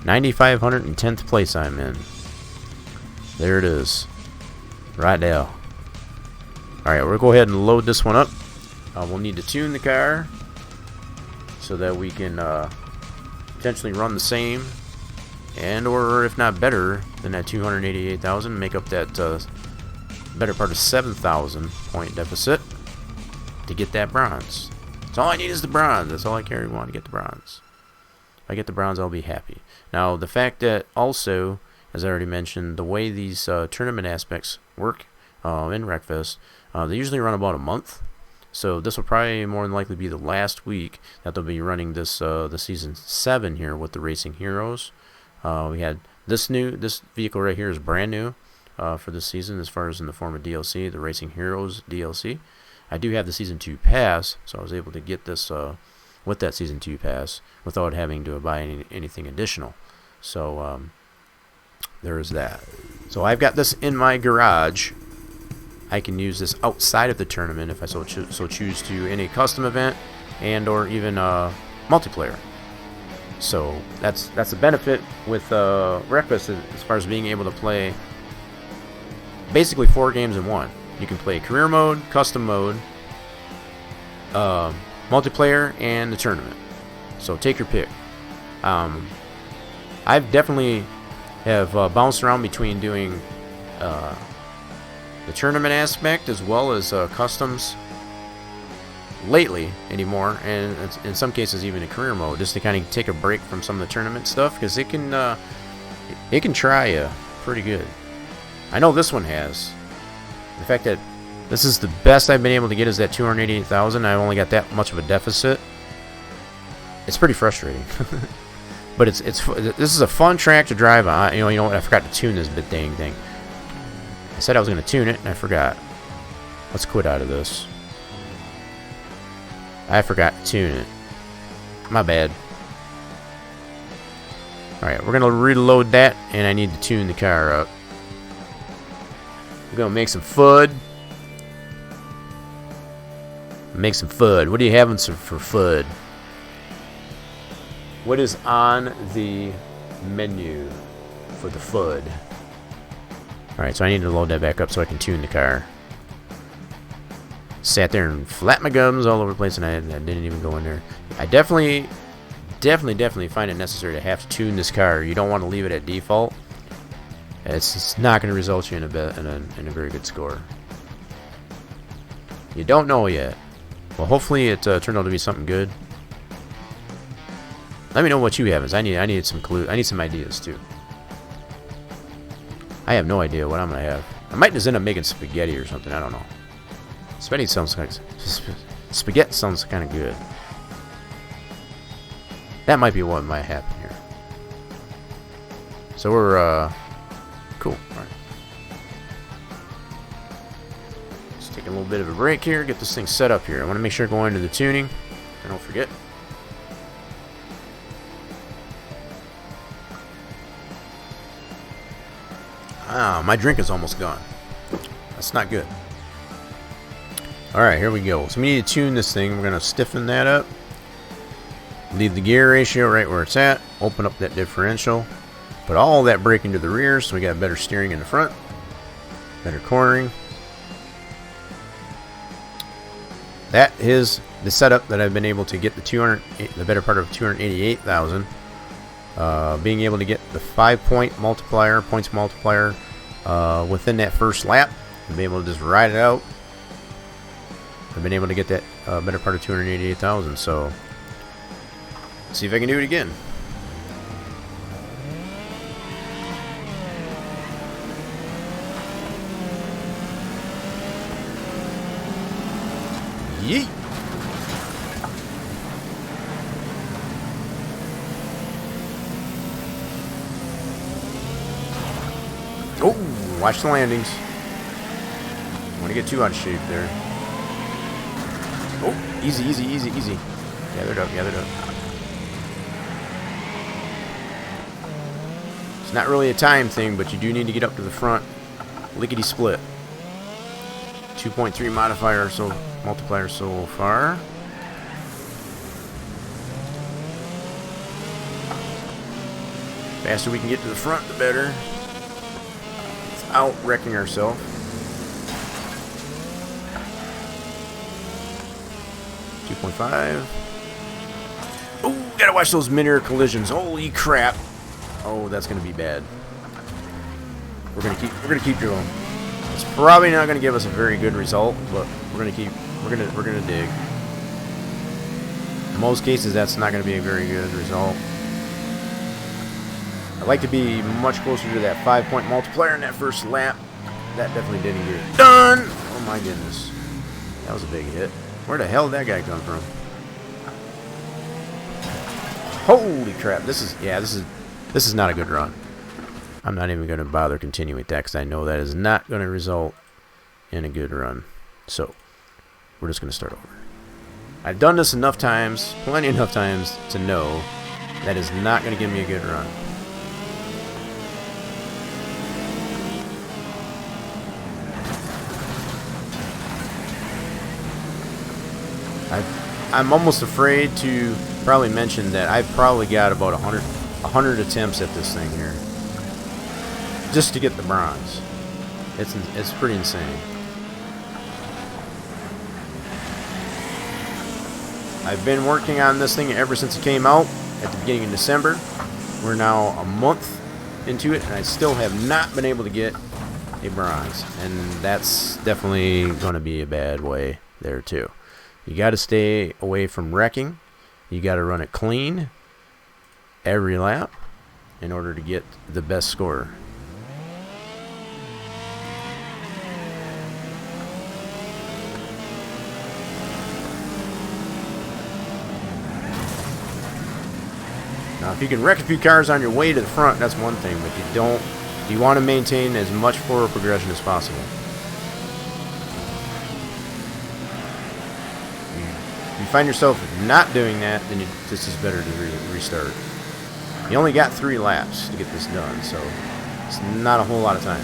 Speaker 2: 9,510th place I'm in. There it is. Right there. Alright, we'll go ahead and load this one up. We'll need to tune the car so that we can potentially run the same and or if not better than that 288,000, make up that better part of 7,000 point deficit to get that bronze. That's all I need is the bronze. That's all I care. Want to get the bronze. If I get the bronze, I'll be happy. Now, the fact that also, as I already mentioned, the way these tournament aspects work in Wreckfest, they usually run about a month. So this will probably more than likely be the last week that they'll be running this the season 7 here with the Racing Heroes. We had this vehicle right here is brand new for this season as far as in the form of DLC, the Racing Heroes DLC. I do have the season 2 pass, so I was able to get this with that season 2 pass without having to buy anything additional. So there is that. So I've got this in my garage. I can use this outside of the tournament if I so choose to in a custom event and or even multiplayer. So that's the benefit with Wreckest as far as being able to play basically 4 games in one. You can play career mode, custom mode, multiplayer, and the tournament. So take your pick. I've definitely have bounced around between doing the tournament aspect as well as customs lately anymore, and in some cases even a career mode, just to kind of take a break from some of the tournament stuff, because it can try you pretty good. I know this one has. The fact that this is the best I've been able to get is that 288,000. I only got that much of a deficit. It's pretty frustrating. But this is a fun track to drive on. You know what? I forgot to tune this dang thing. I said I was going to tune it, and I forgot. Let's quit out of this. I forgot to tune it. My bad. Alright, we're going to reload that, and I need to tune the car up. We're going to make some FUD. Make some FUD. What are you having for FUD? What is on the menu for the FUD? Alright, so I need to load that back up so I can tune the car. Sat there and flapped my gums all over the place, and I didn't even go in there. I definitely find it necessary to have to tune this car. You don't want to leave it at default. It's not going to result you in a very good score. You don't know yet. Well, hopefully it turned out to be something good. Let me know what you have. I need some clue. I need some ideas too. I have no idea what I'm gonna have. I might just end up making spaghetti or something. I don't know. Spaghetti sounds kind of good. That might be what might happen here. So we're cool. All right. Let's take a little bit of a break here. Get this thing set up here. I want to make sure I go into the tuning. I don't forget. Ah, my drink is almost gone. That's not good. Alright, here we go. So we need to tune this thing. We're going to stiffen that up. Leave the gear ratio right where it's at. Open up that differential. Put all that braking to the rear so we got better steering in the front. Better cornering. That is the setup that I've been able to get the better part of 288,000 being able to get the 5-point multiplier, points multiplier within that first lap, and be able to just ride it out. I've been able to get that better part of 288,000. So let's see if I can do it again. Yeet. Oh, watch the landings. I want to get too out of shape there. Oh, easy, easy, easy, easy. Gathered up, gathered up. It's not really a time thing, but you do need to get up to the front. Lickety split. 2.3 modifier, so multiplier so far. Faster we can get to the front, the better. Without wrecking ourselves. 2.5. Oh, gotta watch those mid-air collisions. Holy crap! Oh, that's gonna be bad. We're gonna keep doing. It's probably not gonna give us a very good result, but we're gonna dig. In most cases, that's not gonna be a very good result. I'd like to be much closer to that 5-point multiplier in that first lap. That definitely didn't get it done. Oh my goodness, that was a big hit. Where the hell did that guy come from? Holy crap! This is not a good run. I'm not even going to bother continuing with that because I know that is not going to result in a good run. So we're just going to start over. I've done this enough times, plenty enough times to know that is not going to give me a good run. I'm almost afraid to probably mention that I've probably got about 100 attempts at this thing here, just to get the bronze. It's pretty insane. I've been working on this thing ever since it came out at the beginning of December. We're now a month into it, and I still have not been able to get a bronze, and that's definitely going to be a bad way there too. You got to stay away from wrecking. You got to run it clean every lap in order to get the best score. Now, if you can wreck a few cars on your way to the front, that's one thing, but you want to maintain as much forward progression as possible. If you find yourself not doing that, then this is better to restart. You only got 3 laps to get this done, so it's not a whole lot of time.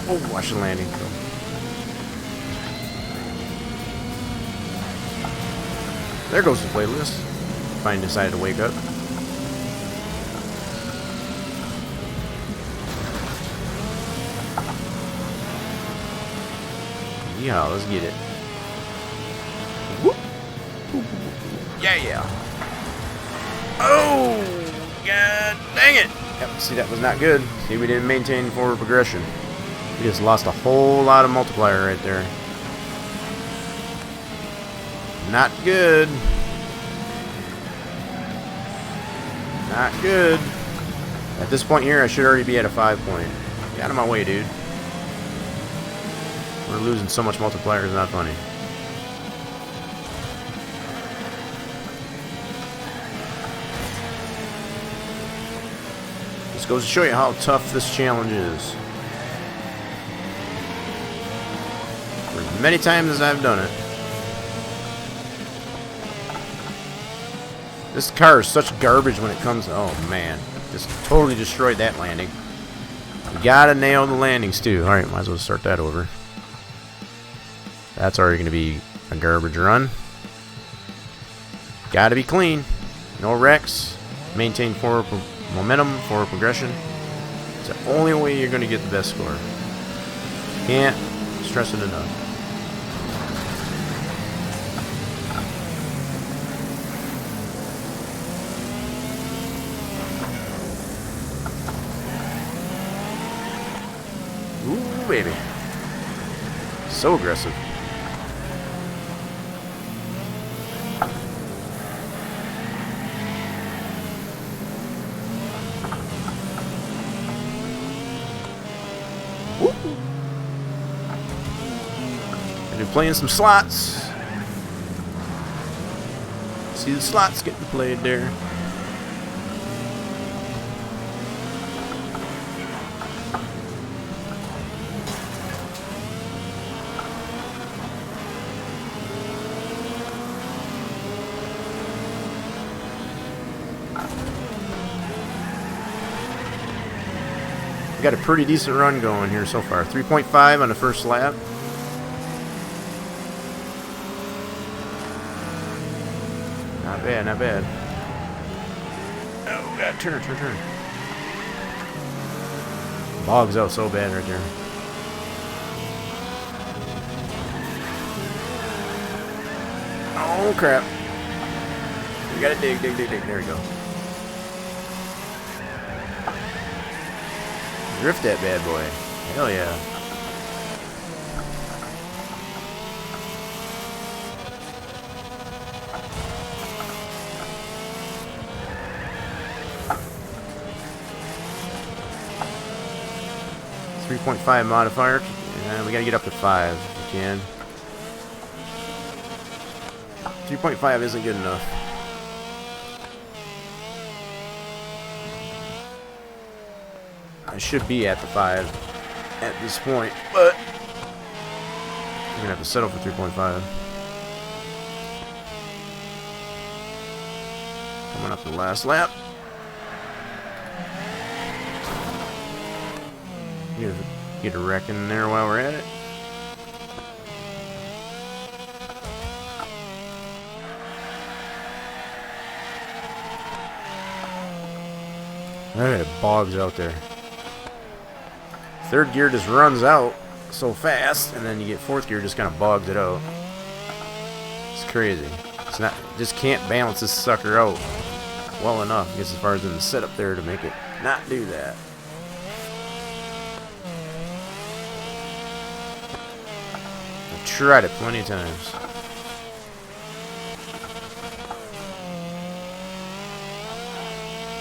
Speaker 2: Oh, watch the landing. There goes the playlist. Finally decided to wake up. Yeah, let's get it. Whoop. Yeah, yeah. Oh, god dang it. Yep, see, that was not good. See, we didn't maintain forward progression. We just lost a whole lot of multiplier right there. Not good. Not good. At this point here, I should already be at a 5-point. Get out of my way, dude. We're losing so much multiplier, it's not funny. This goes to show you how tough this challenge is. For as many times as I've done it. This car is such garbage when it comes to, oh man, just totally destroyed that landing. You gotta nail the landings too. Alright, might as well start that over. That's already going to be a garbage run. Gotta be clean. No wrecks. Maintain forward momentum, forward progression. It's the only way you're going to get the best score. Can't stress it enough. baby. So aggressive. Woo. I've been playing some slots. See the slots getting played there. We got a pretty decent run going here so far. 3.5 on the first lap. Not bad, not bad. Oh, God, turn. Bogs out so bad right there. Oh, crap. We gotta dig. There we go. Drift that bad boy. Hell yeah. .5 modifier, and we gotta get up to 5 if we can. 3.5 isn't good enough. I should be at the 5 at this point, but I'm gonna have to settle for 3.5. Coming up the last lap. Get a wreck in there while we're at it. Alright, it bogs out there. Third gear just runs out so fast, and then you get fourth gear just kind of bogs it out. It's crazy. It's not, just can't balance this sucker out well enough. I guess as far as in the setup there to make it not do that. Tried it plenty of times.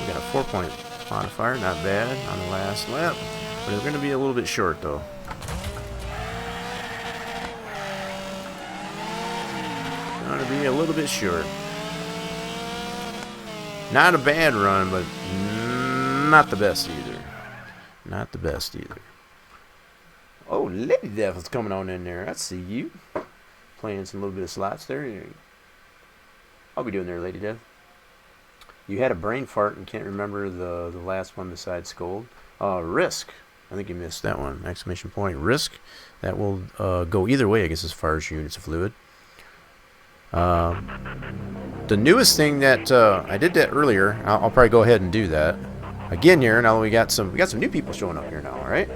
Speaker 2: We got a 4-point modifier, not bad on the last lap, but it's going to be a little bit short though. Going to be a little bit short. Not a bad run, but not the best either. Not the best either. Oh, Lady Devil's coming on in there. I see you. Playing some little bit of slots there. I'll be doing there, Lady Dev. You had a brain fart and can't remember the last one besides Scold. Risk. I think you missed that one. Exclamation point. Risk. That will go either way, I guess, as far as units of fluid. The newest thing that I did that earlier. I'll probably go ahead and do that again here. Now that we got some new people showing up here now. All right.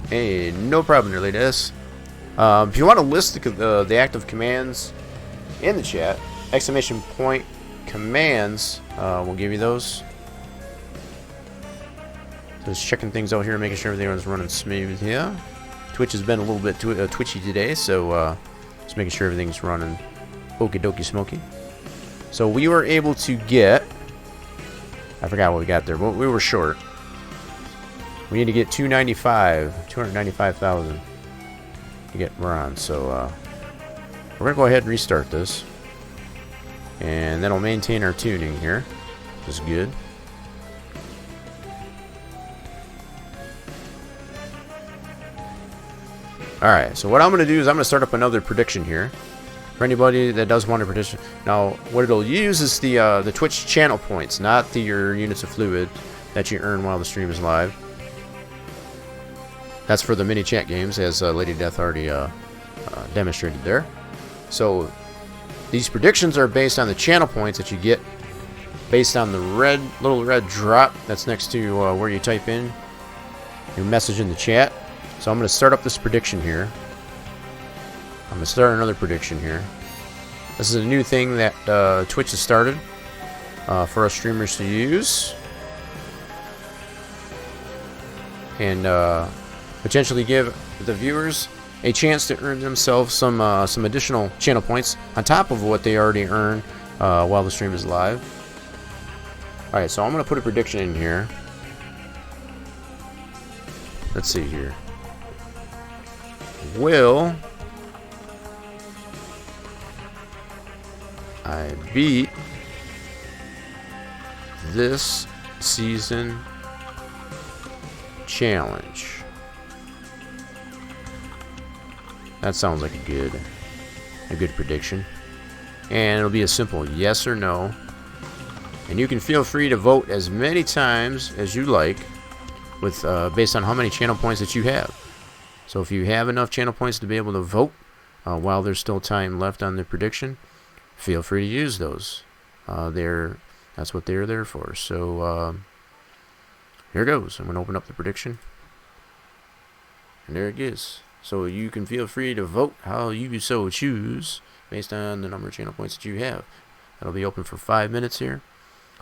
Speaker 2: Hey, no problem there, ladies. If you want to list the active commands in the chat, exclamation point commands, we'll give you those. Just checking things out here, making sure everything's running smooth here. Twitch has been a little bit twitchy today, so just making sure everything's running okie dokie smoky. So we were able to get, I forgot what we got there, but we were short. We need to get 295,000 to get bronze. So we're gonna go ahead and restart this, and then we'll maintain our tuning here, which is good. All right. So what I'm gonna do is I'm gonna start up another prediction here for anybody that does want a prediction. Now, what it'll use is the Twitch channel points, not your units of fluid that you earn while the stream is live. That's for the mini chat games, as Lady Death already demonstrated there. So these predictions are based on the channel points that you get based on the little red drop that's next to where you type in your message in the chat. So I'm going to start up this prediction here. I'm going to start another prediction here. This is a new thing that Twitch has started for us streamers to use. And potentially give the viewers a chance to earn themselves some additional channel points on top of what they already earn while the stream is live. Alright, so I'm going to put a prediction in here. Let's see here. Will I beat this season challenge? That sounds like a good prediction. And it'll be a simple yes or no. And you can feel free to vote as many times as you like with based on how many channel points that you have. So if you have enough channel points to be able to vote while there's still time left on the prediction, feel free to use those. That's what they're there for. So here goes. I'm going to open up the prediction. And there it is. So you can feel free to vote how you so choose based on the number of channel points that you have. That'll be open for 5 minutes here.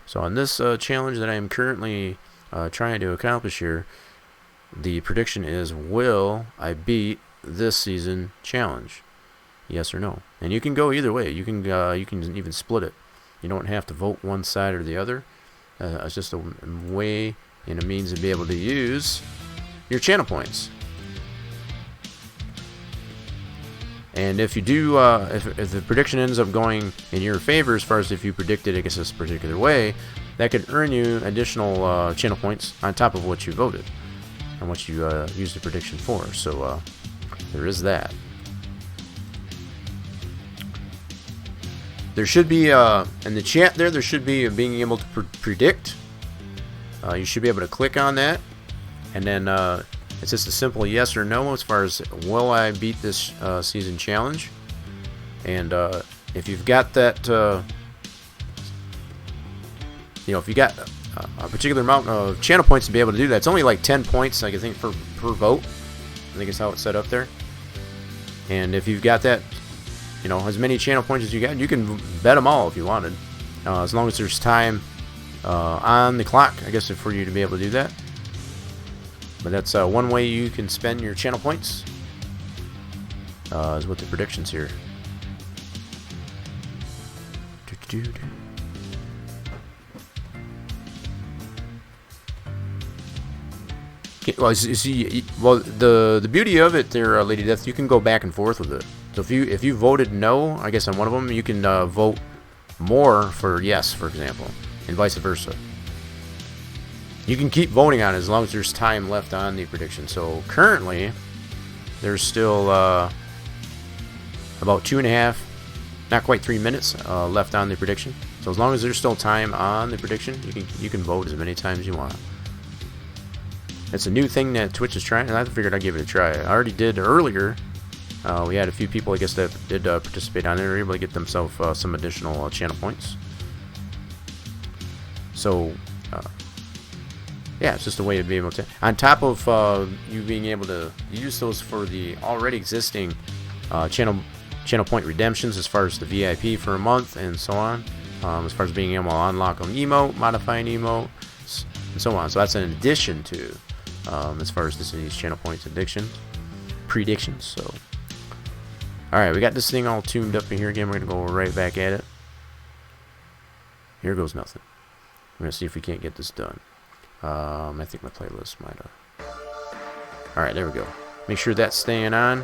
Speaker 2: So on this challenge that I am currently trying to accomplish here, the prediction is, will I beat this season challenge? Yes or no. And you can go either way. You can even split it. You don't have to vote one side or the other. It's just a way and a means to be able to use your channel points. And if you do, if the prediction ends up going in your favor, as far as if you predicted, I guess, this particular way, that could earn you additional channel points on top of what you voted and what you used the prediction for. So there is that. There should be in the chat there should be being able to predict. You should be able to click on that, and then it's just a simple yes or no as far as will I beat this season challenge. And if you've got that, if you got a particular amount of channel points to be able to do that, it's only like 10 points, I think, per vote. I think it's how it's set up there. And if you've got that, as many channel points as you got, you can bet them all if you wanted, as long as there's time on the clock, I guess, for you to be able to do that. But that's one way you can spend your channel points, is with the predictions here. Well, the beauty of it there, Lady Death, you can go back and forth with it. So if you voted no, I guess on one of them, you can vote more for yes, for example, and vice versa. You can keep voting on it as long as there's time left on the prediction. So currently, there's still about 2.5, not quite 3 minutes left on the prediction. So as long as there's still time on the prediction, you can vote as many times as you want. It's a new thing that Twitch is trying, and I figured I'd give it a try. I already did earlier. We had a few people, I guess, that did participate on it, were able to get themselves some additional channel points. So, yeah, it's just a way to be able to, on top of you being able to use those for the already existing channel point redemptions, as far as the VIP for a month and so on, as far as being able to unlock an emote, modify an emote, and so on. So that's in addition to, as far as these channel points predictions. So, all right, we got this thing all tuned up in here again. We're gonna go right back at it. Here goes nothing. We're gonna see if we can't get this done. I think my playlist might have. All right, there we go. Make sure that's staying on.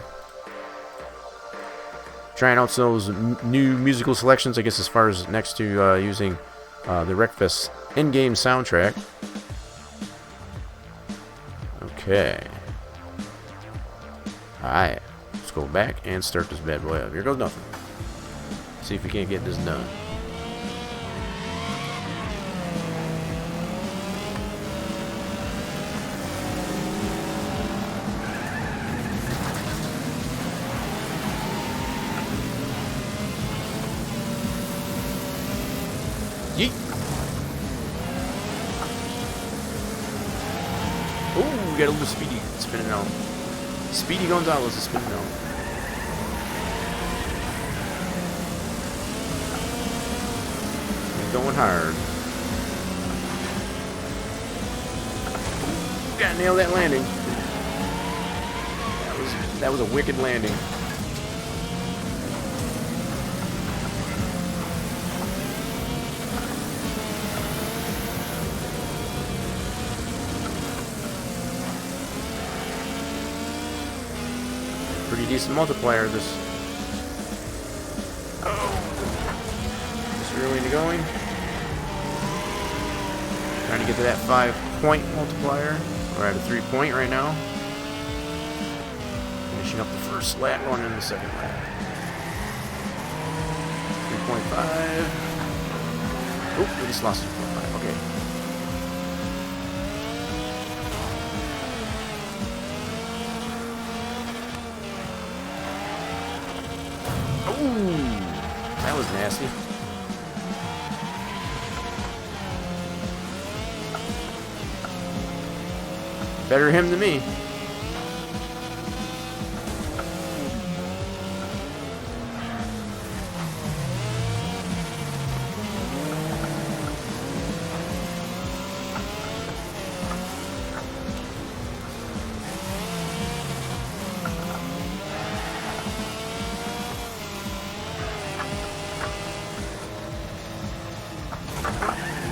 Speaker 2: Trying out those new musical selections, I guess, as far as next to using the Wreckest in-game soundtrack. Okay. Alright. Let's go back and start this bad boy up. Here goes nothing. See if we can't get this done. Yeet. Ooh, we got a little Speedy spinning out. Speedy Gonzalez is spinning out. He's going hard. Gotta nail that landing. That was a wicked landing. Pretty decent multiplier this. Just early into going. Trying to get to that 5-point multiplier. We're at a 3-point right now. Finishing up the first lap, going into the second lap. 3.5. Oh, we just lost 3.5. Okay. Ooh, that was nasty. Better him than me.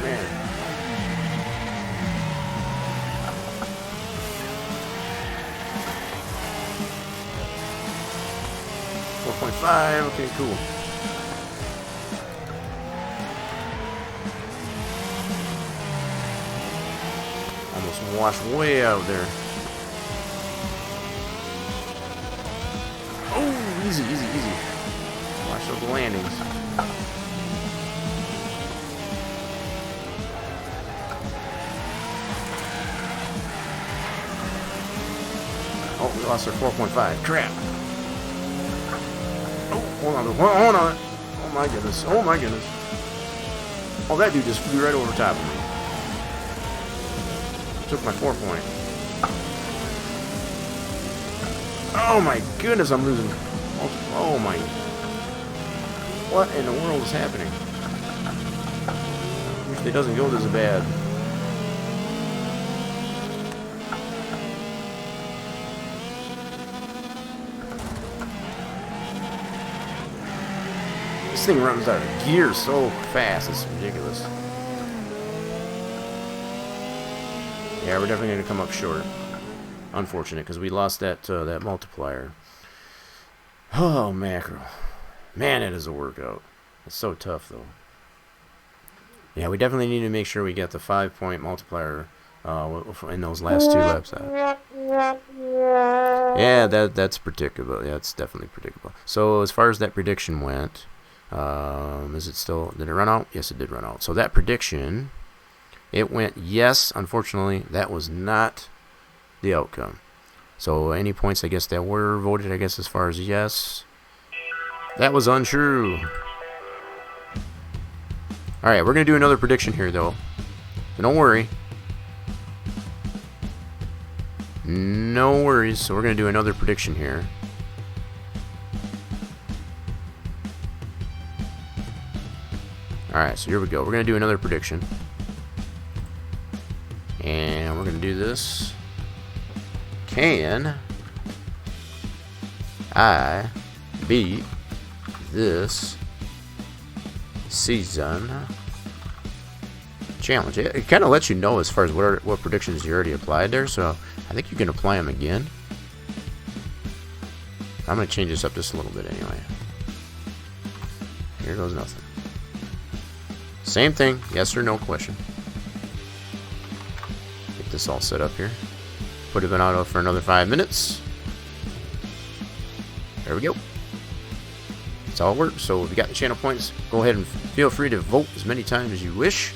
Speaker 2: Man. 4.5, okay, cool. Almost washed way out there. Oh, easy, easy, easy. Watch those landings. Oh, we lost our 4.5. Crap. Hold on, hold on. Oh my goodness, oh my goodness. Oh, that dude just flew right over top of me. Took my 4-point. Oh my goodness, I'm losing. Oh my. What in the world is happening? Usually it doesn't go this bad. This thing runs out of gear so fast, it's ridiculous. Yeah, we're definitely going to come up short. Unfortunate, because we lost that that multiplier. Oh, mackerel. Man, it is a workout. It's so tough, though. Yeah, we definitely need to make sure we get the 5-point multiplier in those last 2 laps. Yeah, that's predictable. Yeah, it's definitely predictable. So as far as that prediction went, is it still, did it run out? Yes, it did run out. So that prediction, it went yes. Unfortunately, that was not the outcome. So any points, I guess, that were voted, I guess, as far as yes, that was untrue. All right, we're going to do another prediction here, though. So don't worry. No worries. So we're going to do another prediction here. Alright, so here we go. We're going to do another prediction. And we're going to do this. Can I beat this season challenge? It kind of lets you know as far as what predictions you already applied there, so I think you can apply them again. I'm going to change this up just a little bit anyway. Here goes nothing. Same thing, yes or no question. Get this all set up here. Put it on auto for another 5 minutes. There we go. That's all it works. So if you got the channel points, go ahead and feel free to vote as many times as you wish.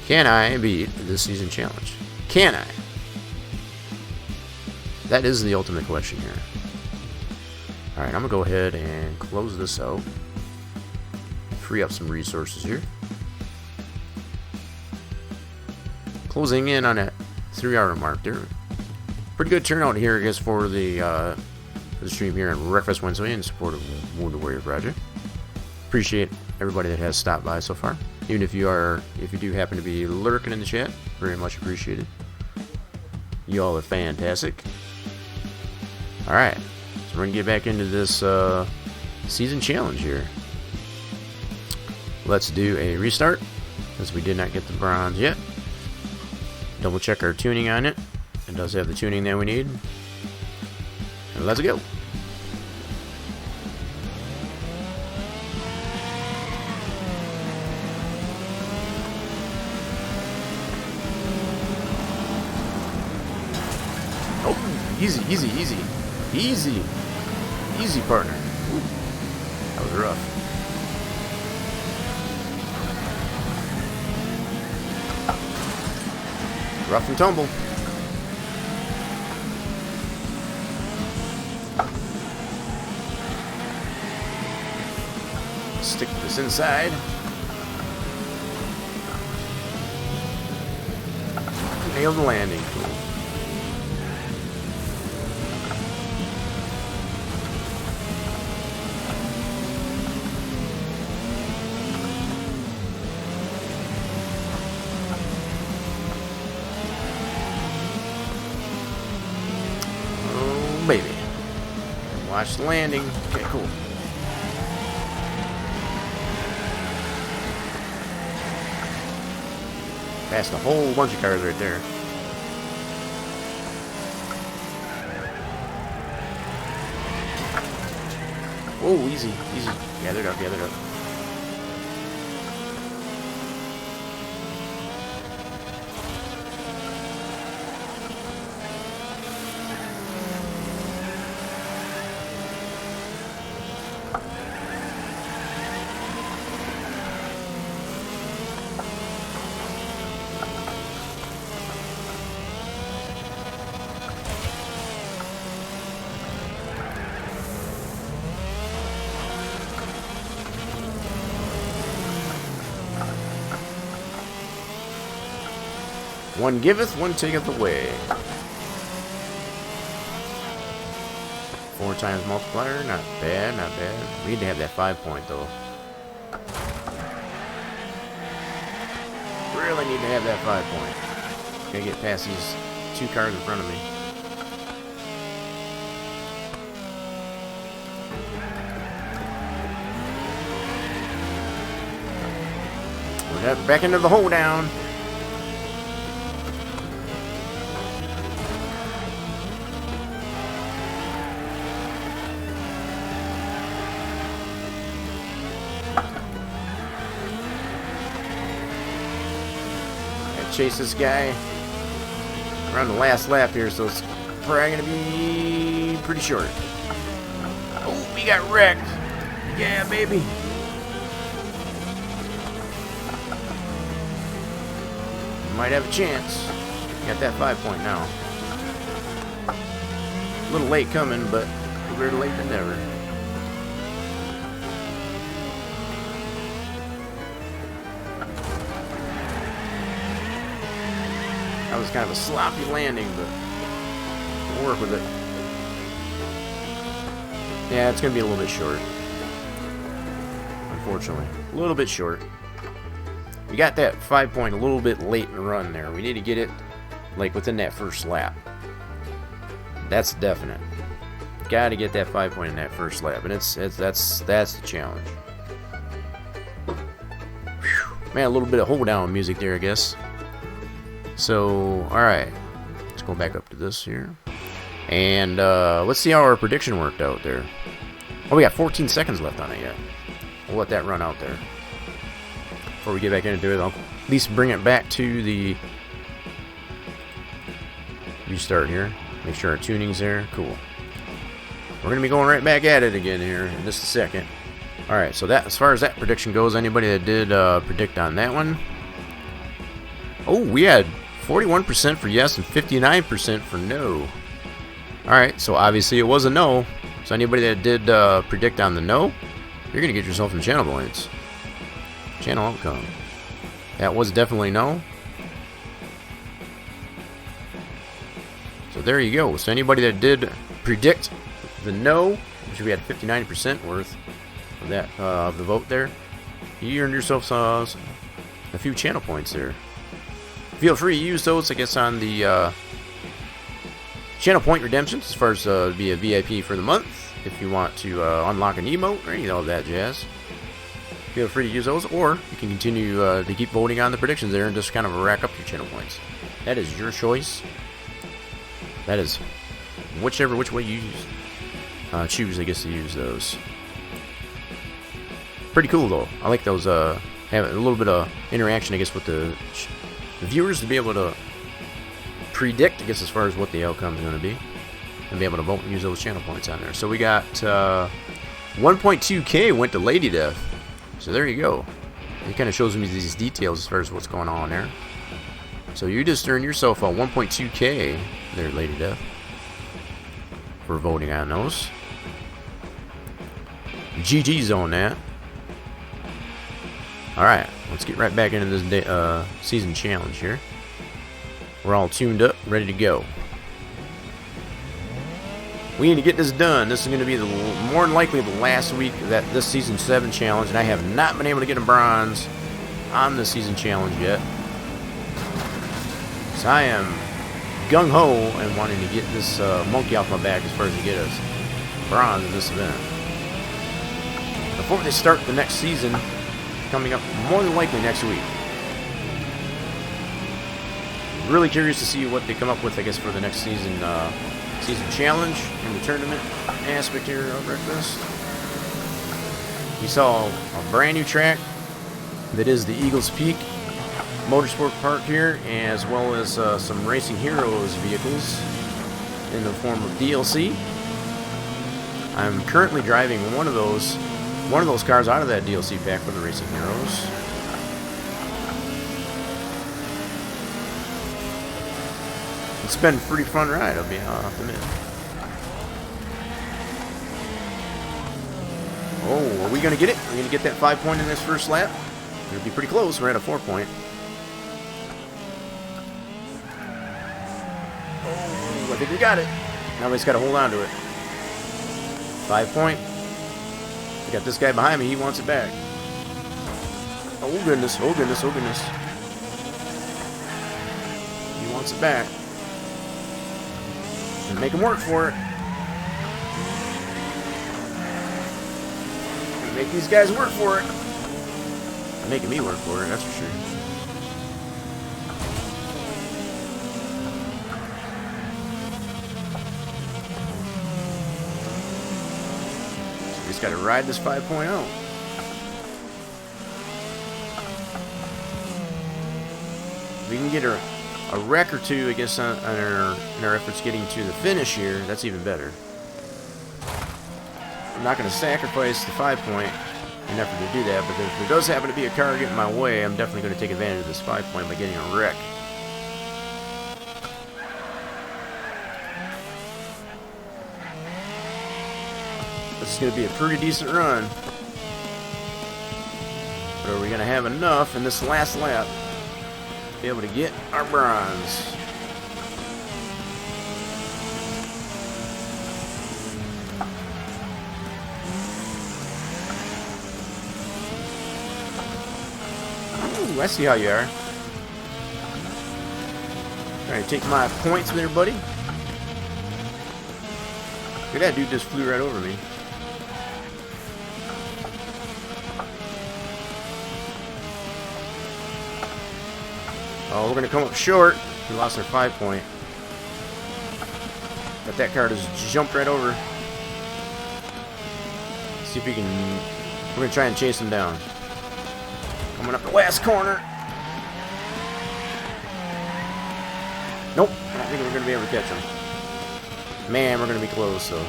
Speaker 2: Can I beat this season challenge? Can I? That is the ultimate question here. Alright, I'm going to go ahead and close this out. Free up some resources here. Closing in on that 3-hour mark there. Pretty good turnout here, I guess, for the stream here on Wreckest Wednesday in support of Wounded Warrior Project. Appreciate everybody that has stopped by so far. Even if you do happen to be lurking in the chat, very much appreciated. You all are fantastic. Alright, so we're going to get back into this season challenge here. Let's do a restart, as we did not get the bronze yet. Double check our tuning on it. It does have the tuning that we need. And let's go. Oh, easy, easy, easy. Easy. Easy, partner. Ooh, that was rough. Rough and tumble. Stick this inside. Nail the landing. Oh, baby. Watch the landing. Okay, cool. Passed a whole bunch of cars right there. Whoa, easy, easy. Gathered up, gathered up. One giveth, one taketh away. 4 times multiplier, not bad, not bad. We need to have that 5-point though. Really need to have that 5-point. Gotta get past these 2 cars in front of me. We're back into the hole down. Chase this guy around the last lap here, so it's probably gonna be pretty short. Oh, we got wrecked. Yeah, baby. Might have a chance. Got that 5-point now. A little late coming, but better late than never. That was kind of a sloppy landing, but we'll work with it. Yeah, it's going to be a little bit short. Unfortunately. A little bit short. We got that 5-point a little bit late in the run there. We need to get it like within that first lap. That's definite. Got to get that 5-point in that first lap, and that's the challenge. Whew. Man, a little bit of hold down music there, I guess. So, alright, let's go back up to this here. And let's see how our prediction worked out there. Oh, we got 14 seconds left on it yet. We'll let that run out there. Before we get back into it, I'll at least bring it back to the restart here. Make sure our tuning's there. Cool. We're going to be going right back at it again here in just a second. Alright, so that, as far as that prediction goes, anybody that did predict on that one. Oh, we had 41% for yes and 59% for no. Alright, so obviously it was a no. So anybody that did predict on the no, you're going to get yourself some channel points. Channel outcome. That was definitely no. So there you go. So anybody that did predict the no, which we had 59% worth of that of the vote there, you earned yourself a few channel points there. Feel free to use those, I guess, on the channel point redemptions as far as be a VIP for the month. If you want to unlock an emote or any of that jazz, feel free to use those, or you can continue to keep voting on the predictions there and just kind of rack up your channel points. That is your choice. That is which way you choose, I guess, to use those. Pretty cool though. I like those. Have a little bit of interaction, I guess, with the viewers to be able to predict, I guess, as far as what the outcome is going to be, and be able to vote and use those channel points on there. So we got 1.2K went to Lady Death. So there you go. It kind of shows me these details as far as what's going on there. So you just earned yourself a 1.2K there, Lady Death, for voting on those. GG's on that. Alright, let's get right back into this season challenge here. We're all tuned up, ready to go. We need to get this done. This is going to be more than likely the last week of this season 7 challenge, and I have not been able to get a bronze on the season challenge yet. So I am gung-ho and wanting to get this monkey off my back as far as to get us bronze in this event. Before they start the next season, coming up more than likely next week. Really curious to see what they come up with, I guess, for the next season season challenge in the tournament aspect here of Wreckest. We saw a brand new track that is the Eagles Peak Motorsport Park here, as well as some Racing Heroes vehicles in the form of DLC. I'm currently driving one of those cars out of that DLC pack for the Racing Heroes. It's been a pretty fun ride, I'll have to admit. Oh, are we going to get it? Are we going to get that 5 point in this first lap? It'll be pretty close. We're at a 4 point. Oh, I think we got it. Now we just got to hold on to it. 5 point. We got this guy behind me. He wants it back. Oh, goodness. Oh, goodness. Oh, goodness. He wants it back. And make him work for it. And make these guys work for it. They're making me work for it, that's for sure. So we just got to ride this 5.0. We can get a wreck or two, I guess, in our efforts getting to the finish here. That's even better. I'm not going to sacrifice the 5 point in an effort to do that, but if there does happen to be a car getting in my way, I'm definitely going to take advantage of this 5 point by getting a wreck. This is going to be a pretty decent run. But are we going to have enough in this last lap to be able to get our bronze? Ooh, I see how you are. Trying to take my points there, buddy. Look at that dude, just flew right over me. Oh, we're going to come up short. We lost our 5 point. But that car just jumped right over. Let's see if we can... We're going to try and chase him down. Coming up the last corner. Nope. I don't think we're going to be able to catch him. Man, we're going to be close, though.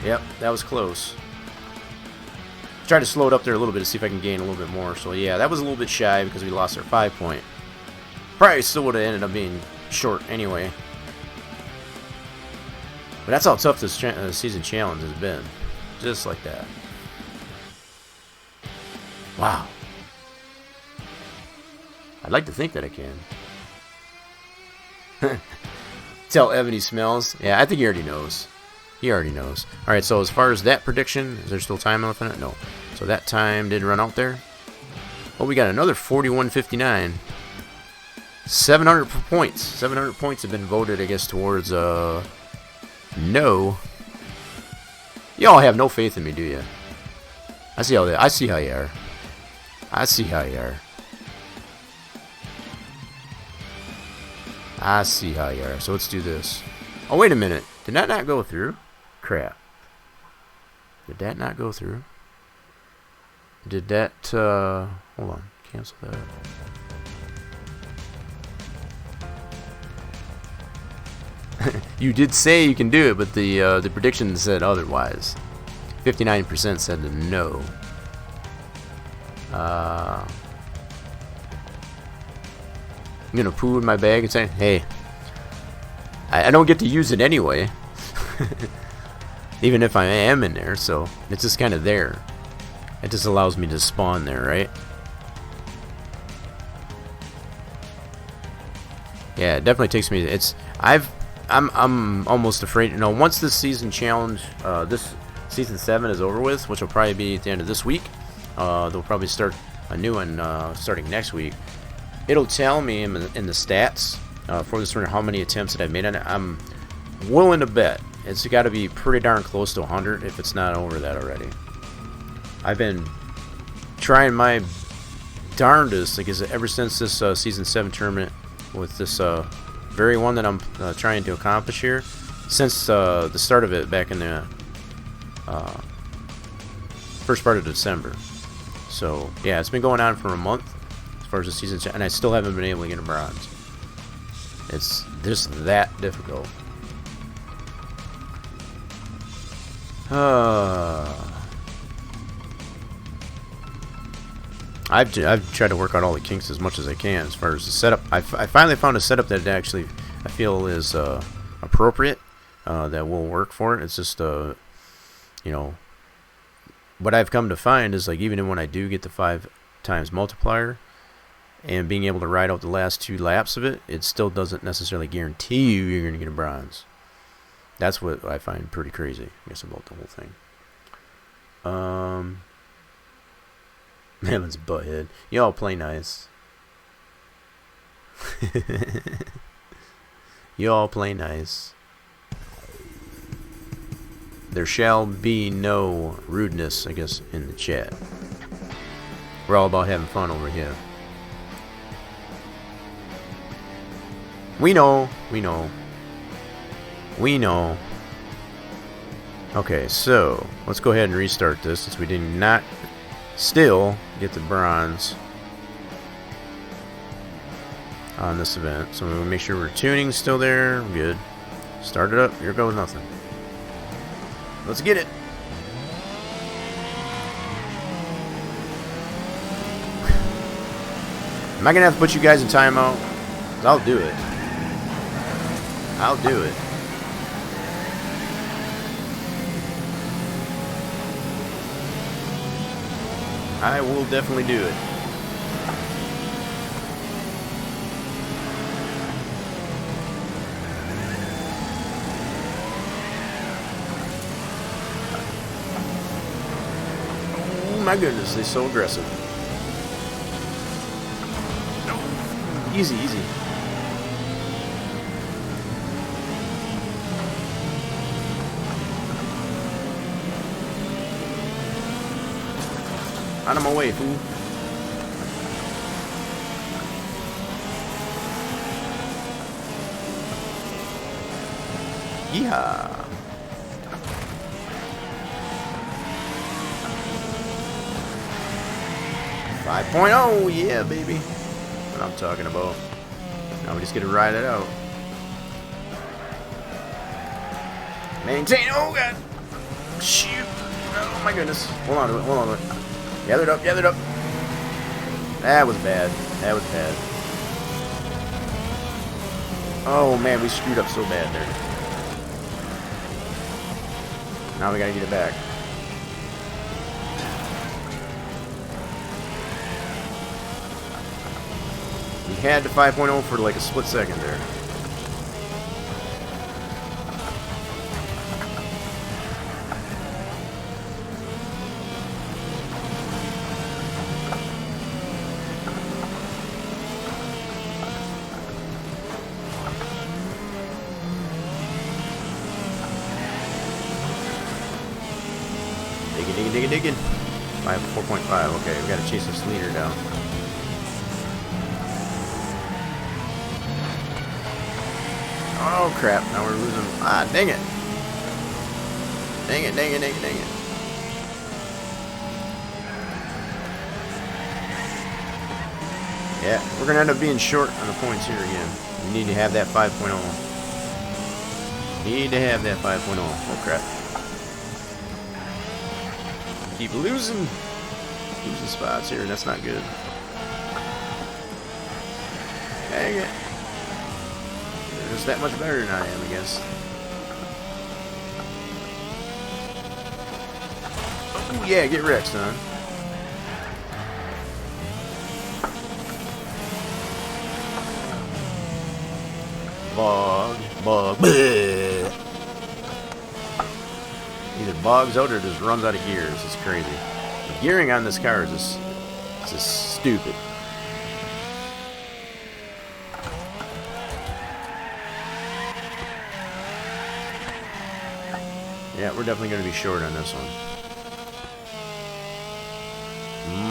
Speaker 2: Yep, that was close. Try to slow it up there a little bit to see if I can gain a little bit more. So yeah, that was a little bit shy because we lost our 5 point. Probably still would have ended up being short anyway. But that's how tough this season challenge has been. Just like that. Wow. I'd like to think that I can. Tell Evan he smells. Yeah, I think he already knows. He already knows. Alright, so as far as that prediction, is there still time left on it? No. So that time did run out there. Oh, we got another 41.59. 700 points. 700 points have been voted, I guess, towards no. Y'all have no faith in me, do you? I see how you are. I see how you are. I see how you are. So let's do this. Oh, wait a minute. Did that not go through? Crap. Did that not go through? Did that, hold on. Cancel that. You did say you can do it, but the prediction said otherwise. 59% said no. I'm gonna poo in my bag and say, hey, I don't get to use it anyway. Even if I am in there, so it's just kind of there. It just allows me to spawn there, right? Yeah, it definitely takes me. I'm almost afraid. You know, once this season challenge, this season 7 is over with, which will probably be at the end of this week. They'll probably start a new one starting next week. It'll tell me in the stats for this run how many attempts that I've made on it. I'm willing to bet it's got to be pretty darn close to 100 if it's not over that already. I've been trying my darndest, I guess, ever since this season 7 tournament with this very one that I'm trying to accomplish here, since the start of it back in the first part of December. So yeah, it's been going on for a month as far as the season, and I still haven't been able to get a bronze. It's just that difficult. I've tried to work out all the kinks as much as I can as far as the setup. I finally found a setup that actually I feel is appropriate, that will work for it. It's just you know, what I've come to find is, like, even when I do get the 5 times multiplier and being able to ride out the last 2 laps of it, it still doesn't necessarily guarantee you're going to get a bronze. That's what I find pretty crazy, I guess, about the whole thing. Man's butthead. Y'all play nice. Y'all play nice. There shall be no rudeness, I guess, in the chat. We're all about having fun over here. We know. We know. We know. Okay, so let's go ahead and restart this since we did not still get the bronze on this event. So we'll make sure we're tuning still there. Good. Start it up. Here goes nothing. Let's get it. Am I gonna have to put you guys in timeout? 'Cause I'll do it. I'll do it. I will definitely do it. Oh my goodness, they're so aggressive. Easy, easy. Out of my way, fool. Yeehaw. Five 5.0, yeah, baby. What I'm talking about. Now we just get to ride it out. Maintain. Oh god. Shoot. Oh my goodness. Hold on to it. Hold on to it. Gathered up, gathered up. That was bad. That was bad. Oh man, we screwed up so bad there. Now we gotta get it back. We had the 5.0 for like a split second there. digging. 4.5. Okay, we gotta chase this leader down. Oh crap! Now we're losing. Ah, dang it! Dang it! Dang it! Dang it! Dang it! Yeah, we're gonna end up being short on the points here again. We need to have that 5.0. Need to have that 5.0. Oh crap! Keep losing spots here. That's not good. Dang it! They're just that much better than I am, I guess. Oh yeah, get wrecked, son. Bog. Bleh. Either bogs out or just runs out of gears. It's crazy. The gearing on this car is just stupid. Yeah, we're definitely going to be short on this one.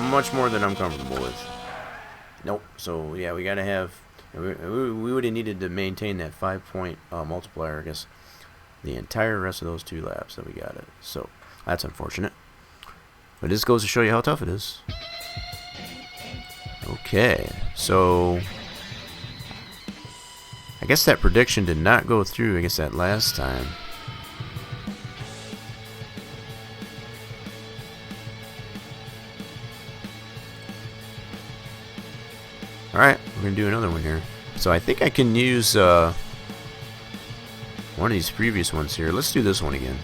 Speaker 2: Much more than I'm comfortable with. Nope. So, yeah, we got to have... We would have needed to maintain that 5-point multiplier, I guess, the entire rest of those 2 laps that we got it. So, that's unfortunate. But this goes to show you how tough it is. Okay, so... I guess that prediction did not go through, I guess, that last time. Alright, we're going to do another one here. So I think I can use one of these previous ones here. Let's do this one again.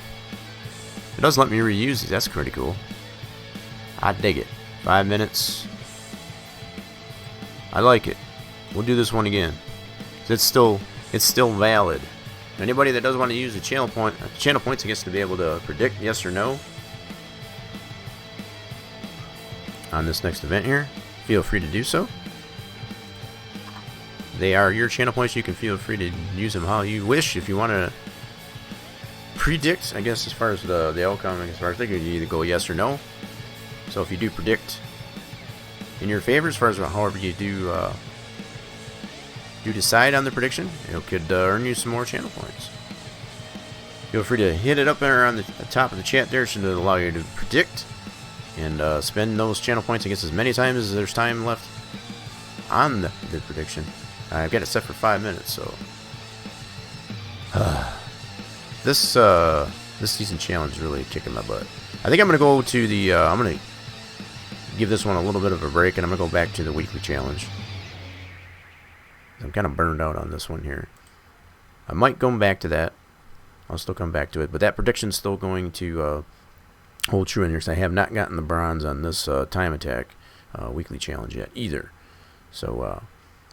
Speaker 2: It does let me reuse these. That's pretty cool. I dig it. 5 minutes. I like it. We'll do this one again. It's still valid. Anybody that does want to use the channel points, I guess, to be able to predict yes or no on this next event here, feel free to do so. They are your channel points. You can feel free to use them how you wish. If you want to predict, I guess, as far as the outcome, as far as they could either go yes or no. So if you do predict in your favor, as far as however you do decide on the prediction, it could earn you some more channel points. Feel free to hit it up there on the top of the chat there, so it'll allow you to predict and spend those channel points, I guess, as many times as there's time left on the prediction. I've got it set for 5 minutes, so this season challenge is really kicking my butt. I think I'm gonna go to the I'm gonna give this one a little bit of a break, and I'm gonna go back to the weekly challenge. I'm kind of burned out on this one here. I might go back to that. I'll still come back to it, but that prediction's still going to hold true in here. So I have not gotten the bronze on this time attack weekly challenge yet either. So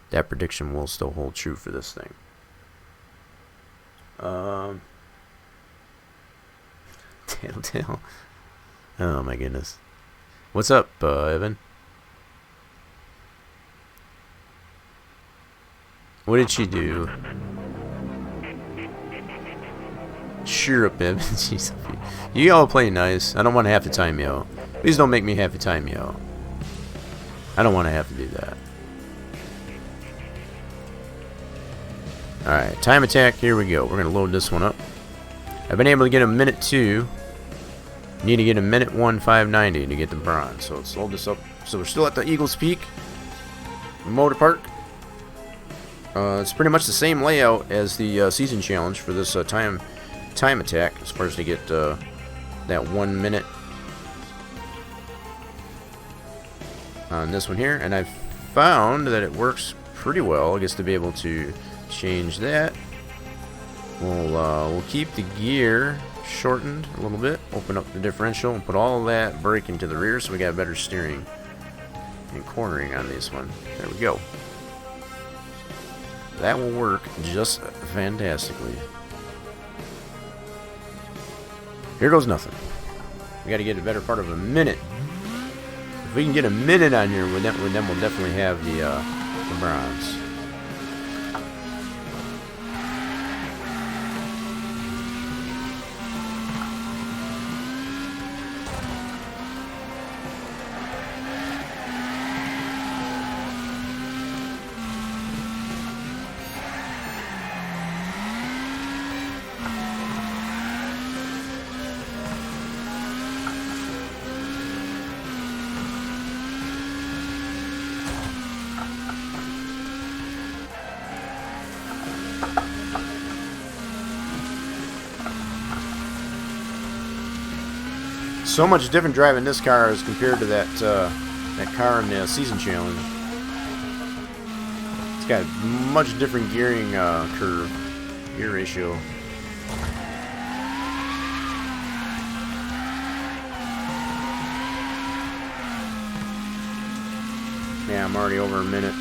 Speaker 2: that prediction will still hold true for this thing. Tail. Oh my goodness. What's up, Evan? What did she do? Cheer up, Evan. Jeez, you all play nice. I don't want to have to time you out. Please don't make me have to time you out. I don't want to have to do that. Alright, time attack, here we go. We're going to load this one up. I've been able to get a minute 2. Need to get a minute 1:5:90 to get the bronze. So let's load this up. So we're still at the Eagles Peak Motor Park. It's pretty much the same layout as the season challenge for this time attack, as far as to get that 1 minute on this one here. And I've found that it works pretty well, I guess, to be able to change that. We'll keep the gear shortened a little bit, open up the differential, and put all that brake into the rear, so we got better steering and cornering on this one. There we go. That will work just fantastically. Here goes nothing. We got to get a better part of a minute. If we can get a minute on here, then we'll definitely have the bronze. So much different driving this car as compared to that car in the season challenge. It's got much different gearing curve, gear ratio. Yeah, I'm already over a minute.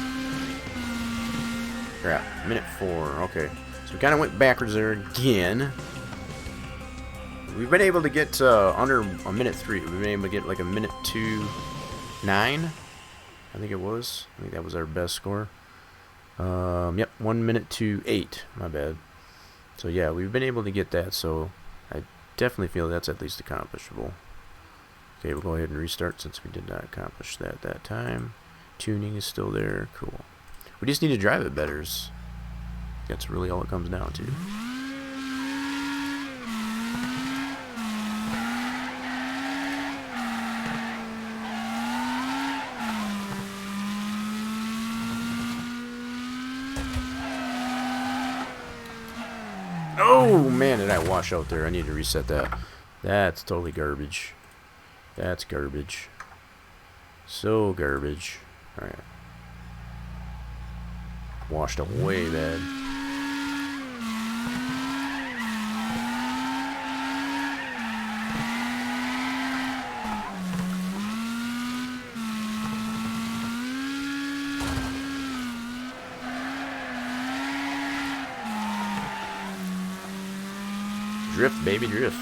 Speaker 2: Crap, minute 4. Okay, so we kind of went backwards there again. We've been able to get under a minute 3. We've been able to get like a minute 2.9. I think it was. I think that was our best score. Yep, 1 minute 2.8. My bad. So yeah, we've been able to get that. So I definitely feel that's at least accomplishable. Okay, we'll go ahead and restart since we did not accomplish that time. Tuning is still there. Cool. We just need to drive it better. That's really all it comes down to. Oh man, did I wash out there? I need to reset that. That's totally garbage. That's garbage. So garbage. Alright. Washed away bad. Drift, baby, drift.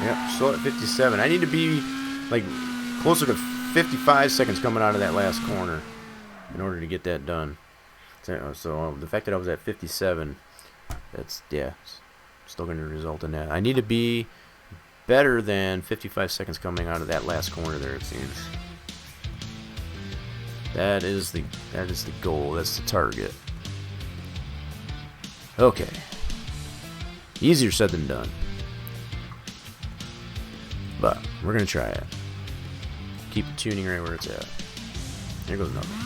Speaker 2: Yep, still at 57. I need to be like closer to 55 seconds coming out of that last corner in order to get that done. So the fact that I was at 57, that's, yeah, still going to result in that. I need to be better than 55 seconds coming out of that last corner there, it seems. That is the goal. That's the target. Okay. Easier said than done. But we're going to try it. Keep the tuning right where it's at. There goes nothing.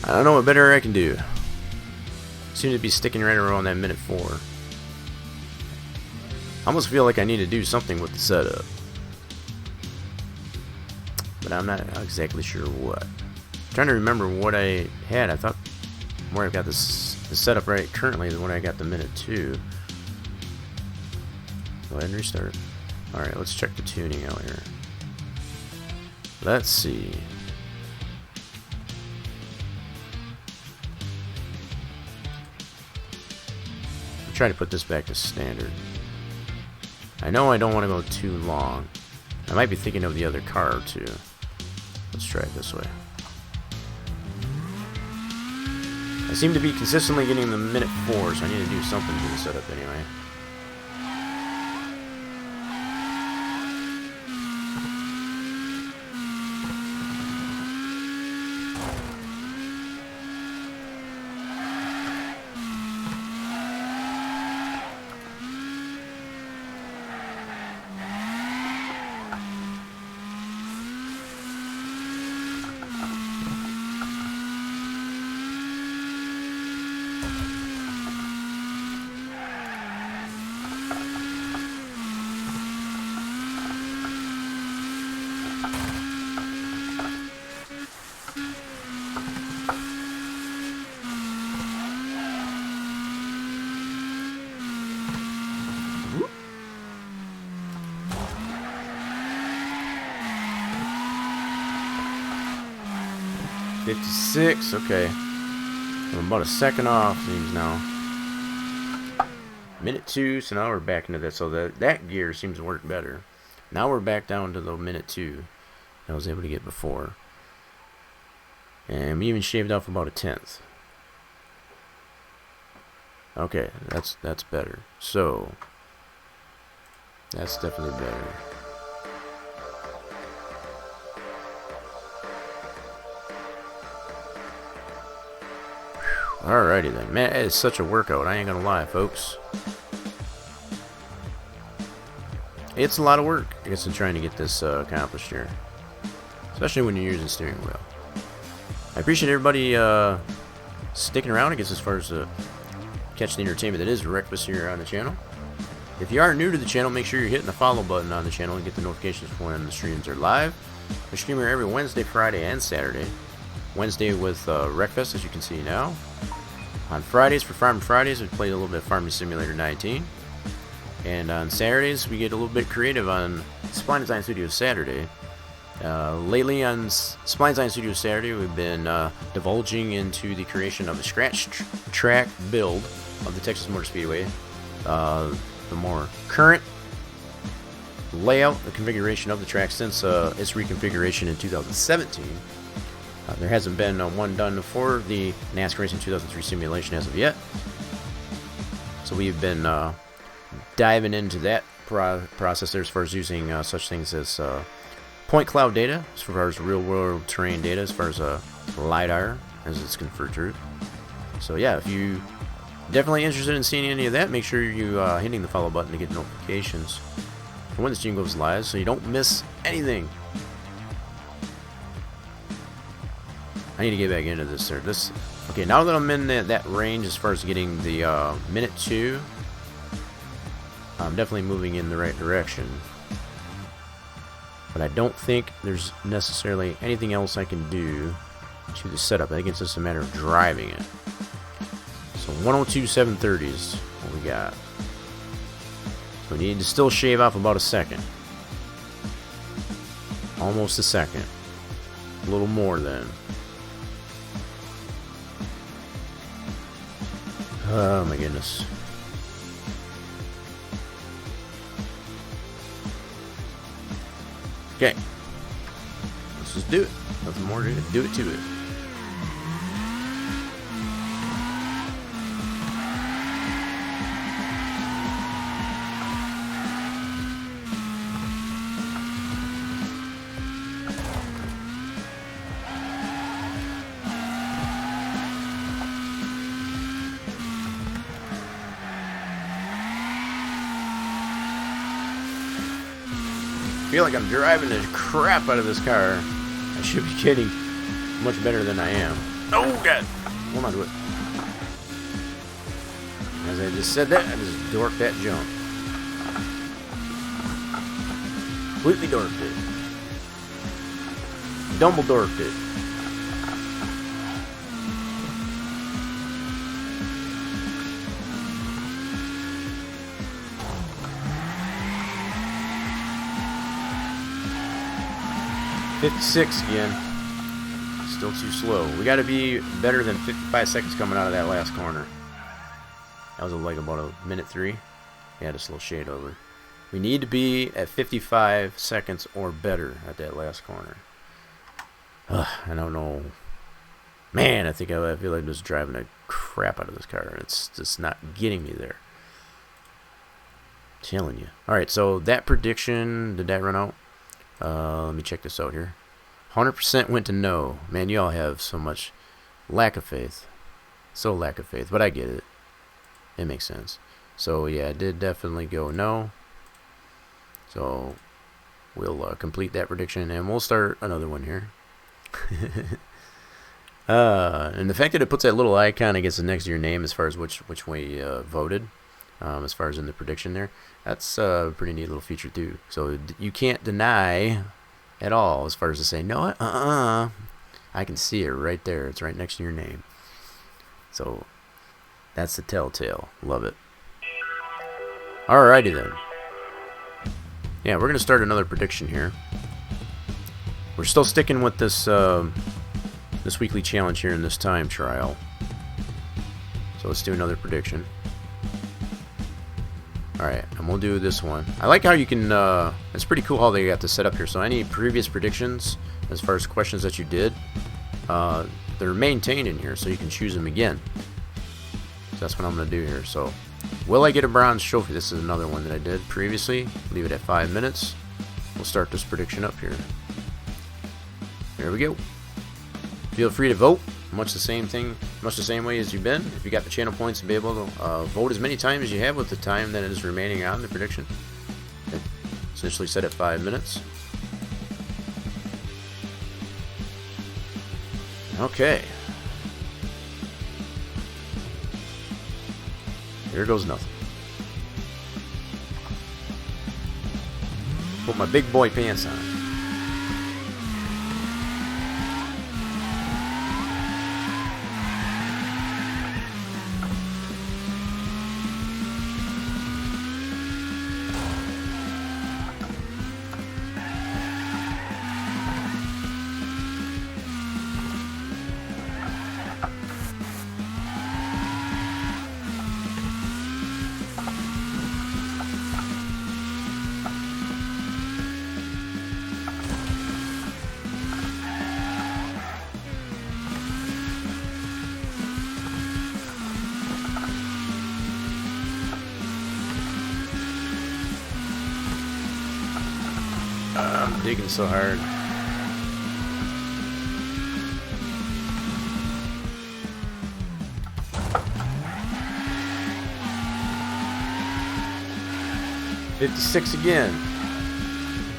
Speaker 2: I don't know what better I can do. Seem to be sticking right around that minute 4. I almost feel like I need to do something with the setup, but I'm not exactly sure what. I'm trying to remember what I had. I thought where I've got the setup right currently is when I got the minute 2. Go ahead and restart. Alright, let's check the tuning out here. Let's see. Try to put this back to standard. I know I don't want to go too long. I might be thinking of the other car too. Let's try it this way. I seem to be consistently getting the minute 4, so I need to do something to the setup anyway. $56, okay. I'm about a second off, seems now. Minute 2, so now we're back into that. So that gear seems to work better. Now we're back down to the minute 2 that I was able to get before. And we even shaved off about a 1/10. Okay, that's better. So that's definitely better. Alrighty then. Man, it is such a workout. I ain't gonna lie, folks. It's a lot of work, I guess, in trying to get this accomplished here. Especially when you're using steering wheel. I appreciate everybody sticking around, I guess, as far as catch the entertainment that is Wreckest here on the channel. If you are new to the channel, make sure you're hitting the follow button on the channel and get the notifications for when the streams are live. We stream here every Wednesday, Friday, and Saturday. Wednesday with Wreckfest, as you can see now. On Fridays, for Farm Fridays, we played a little bit of Farming Simulator 19. And on Saturdays, we get a little bit creative on Spline Design Studios Saturday. Lately on Spline Design Studios Saturday, we've been divulging into the creation of a scratch track build of the Texas Motor Speedway. The more current layout, the configuration of the track since its reconfiguration in 2017. There hasn't been one done for the NASCAR Racing 2003 simulation as of yet. So we've been diving into that process there as far as using such things as point cloud data, as far as real world terrain data, as far as LiDAR, as it's conferred to. So yeah, if you definitely interested in seeing any of that, make sure you hitting the follow button to get notifications for when the stream goes live so you don't miss anything. I need to get back into this, sir. Okay, now that I'm in that range as far as getting the minute 2, I'm definitely moving in the right direction. But I don't think there's necessarily anything else I can do to the setup. I think it's just a matter of driving it. So 102 730s, what we got. So we need to still shave off about a second. Almost a second. A little more then. Oh my goodness. Okay. Let's just do it. Nothing more to it. Do it to it. I feel like I'm driving the crap out of this car. I should be getting much better than I am. Oh, God! Hold on to it. As I just said that, I just dorked that jump. Completely dorked it. Dumbledorked it. $56 again. Still too slow. We got to be better than 55 seconds coming out of that last corner. That was like about a minute 3. Yeah, just a little shade over. We need to be at 55 seconds or better at that last corner. I don't know. Man, I feel like I'm just driving a crap out of this car. It's just not getting me there. Telling you. Alright, so that prediction, did that run out? Let me check this out here. 100% went to no. Man, you all have so much lack of faith. So lack of faith, but I get it. It makes sense. So yeah, it did definitely go no. So we'll complete that prediction and we'll start another one here. And the fact that it puts that little icon against the next to your name as far as which way you voted, as far as in the prediction there, that's a pretty neat little feature too. So you can't deny at all as far as to say, no, I can see it right there. It's right next to your name. So that's the telltale. Love it. Alrighty then. Yeah, we're going to start another prediction here. We're still sticking with this this weekly challenge here in this time trial. So let's do another prediction. Alright, and we'll do this one. I like how you can, it's pretty cool how they got this set up here. So any previous predictions, as far as questions that you did, they're maintained in here, so you can choose them again. So that's what I'm going to do here. So, will I get a bronze trophy? This is another one that I did previously. Leave it at 5 minutes. We'll start this prediction up here. There we go. Feel free to vote. Much the same way as you've been. If you got the channel points to be able to vote as many times as you have with the time that is remaining on the prediction. Okay. Essentially set at 5 minutes. Okay. Here goes nothing. Put my big boy pants on. I'm digging so hard. $56 again.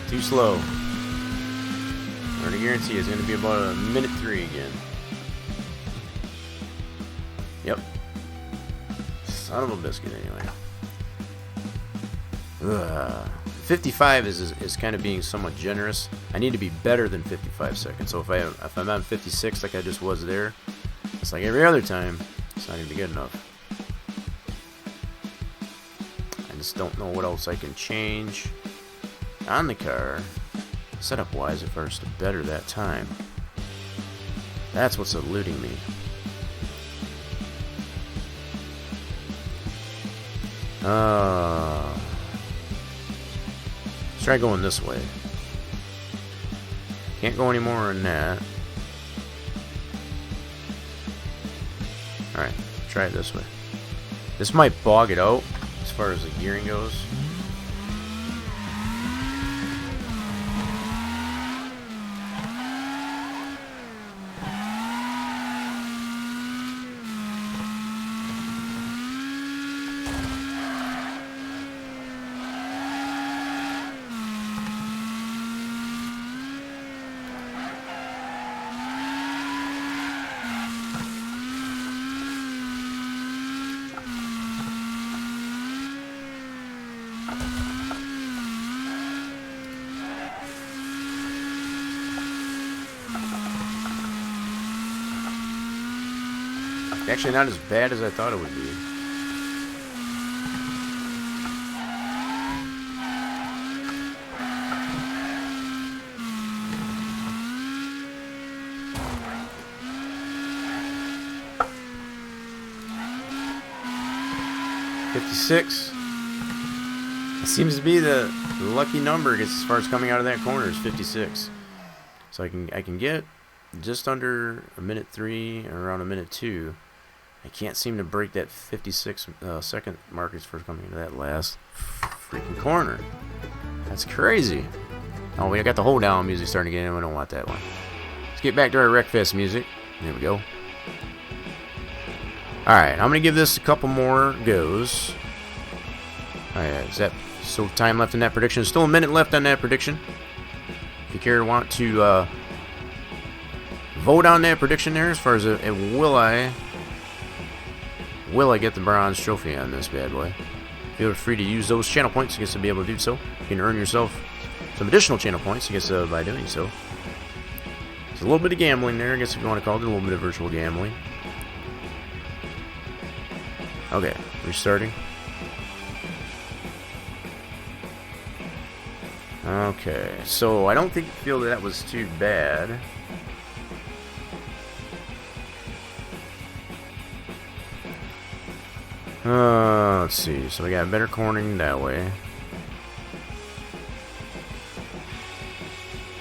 Speaker 2: Too slow. I'm gonna guarantee it's gonna be about a minute 3 again. Yep. Son of a biscuit anyway. Ugh. 55 is kind of being somewhat generous. I need to be better than 55 seconds. So if I'm on 56 like I just was there, it's like every other time, it's not gonna be good enough. I just don't know what else I can change on the car, setup wise, if I was to better that time. That's what's eluding me. Let's try going this way. Can't go any more than that. Alright, try it this way. This might bog it out as far as the gearing goes. Actually, not as bad as I thought it would be. $56. It seems to be the lucky number as far as coming out of that corner is 56. So I can get just under a minute 3 or around a minute 2. I I can't seem to break that 56 second markers for coming into that last freaking corner. That's crazy. Oh, we got the hold down music starting to get in. We don't want that one. Let's get back to our Wreckfest music. There we go. Alright, I'm going to give this a couple more goes. Alright, is that so time left in that prediction? Still a minute left on that prediction. If you care to want to vote on that prediction there, as far as will I get the bronze trophy on this bad boy? Feel free to use those channel points, I guess, to be able to do so. You can earn yourself some additional channel points, I guess, by doing so. It's a little bit of gambling there, I guess, if you want to call it, a little bit of virtual gambling. Okay, restarting. Okay, so I don't feel that was too bad. Let's see. So we got better cornering that way.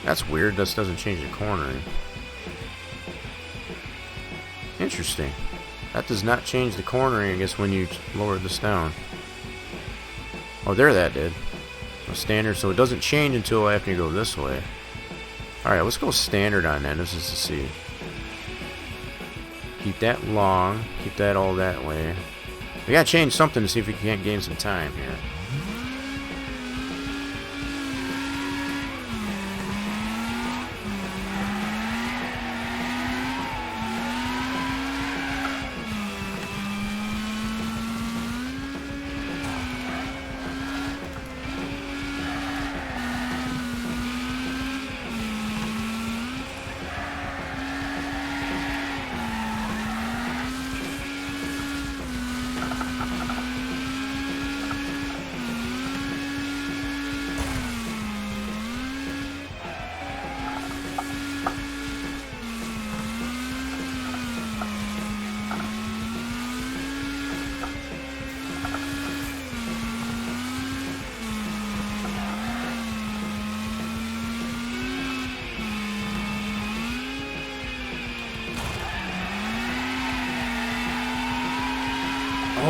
Speaker 2: That's weird. This doesn't change the cornering. Interesting. That does not change the cornering, I guess, when you lower this down. Oh, there that did. Standard, so it doesn't change until after you go this way. Alright, let's go standard on that. This is to see. Keep that long. Keep that all that way. We gotta change something to see if we can't gain some time here.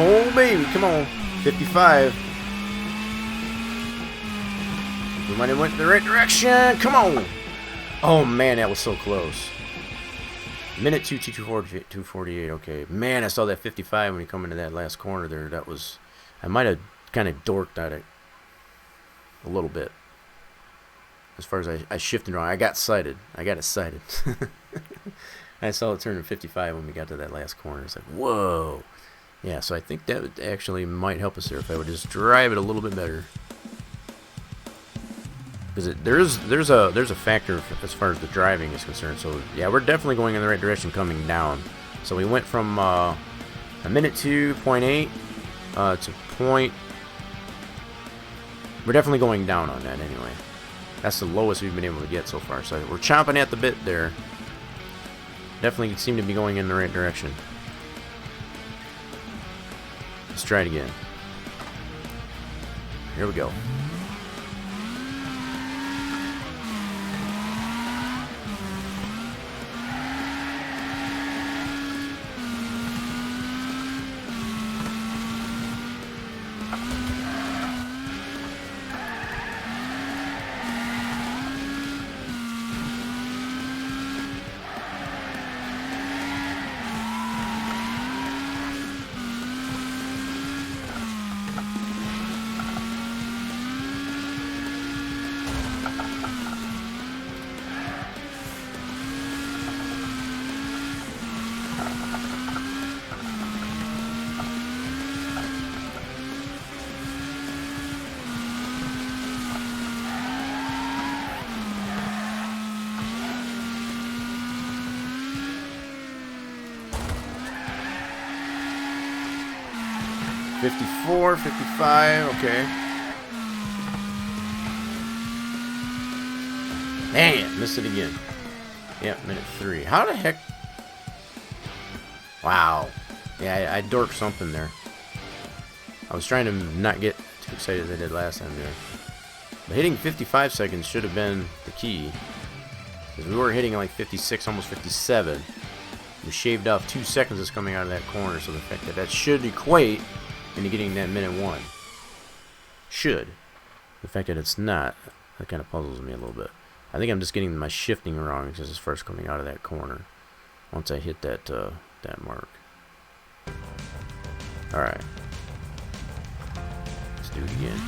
Speaker 2: Oh, baby, come on. 55. We might have went in the right direction. Come on. Oh, man, that was so close. Minute 2:48. Okay. Man, I saw that 55 when you come into that last corner there. That was... I might have kind of dorked at it a little bit. As far as I shifted wrong. I got sighted. I got it sighted. I saw it turn to 55 when we got to that last corner. It's like, whoa. Yeah, so I think that actually might help us there if I would just drive it a little bit better. Because there's a factor as far as the driving is concerned. So yeah, we're definitely going in the right direction coming down. So we went from a minute 2.8 to point. We're definitely going down on that anyway. That's the lowest we've been able to get so far. So we're chomping at the bit there. Definitely seem to be going in the right direction. Let's try it again. Here we go. $54, $55, okay. Man, missed it again. Yep, minute 3. How the heck? Wow. Yeah, I dorked something there. I was trying to not get too excited as I did last time there. But hitting 55 seconds should have been the key. Because we were hitting like 56, almost 57. We shaved off 2 seconds that's coming out of that corner, so the fact that that should equate into getting that minute 1. Should. The fact that it's not, that kind of puzzles me a little bit. I think I'm just getting my shifting wrong because it's first coming out of that corner. Once I hit that that mark. Alright. Let's do it again.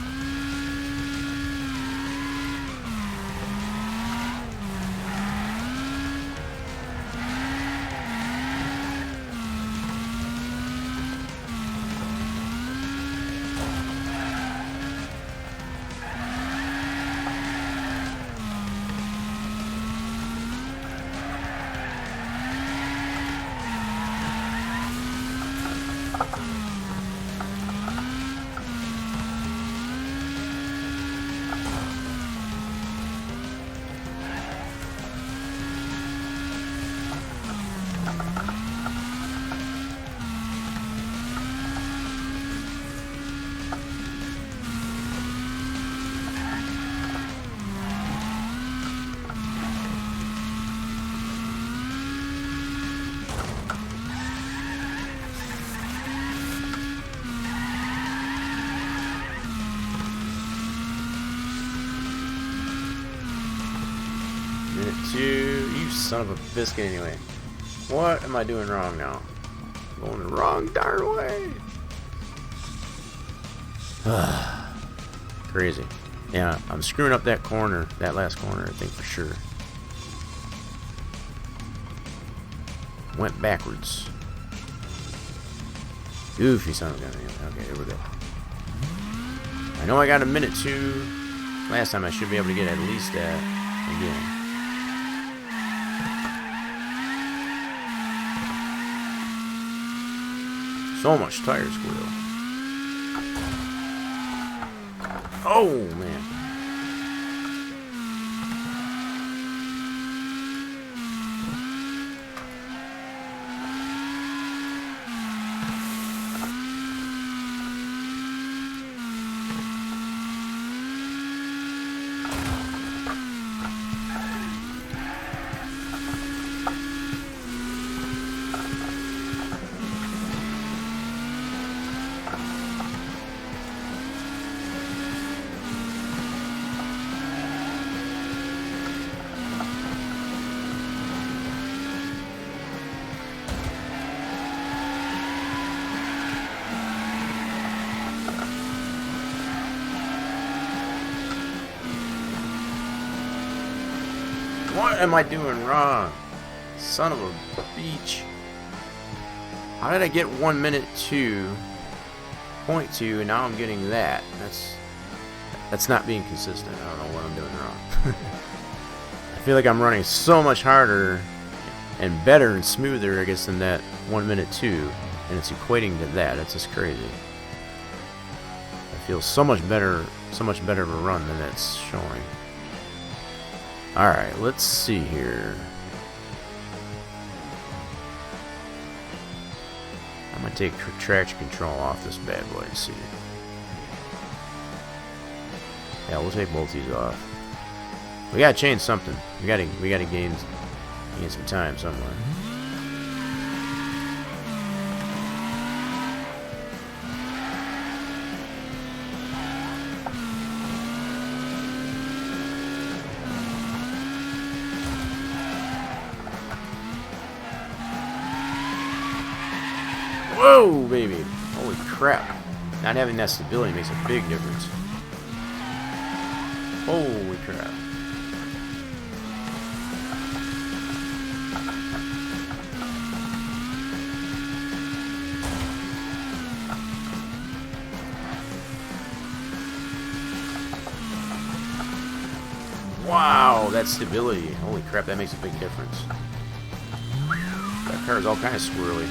Speaker 2: Minute 2. You son of a biscuit anyway. What am I doing wrong now? I'm going the wrong darn way. Crazy. Yeah, I'm screwing up that corner, that last corner, I think for sure. Went backwards. Goofy son of a gun. Okay, here we go. I know I got a minute 2. Last time I should be able to get at least that again. So much tire squeal. Oh, man. What am I doing wrong? Son of a beach. How did I get 1 minute 2.2 and now I'm getting that? That's not being consistent. I don't know what I'm doing wrong. I feel like I'm running so much harder and better and smoother, I guess, than that 1 minute 2, and it's equating to that. It's just crazy. I feel so much better of a run than that's showing. Alright, let's see here. I'm gonna take traction control off this bad boy and see. Yeah, we'll take both these off. We gotta change something. We gotta gain some time somewhere. Whoa, baby. Holy crap. Not having that stability makes a big difference. Holy crap. Wow, that stability. Holy crap, that makes a big difference. That car is all kind of squirrely.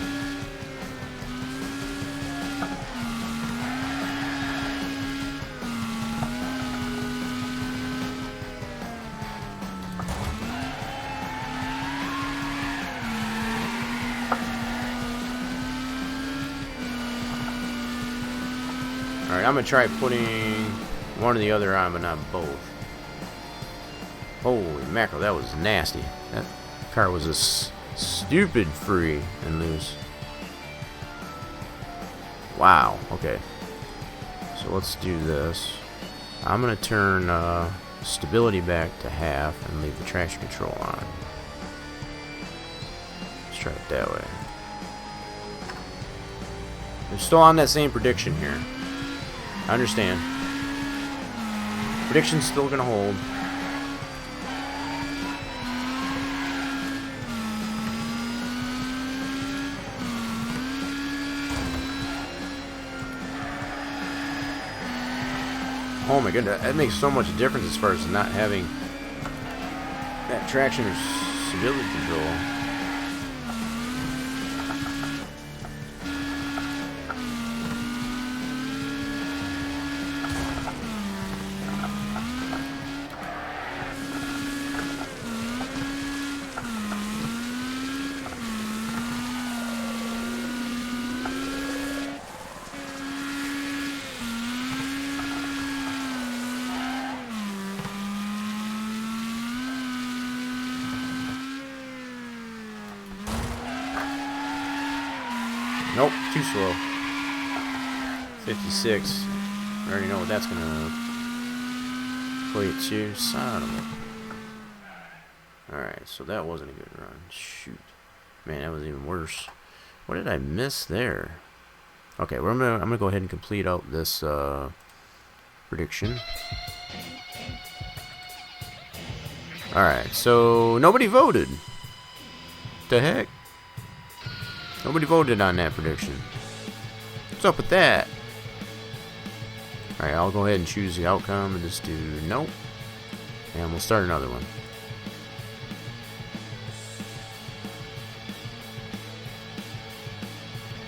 Speaker 2: Alright, I'm going to try putting one or the other on, but not both. Holy mackerel, that was nasty. That car was just Stupid free and lose. Wow, okay. So let's do this. I'm going to turn stability back to half and leave the traction control on. Let's try it that way. We're still on that same prediction here. I understand. Prediction's still going to hold. Oh my goodness, that makes so much difference as far as not having that traction or stability control. Nope, too slow. 56. I already know what that's gonna equate to. Son of a... Alright, so that wasn't a good run. Shoot. Man, that was even worse. What did I miss there? Okay, well, I'm gonna go ahead and complete out this prediction. Alright, so nobody voted. The heck? Nobody voted on that prediction. What's up with that? Alright, I'll go ahead and choose the outcome and just do nope. And we'll start another one.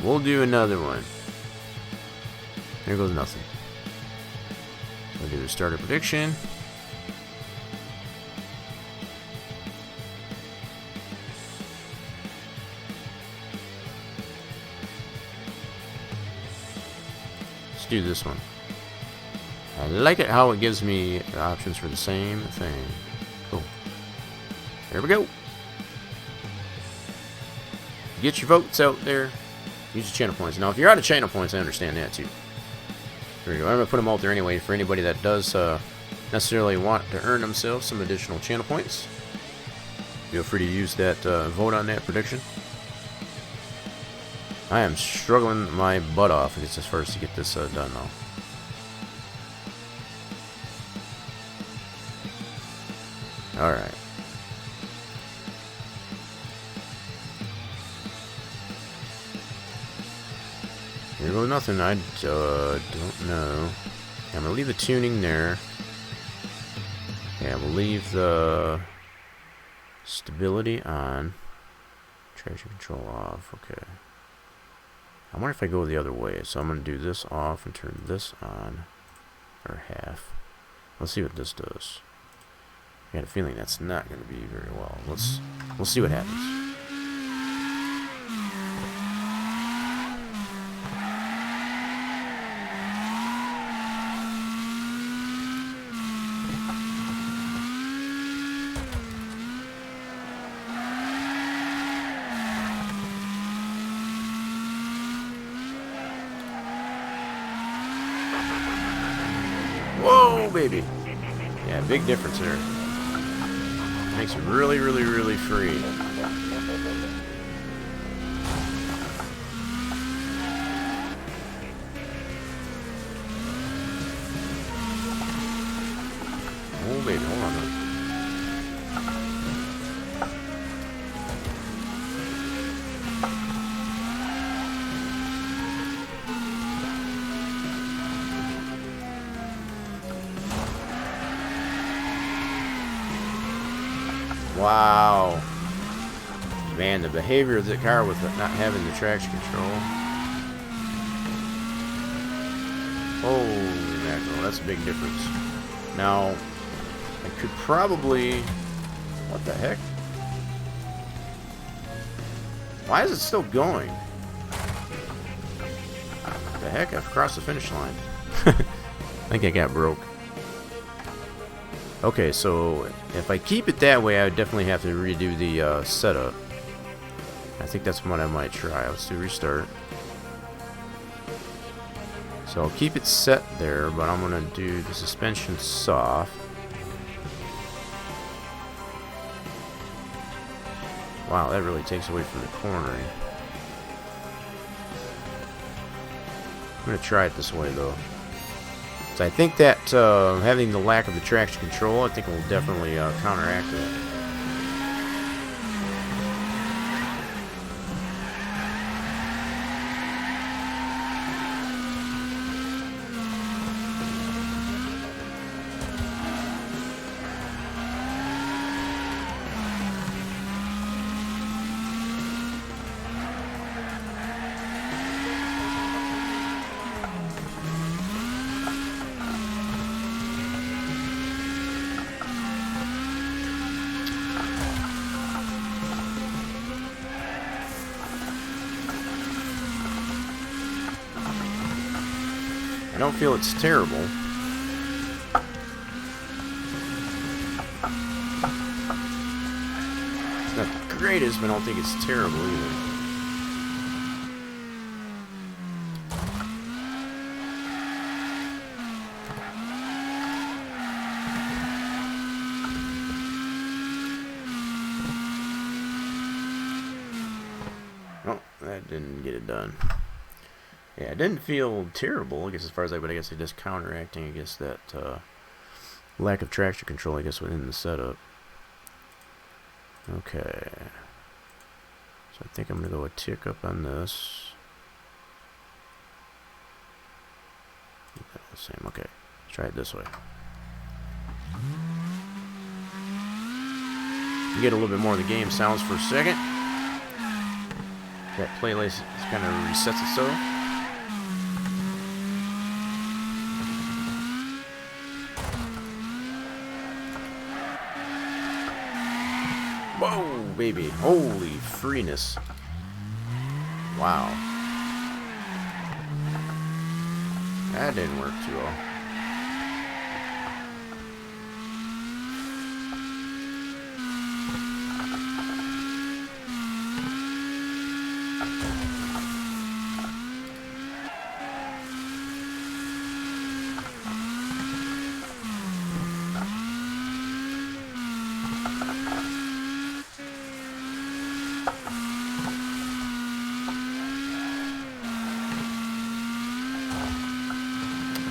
Speaker 2: We'll do another one. There goes nothing. We'll do a starter prediction. Do this one. I like it how it gives me options for the same thing. Cool. There we go. Get your votes out there. Use your channel points. Now, if you're out of channel points, I understand that too. There we go. I'm going to put them out there anyway for anybody that does necessarily want to earn themselves some additional channel points. Feel free to use that vote on that prediction. I am struggling my butt off against this first to get this done though. Alright. Here goes nothing. I don't know. I'm going to leave the tuning there. Yeah, we'll leave the stability on. Traction control off. Okay. I wonder if I go the other way. So I'm going to do this off and turn this on. Or half. Let's see what this does. I got a feeling that's not going to be very well. We'll see what happens. Whoa, baby. Yeah, big difference there. Makes it really, really, really free. Oh, baby, hold on. Wow. Man, the behavior of the car with not having the traction control. Holy mackerel, that's a big difference. Now, I could probably... What the heck? Why is it still going? What the heck? I've crossed the finish line. I think I got broke. Okay, so if I keep it that way, I would definitely have to redo the setup. I think that's what I might try. Let's do restart. So I'll keep it set there, but I'm going to do the suspension soft. Wow, that really takes away from the cornering. I'm going to try it this way, though. So I think that having the lack of the traction control, I think will definitely counteract that. I don't feel it's terrible. It's not the greatest, but I don't think it's terrible either. Oh, that didn't get it done. Yeah, it didn't feel terrible, I guess, as far as but I guess it just counteracting, I guess, that lack of traction control, I guess, within the setup. Okay. So I think I'm going to go a tick up on this. Keep that the same. Okay. Let's try it this way. You get a little bit more of the game sounds for a second. That playlist kind of resets itself. Whoa, baby. Holy freeness. Wow. That didn't work too well.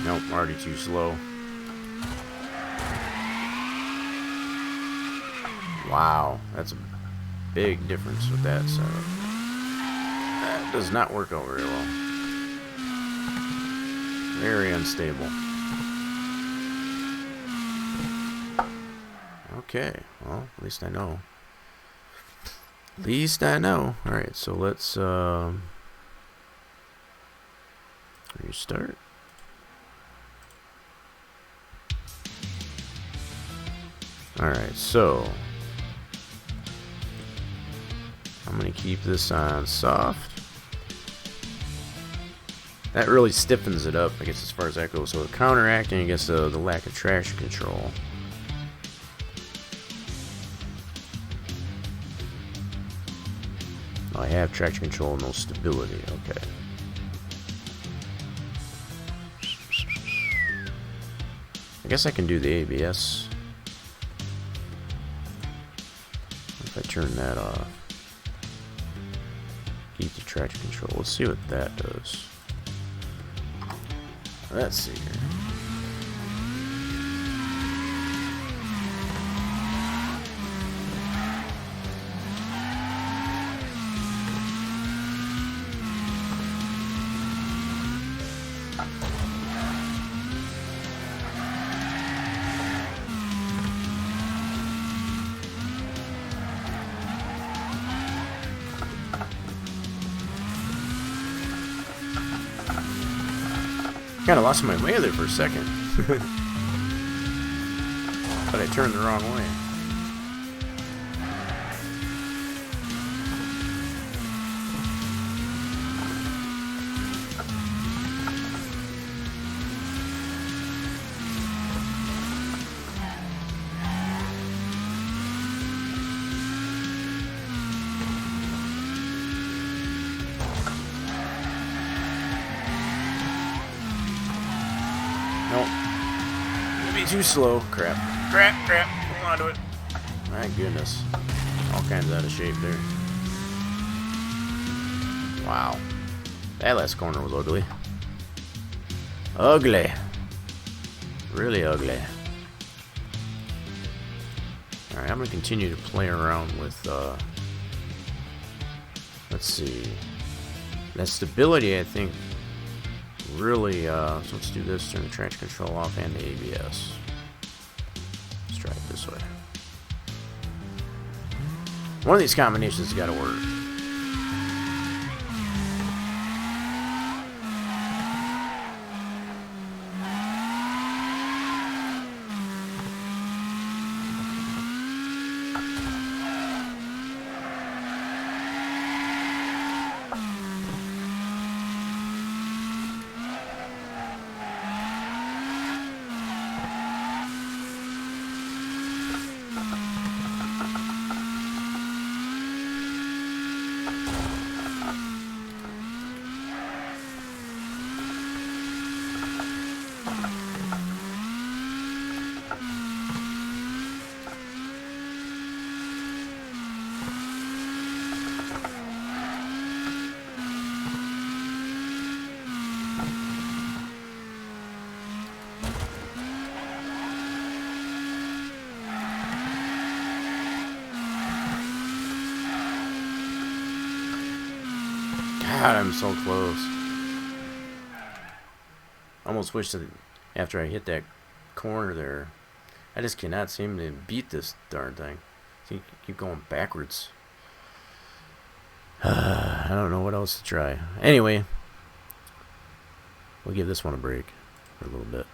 Speaker 2: Nope, already too slow. Wow, that's a big difference with that setup. That does not work out very well. Very unstable. Okay, well, at least I know. At least I know. Alright, so let's restart. Alright, so I'm going to keep this on soft. That really stiffens it up, I guess, as far as that goes. So counteracting, I guess, the lack of traction control. I have traction control and no stability. Okay. I guess I can do the ABS. If I turn that off, keep the traction control. Let's see what that does. Let's see here. Kind of lost my way there for a second. But I turned the wrong way. Nope. It'll be too slow. Crap. Crap. Hold on to it. My goodness. All kinds out of shape there. Wow. That last corner was ugly. Ugly. Really ugly. Alright, I'm going to continue to play around with, let's see. That stability, I think, really, so let's do this, turn the traction control off and the ABS. Let's try it this way. One of these combinations has got to work. God, I'm so close. Almost wish that after I hit that corner there, I just cannot seem to beat this darn thing. Keep going backwards. I don't know what else to try. Anyway, we'll give this one a break for a little bit.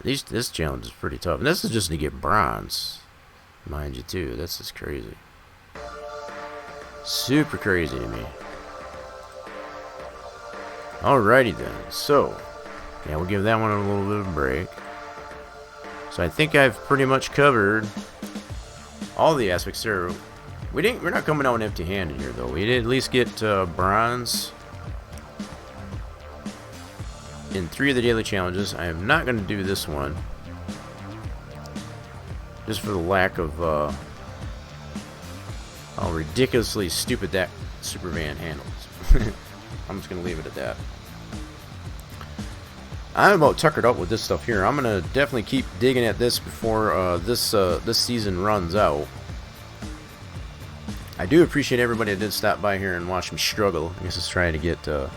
Speaker 2: This challenge is pretty tough. And this is just to get bronze, mind you, too. This is crazy. Super crazy to me. Alrighty then. So, yeah, we'll give that one a little bit of a break. So I think I've pretty much covered all the aspects there. We're not coming out empty-handed here, though. We did at least get bronze in 3 of the daily challenges. I am not going to do this one, just for the lack of how ridiculously stupid that super van handles. I'm just going to leave it at that. I'm about tuckered up with this stuff here. I'm going to definitely keep digging at this before this season runs out. I do appreciate everybody that did stop by here and watch me struggle. I guess it's trying to get the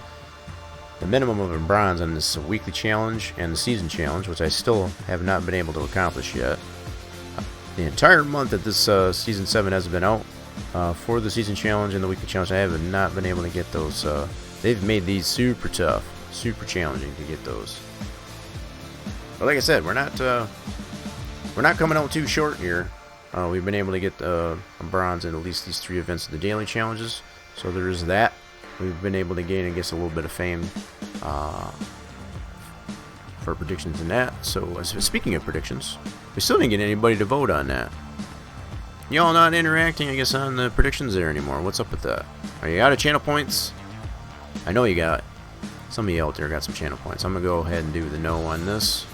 Speaker 2: minimum of a bronze on this weekly challenge and the season challenge, which I still have not been able to accomplish yet. The entire month that this season 7 has been out, for the season challenge and the weekly challenge, I have not been able to get those. They've made these super tough, super challenging to get those. But like I said, we're not coming out too short here. We've been able to get a bronze in at least these 3 events of the daily challenges, so there is that. We've been able to gain, I guess, a little bit of fame for predictions in that. So speaking of predictions, we still didn't get anybody to vote on that. Y'all not interacting, I guess, on the predictions there anymore. What's up with that? Are you out of channel points? I know you got some of you out there got some channel points. I'm gonna go ahead and do the no on this.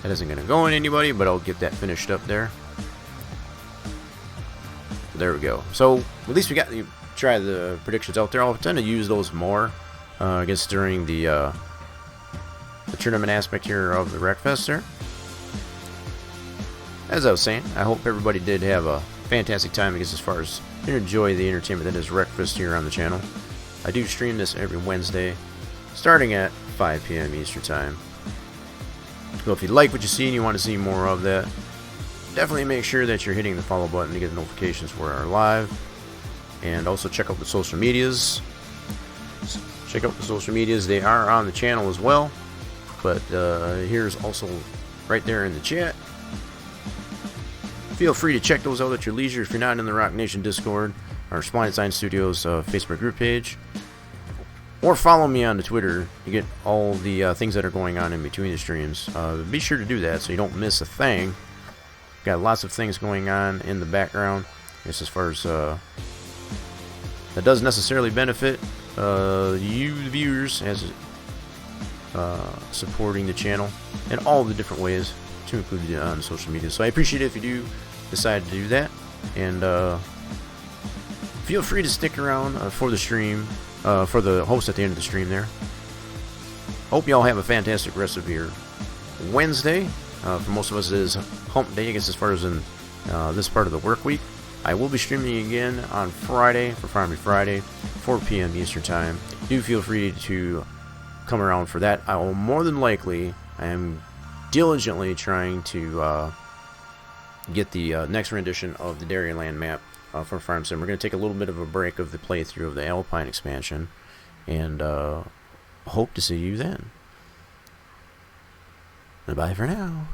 Speaker 2: That isn't gonna go on anybody, but I'll get that finished up there. There we go. So at least we got to try the predictions out there. I'll tend to use those more, I guess, during the tournament aspect here of the Wreckfest there. As I was saying, I hope everybody did have a fantastic time, I guess, as far as enjoy the entertainment that is Wreckfest here on the channel. I do stream this every Wednesday, starting at 5 p.m. Eastern Time. So if you like what you see and you want to see more of that, definitely make sure that you're hitting the follow button to get the notifications for our live. And also check out the social medias. Check out the social medias. They are on the channel as well. But here's also right there in the chat. Feel free to check those out at your leisure if you're not in the Rock Nation Discord or Splendid Sign Studios Facebook group page. Or follow me on the Twitter to get all the things that are going on in between the streams. Be sure to do that so you don't miss a thing. Got lots of things going on in the background. Just as far as that doesn't necessarily benefit you, the viewers, as supporting the channel in all the different ways, to include on social media. So I appreciate it if you do decide to do that, and feel free to stick around for the stream, for the host at the end of the stream there. Hope you all have a fantastic rest of your Wednesday. For most of us, it is hump day, I guess, as far as in this part of the work week. I will be streaming again on Friday for Farming Friday, 4 p.m. Eastern Time. Do feel free to come around for that. I will more than likely, I am diligently trying to get the next rendition of the Dairyland map for Farm Sim. We're going to take a little bit of a break of the playthrough of the Alpine expansion, and hope to see you then. Bye for now.